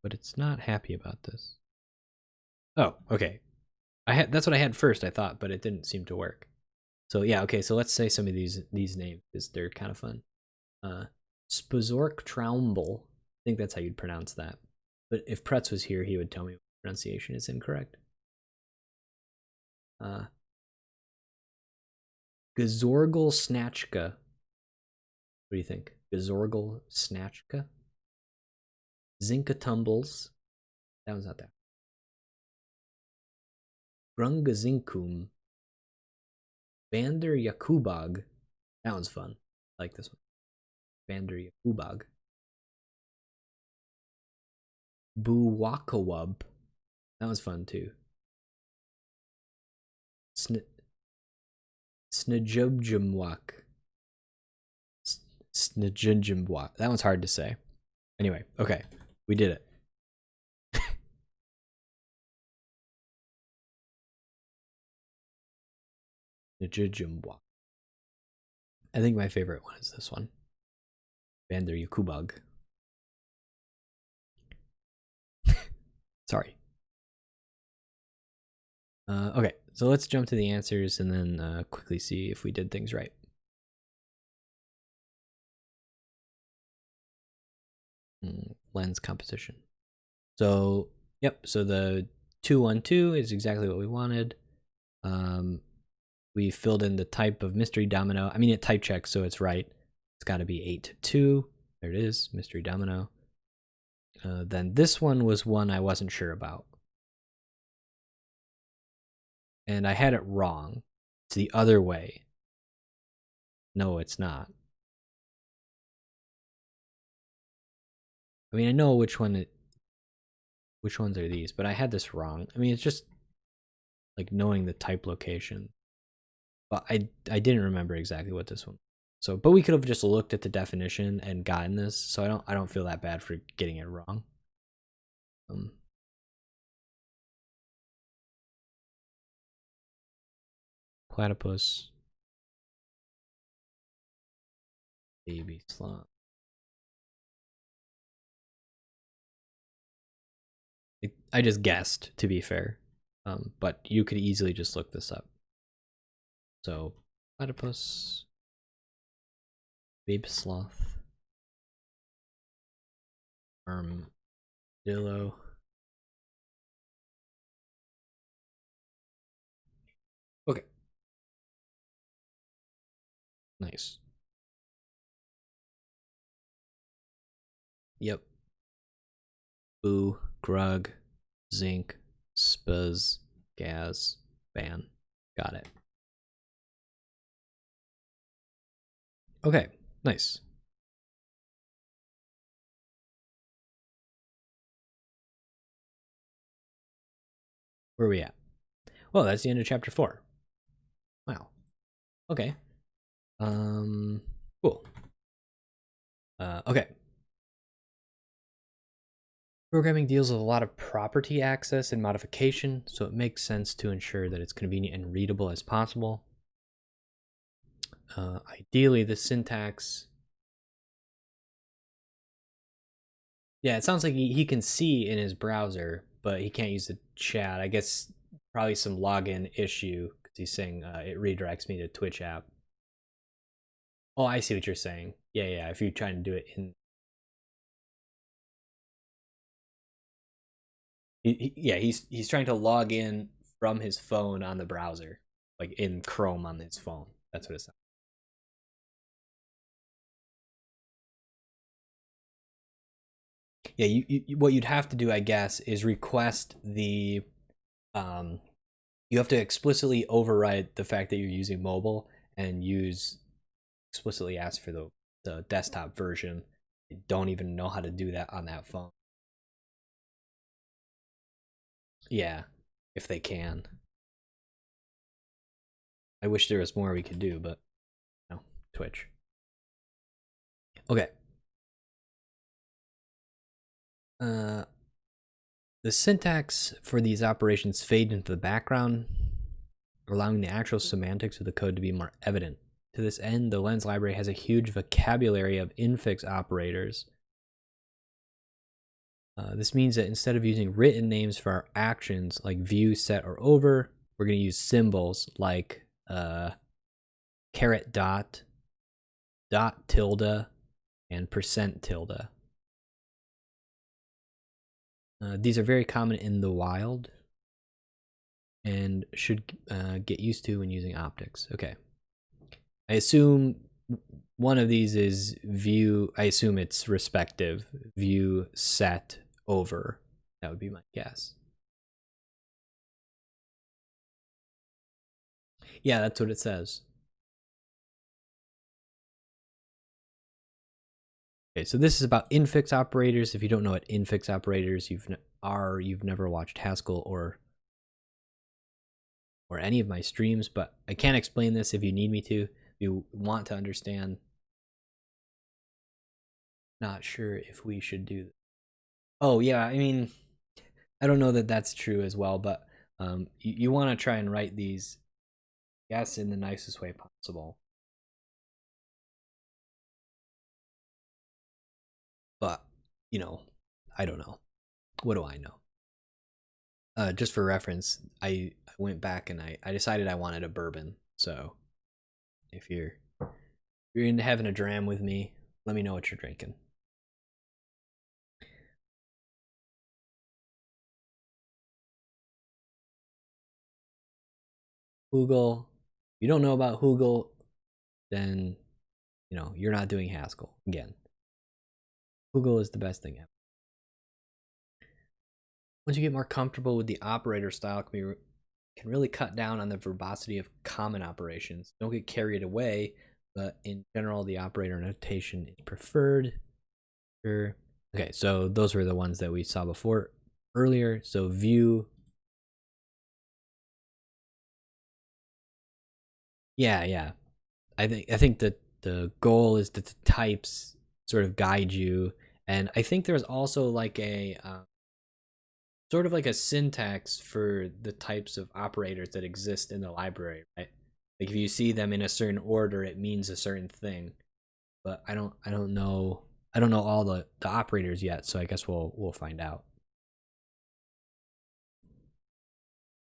But it's not happy about this. Oh, okay. That's what I had first, I thought, but it didn't seem to work. So yeah, okay, so let's say some of these names because they're kind of fun. Spazork Traumble. I think that's how you'd pronounce that. But if Pretz was here, he would tell me pronunciation is incorrect. Gazorgal Snatchka. What do you think? Gazorgal Snatchka? Zinka Tumbles. That one's not there. Grungazinkum. Vander Yakubag. That one's fun. I like this one. Vander Yakubag. Buwakawub. That was fun too. Snajubjumwak. Snajubjumwak. That one's hard to say. Anyway, okay. We did it. Snajubjumwak. I think my favorite one is this one. Vander Yukubug. Sorry. Okay, so let's jump to the answers and then quickly see if we did things right. Lens composition. So, yep, so the 212 is exactly what we wanted. We filled in the type of mystery domino. I mean, it type checks, so it's right. It's got to be 8-2. There it is, mystery domino. Then this one was one I wasn't sure about. And I had it wrong. It's the other way. No, it's not. I mean, I know which ones are these, but I had this wrong. I mean, it's just like knowing the type location. But I didn't remember exactly what this one. So, but we could have just looked at the definition and gotten this. So I don't feel that bad for getting it wrong. Platypus, baby sloth. I just guessed, to be fair, but you could easily just look this up. So, platypus, baby sloth, armadillo. Okay. Nice. Yep. Boo, grug, zinc, spuz, gas, ban. Got it. Okay, nice. Where are we at? Well, that's the end of chapter 4. Wow. Okay. Cool. Okay. Programming deals with a lot of property access and modification, so it makes sense to ensure that it's convenient and readable as possible. Ideally, the syntax... Yeah, it sounds like he can see in his browser, but he can't use the chat. I guess probably some login issue, because he's saying it redirects me to Twitch app. Oh, I see what you're saying. Yeah, if you're trying to do it in... He's trying to log in from his phone on the browser, like in Chrome on his phone. That's what it sounds. Yeah, you what you'd have to do, I guess, is request the you have to explicitly override the fact that you're using mobile and explicitly ask for the desktop version. You don't even know how to do that on that phone. Yeah, if they can. I wish there was more we could do, but no, Twitch. Okay. The syntax for these operations fade into the background, allowing the actual semantics of the code to be more evident. To this end, the Lens library has a huge vocabulary of infix operators. This means that instead of using written names for our actions like view, set, or over, we're going to use symbols like caret dot, dot tilde, and percent tilde. These are very common in the wild and should get used to when using optics. Okay. I assume one of these is view. I assume it's respective view, set, over. That would be my guess. Yeah, that's what it says. Okay, so this is about infix operators. If you don't know what infix operators you've never watched Haskell or any of my streams, but I can't explain this if you need me to. If you want to understand. Not sure if we should do this. Oh yeah, I mean, I don't know that that's true as well, but you want to try and write these, yes, in the nicest way possible. But, you know, I don't know. What do I know? Just for reference, I went back and I decided I wanted a bourbon. So if you're into having a dram with me, let me know what you're drinking. Hugel. If you don't know about Hugel, then you're not doing Haskell. Again, Hugel is the best thing ever. Once you get more comfortable with the operator style, can really cut down on the verbosity of common operations. Don't get carried away, but in general, the operator notation is preferred. Sure. Okay, so those were the ones that we saw before earlier. So view. Yeah. I think that the goal is that the types sort of guide you, and I think there's also like a sort of like a syntax for the types of operators that exist in the library, right? Like if you see them in a certain order, it means a certain thing. But I don't know all the operators yet, so I guess we'll find out.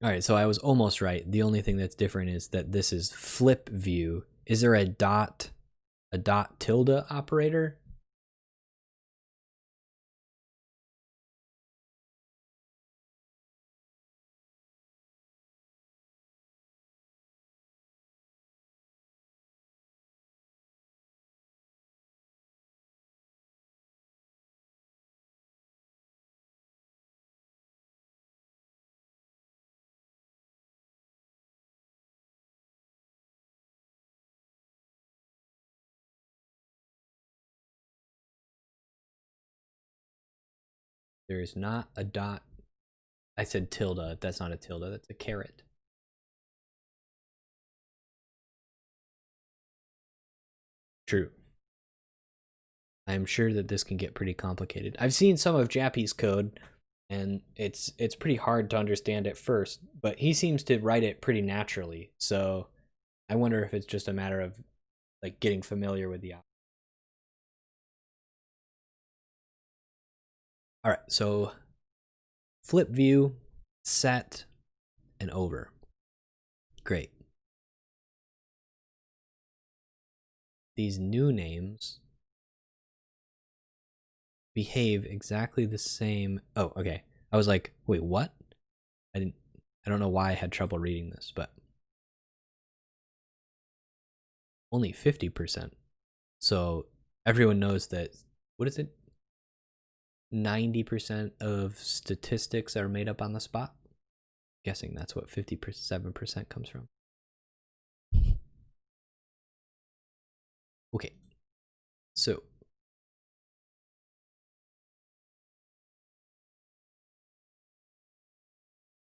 All right, so I was almost right. The only thing that's different is that this is flip view. Is there a dot tilde operator? There's not a dot. I said tilde. That's not a tilde. That's a caret. True. I'm sure that this can get pretty complicated. I've seen some of Jappy's code, and it's pretty hard to understand at first, but he seems to write it pretty naturally. So I wonder if it's just a matter of like getting familiar with the option. All right, so flip view, set, and over. Great. These new names behave exactly the same. Oh, okay. I was like, wait, what? I don't know why I had trouble reading this, but only 50%. So everyone knows that, what is it? 90% of statistics are made up on the spot. I'm guessing that's what 57% comes from. Okay. So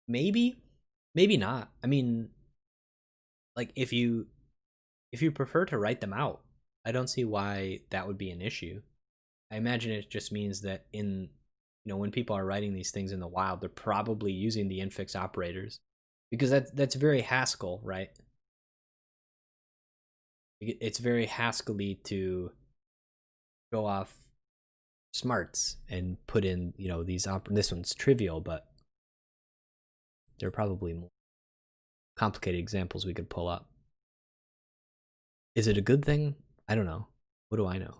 maybe not. I mean, like if you prefer to write them out, I don't see why that would be an issue. I imagine it just means that when people are writing these things in the wild, they're probably using the infix operators, because that's very Haskell, right? It's very Haskell-y to go off smarts and put in these this one's trivial, but there are probably more complicated examples we could pull up. Is it a good thing? I don't know. What do I know?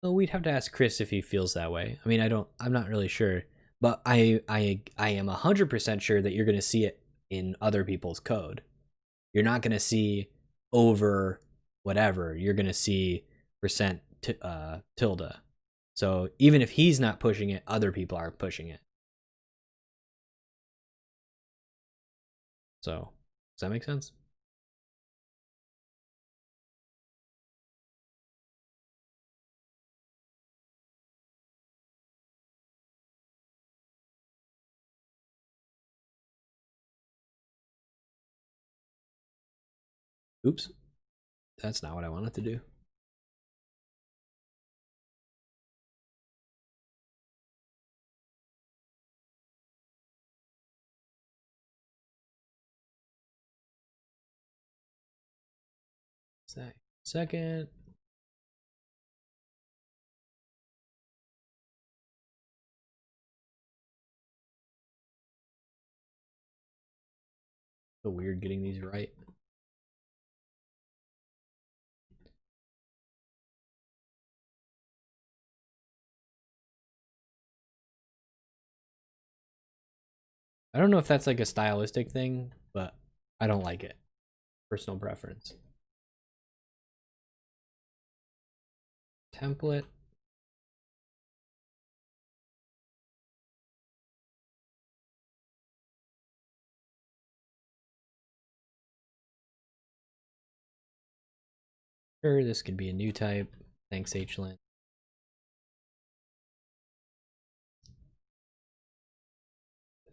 Well, we'd have to ask Chris if he feels that way. I mean, I'm not really sure, but I am 100% sure that you're going to see it in other people's code. You're not going to see over whatever. You're going to see percent tilde. So even if he's not pushing it, other people are pushing it. So does that make sense? Oops, that's not what I wanted to do. Second. So weird getting these right. I don't know if that's like a stylistic thing, but I don't like it. Personal preference. Template. Sure, this could be a new type. Thanks, HLint.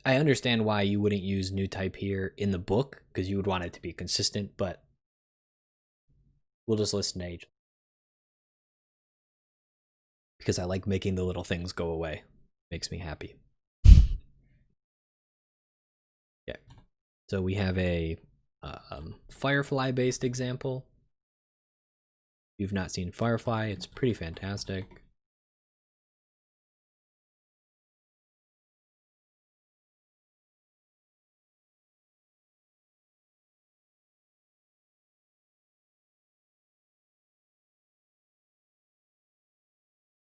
I understand why you wouldn't use new type here in the book, because you would want it to be consistent, but we'll just listen to HLint. Because I like making the little things go away. Makes me happy. Yeah. So we have a Firefly-based example. If you've not seen Firefly, it's pretty fantastic.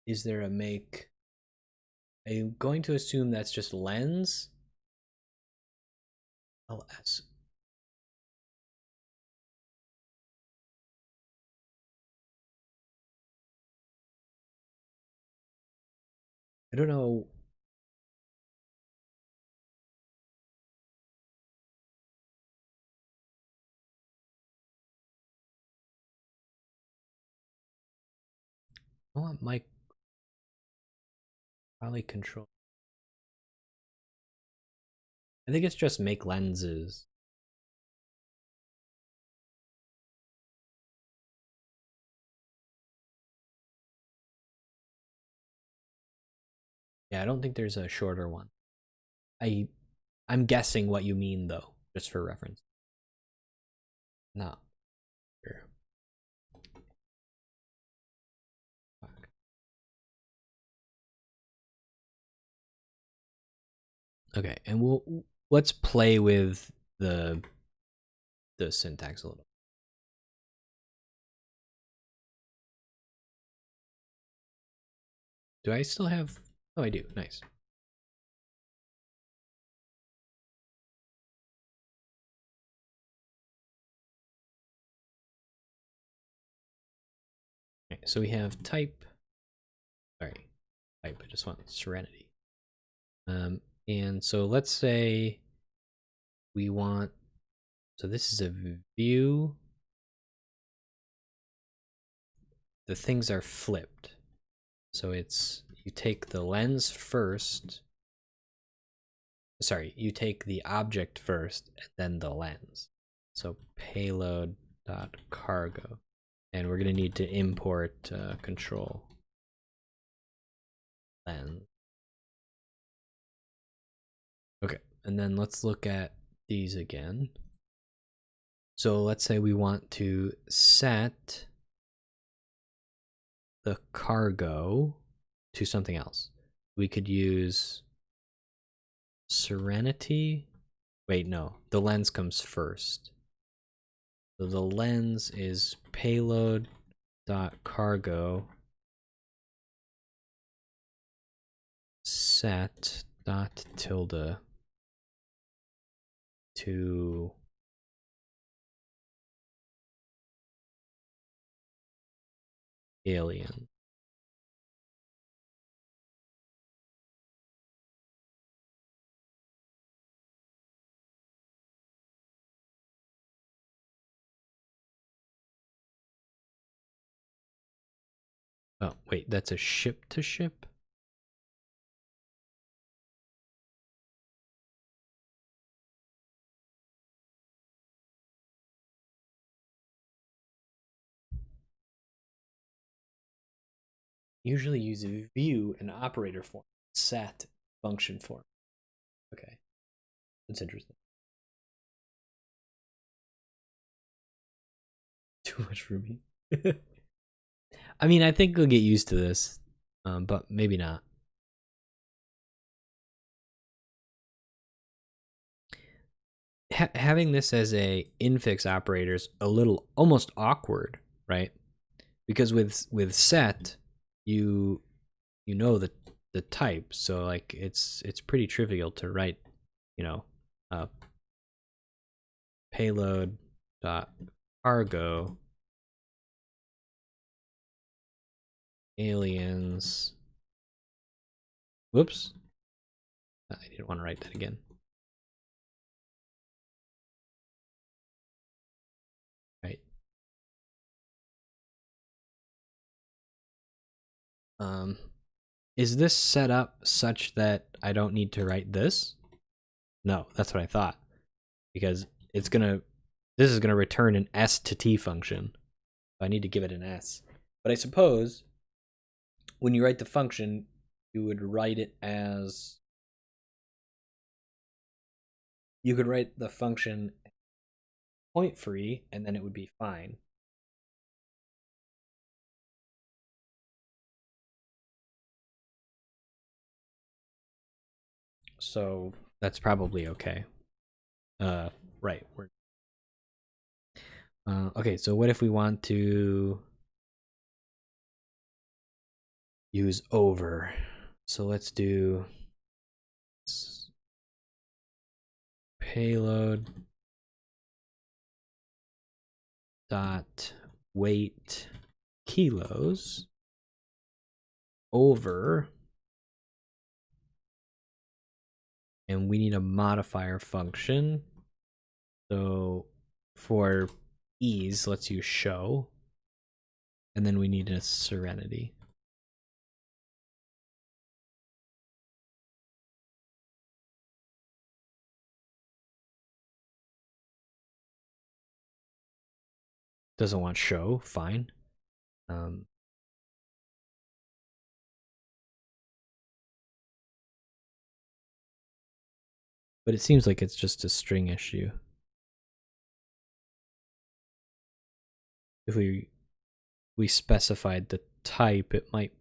Is there a make? I'm going to assume that's just lens. LS. I don't know. I want Mike probably control. I think it's just make lenses. Yeah, I don't think there's a shorter one. I'm guessing what you mean though, just for reference. Not sure. Fuck. Okay, and let's play with the syntax a little. Do I still have? Oh, I do. Nice. Okay, so we have type. Sorry, type. I just want Serenity. And so let's say we want. So this is a view. The things are flipped. So it's you take the lens first. Sorry, you take the object first and then the lens. So payload.cargo. And we're going to need to import control lens. Okay, and then let's look at these again. So let's say we want to set the cargo to something else. We could use Serenity. Wait, no, the lens comes first. So the lens is payload.cargo set dot tilde to alien. Oh, wait, that's a ship to ship? Usually use view and operator form, set function form. Okay, that's interesting. Too much for me. I mean, I think we'll get used to this, but maybe not. Having this as a infix operator is a little almost awkward, right? Because with set, you know the type, so like it's pretty trivial to write, you know, uh, payload dot cargo aliens. Whoops, I didn't want to write that again. Right. Is this set up such that I don't need to write this? No, that's what I thought, because this is gonna return an S to T function. I need to give it an S. But I suppose when you write the function, you would write it as, you could write the function point free, and then it would be fine. So that's probably okay. Right. Okay, so what if we want to use over? So let's do payload dot weight kilos over, and we need a modifier function. So for ease, let's use show, and then we need a serenity. Doesn't want show, fine. But it seems like it's just a string issue. If we specified the type, it might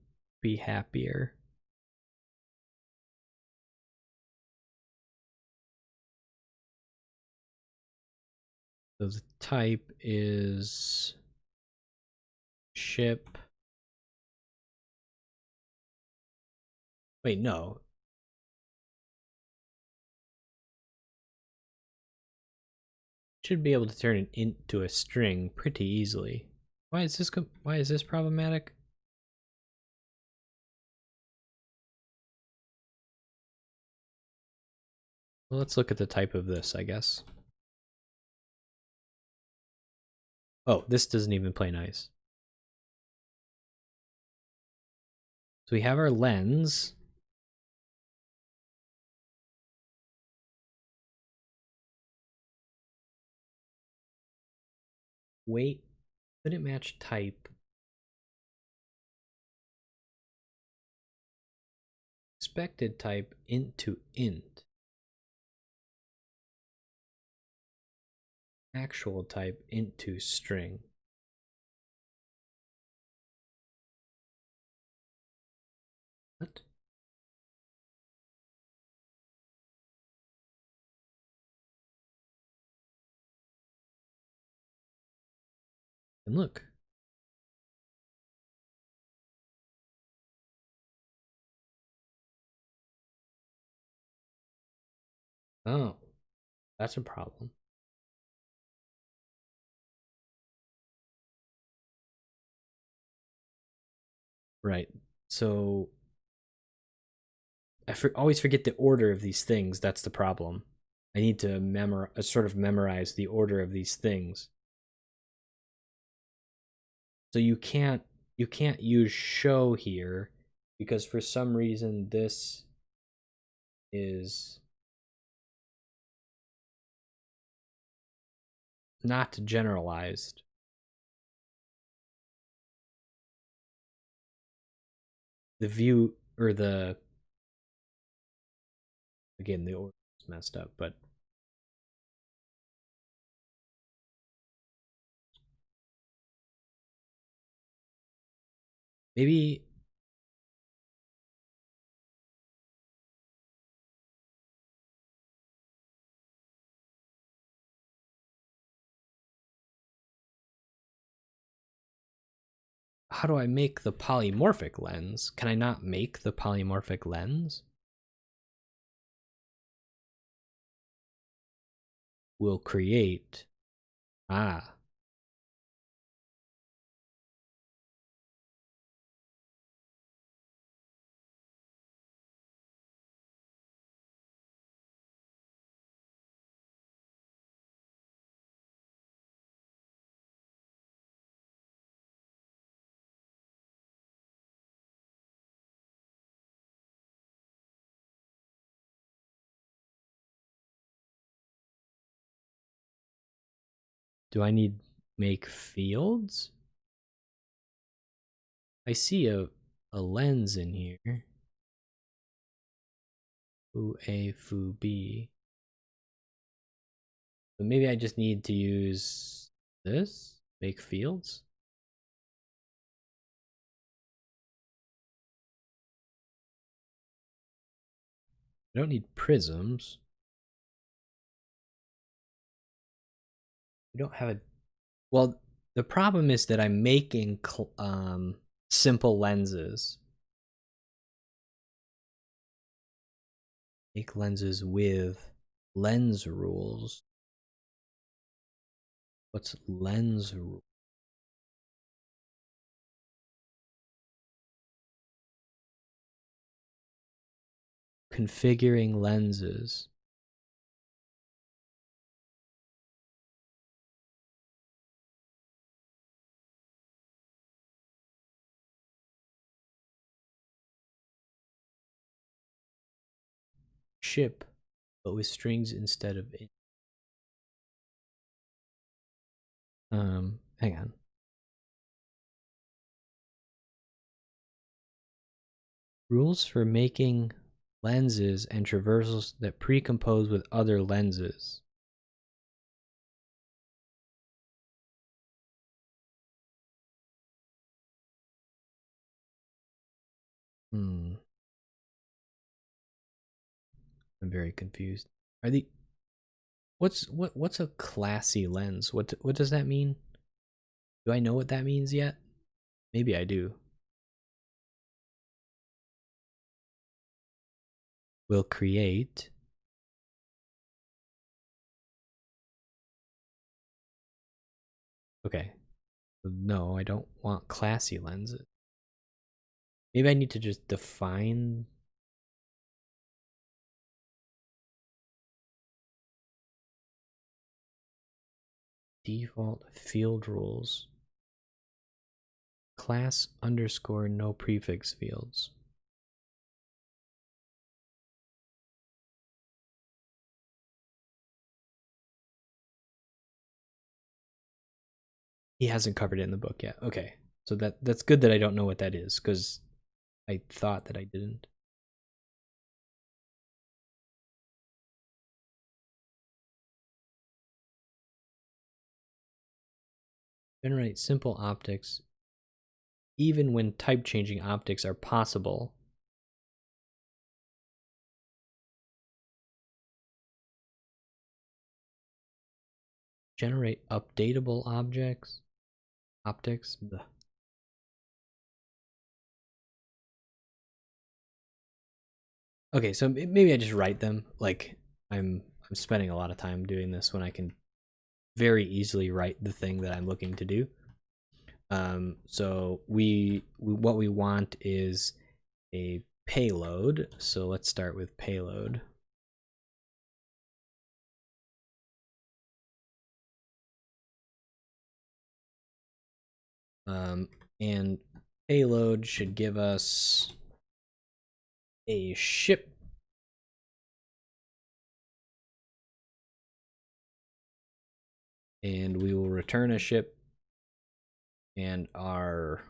be happier. So the type is ship. Wait, no. Should be able to turn an int to a string pretty easily. Why is this problematic? Well, let's look at the type of this, I guess. Oh, this doesn't even play nice. So we have our lens. Weight, could it match type? Expected type int to int. Actual type int to string. What? And look. Oh, that's a problem. Right. So I always forget the order of these things. That's the problem. I need to memorize the order of these things. So you can't use show here because for some reason this is not generalized. the view or the again the order is messed up, but maybe how do I make the polymorphic lens? Can I not make the polymorphic lens? Will create. Ah. Do I need make fields? I see a lens in here. Foo A, foo B. But maybe I just need to use this, make fields. I don't need prisms. We don't have a, well, the problem is that I'm making simple lenses. Make lenses with lens rules. What's lens rule? Configuring lenses. Ship, but with strings instead of it. Hang on. Rules for making lenses and traversals that precompose with other lenses. I'm very confused. Are the what's a classy lens? What does that mean? Do I know what that means yet? Maybe I do. Will create. Okay. No, I don't want classy lenses. Maybe I need to just define default field rules. Class underscore no prefix fields. He hasn't covered it in the book yet. Okay. So that's good that I don't know what that is, because I thought that I didn't. Generate simple optics even when type changing optics are possible. Generate updatable optics. Blech. Okay, so maybe I just write them. Like I'm spending a lot of time doing this when I can very easily write the thing that I'm looking to do. So we what we want is a payload. So let's start with payload. And payload should give us a ship. And we will return a ship, and our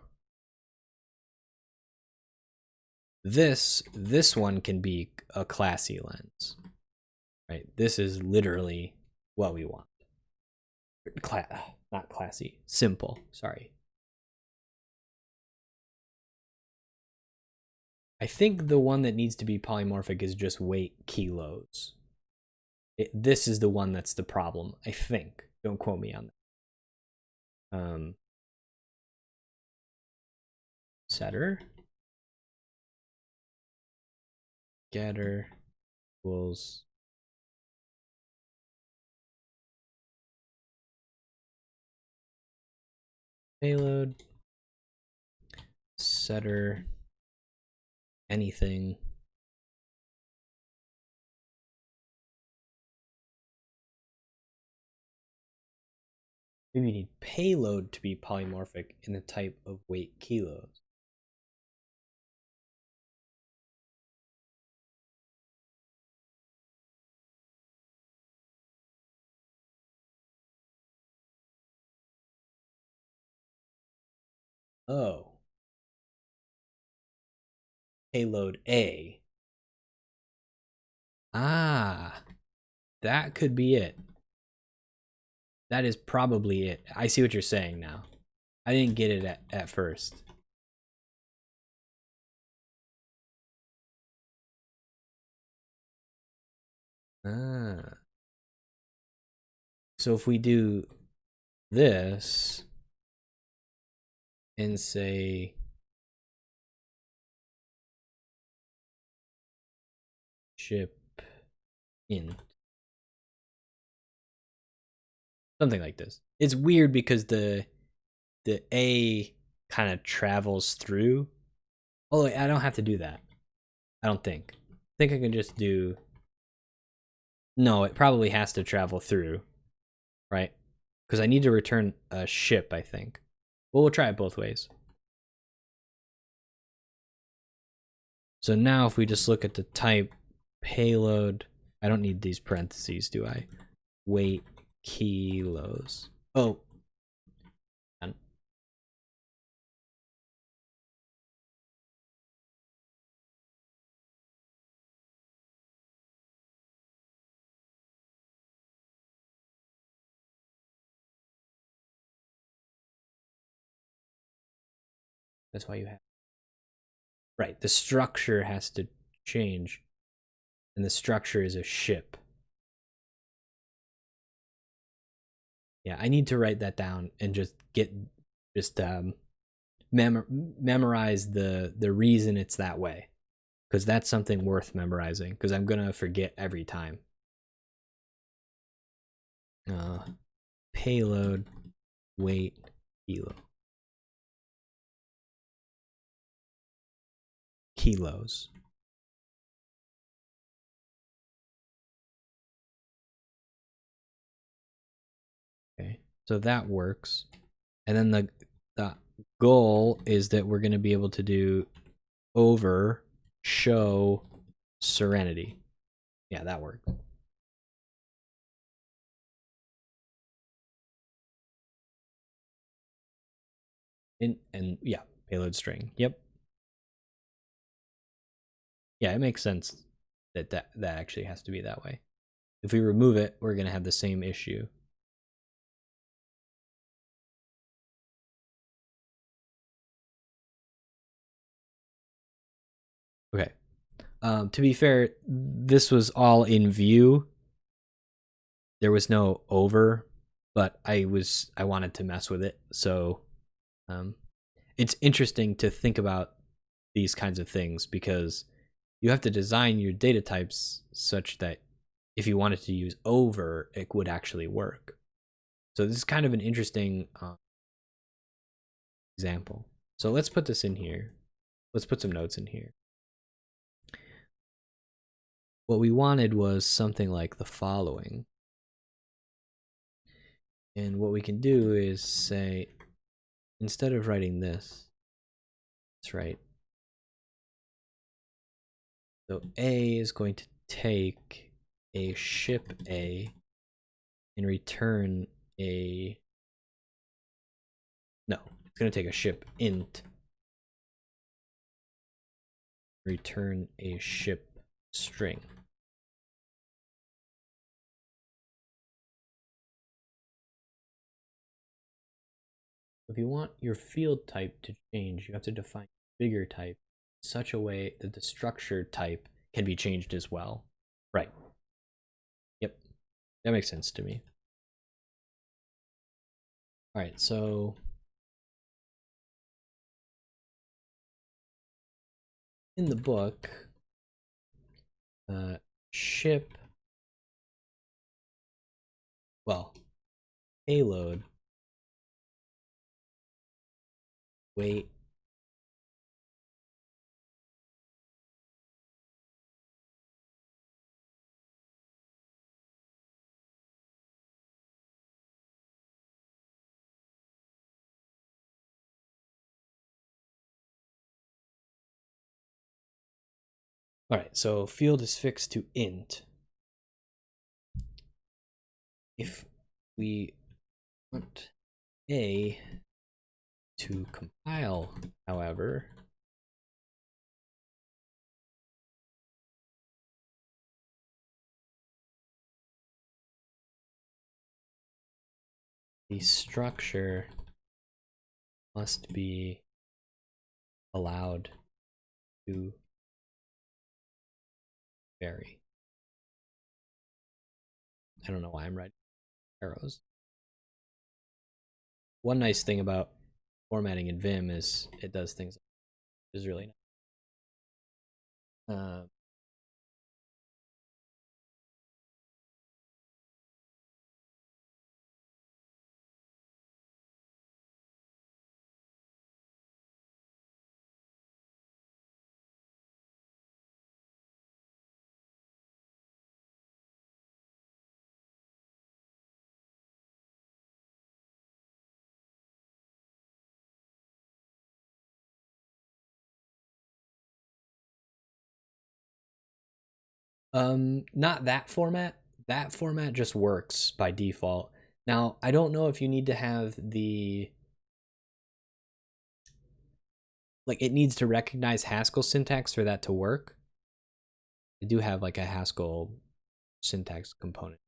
This one can be a classy lens, right? This is literally what we want. Not classy, simple, sorry. I think the one that needs to be polymorphic is just weight kilos. This is the one that's the problem, I think. Don't quote me on that. Setter. Getter equals payload. Setter anything. Maybe we need payload to be polymorphic in the type of weight kilos. Oh. Payload A. Ah, that could be it. That is probably it. I see what you're saying now. I didn't get it at first. Ah. So if we do this and say ship int, something like this. It's weird because the A kind of travels through. Oh, I don't have to do that. I don't think. I think I can just do. No, it probably has to travel through, right? Because I need to return a ship, I think. Well, we'll try it both ways. So now if we just look at the type payload, I don't need these parentheses, do I? Weight kilos. Oh. That's why you have. Right, the structure has to change. And the structure is a ship. Yeah, I need to write that down and just memorize the reason it's that way, because that's something worth memorizing, because I'm gonna forget every time. Payload weight kilo kilos. Okay, so that works. And then the goal is that we're going to be able to do over show serenity. Yeah, that works. And yeah, payload string. Yep. Yeah, it makes sense that actually has to be that way. If we remove it, we're going to have the same issue. Okay. To be fair, this was all in view. There was no over, but I wanted to mess with it. So it's interesting to think about these kinds of things, because you have to design your data types such that if you wanted to use over, it would actually work. So this is kind of an interesting example. So let's put this in here. Let's put some notes in here. What we wanted was something like the following. And what we can do is say, instead of writing this, let's write. So A is going to take a ship A and return a. No, it's going to take a ship int return a ship string. If you want your field type to change, you have to define bigger type in such a way that the structure type can be changed as well. Right. Yep. That makes sense to me. All right, so in the book, ship, well, payload, weight, all right, so field is fixed to int. If we want A to compile, however, the structure must be allowed to vary. I don't know why I'm writing arrows. One nice thing about formatting in Vim is it does things, which is really nice. Not that format. That format just works by default. Now, I don't know if you need to have the, like, it needs to recognize Haskell syntax for that to work. I do have like a Haskell syntax component.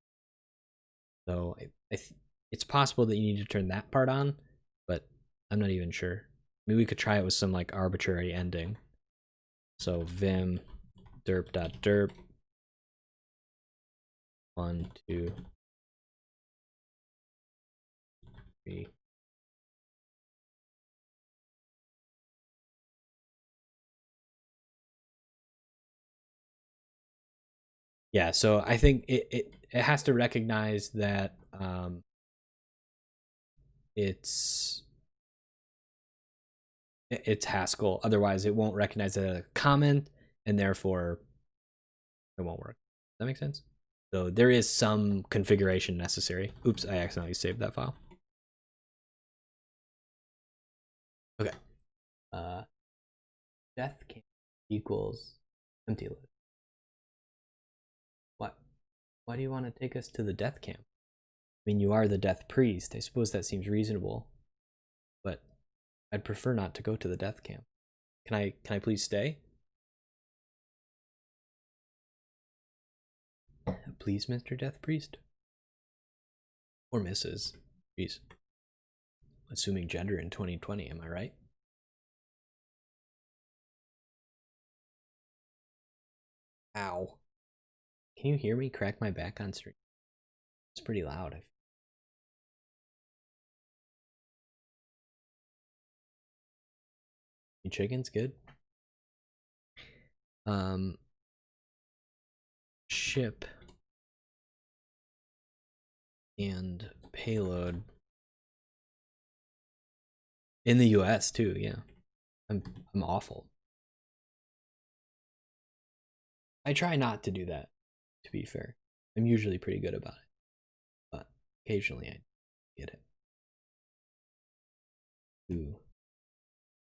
So it's possible that you need to turn that part on, but I'm not even sure. Maybe we could try it with some like arbitrary ending. So vim derp.derp 1, 2, 3. Yeah, so I think it has to recognize that it's Haskell. Otherwise, it won't recognize a comment, and therefore it won't work. Does that make sense? So there is some configuration necessary. Oops, I accidentally saved that file. Okay. Death camp equals empty list. What? Why do you want to take us to the death camp? I mean, you are the death priest. I suppose that seems reasonable, but I'd prefer not to go to the death camp. Can I please stay? Please, Mr. Death Priest. Or Mrs. Jeez. Assuming gender in 2020, am I right? Ow. Can you hear me crack my back on stream? It's pretty loud. Chicken's good. Ship and payload in the US too. Yeah, I'm awful. I try not to do that. To be fair, I'm usually pretty good about it, but occasionally I get it. 2,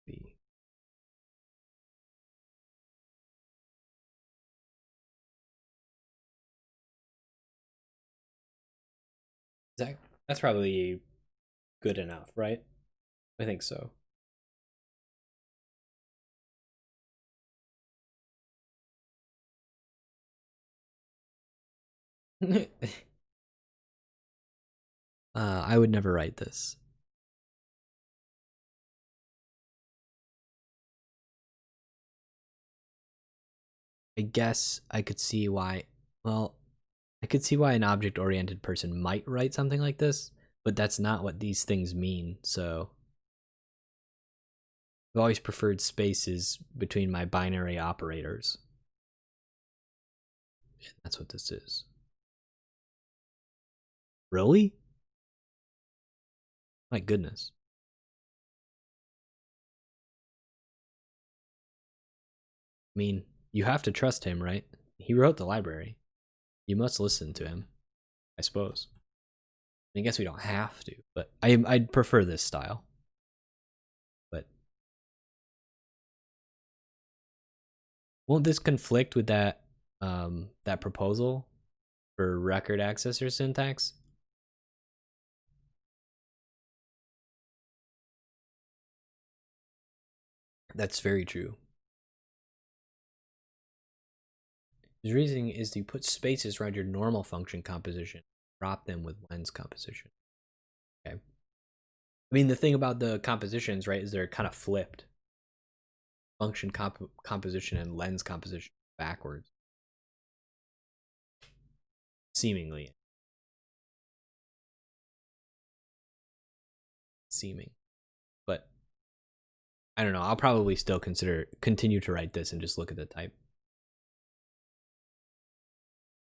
3. That's probably good enough, right? I think so. I would never write this. I guess I could see why. Well, I could see why an object-oriented person might write something like this, but that's not what these things mean. So I've always preferred spaces between my binary operators. And that's what this is. Really? My goodness. I mean, you have to trust him, right? He wrote the library. You must listen to him, I suppose. I guess we don't have to, but I'd prefer this style. But won't this conflict with that proposal for record accessor syntax? That's very true. His reasoning is to put spaces around your normal function composition, drop them with lens composition. Okay. I mean, the thing about the compositions, right, is they're kind of flipped. Function composition and lens composition backwards. Seemingly. Seeming. But I don't know. I'll probably still continue to write this and just look at the type.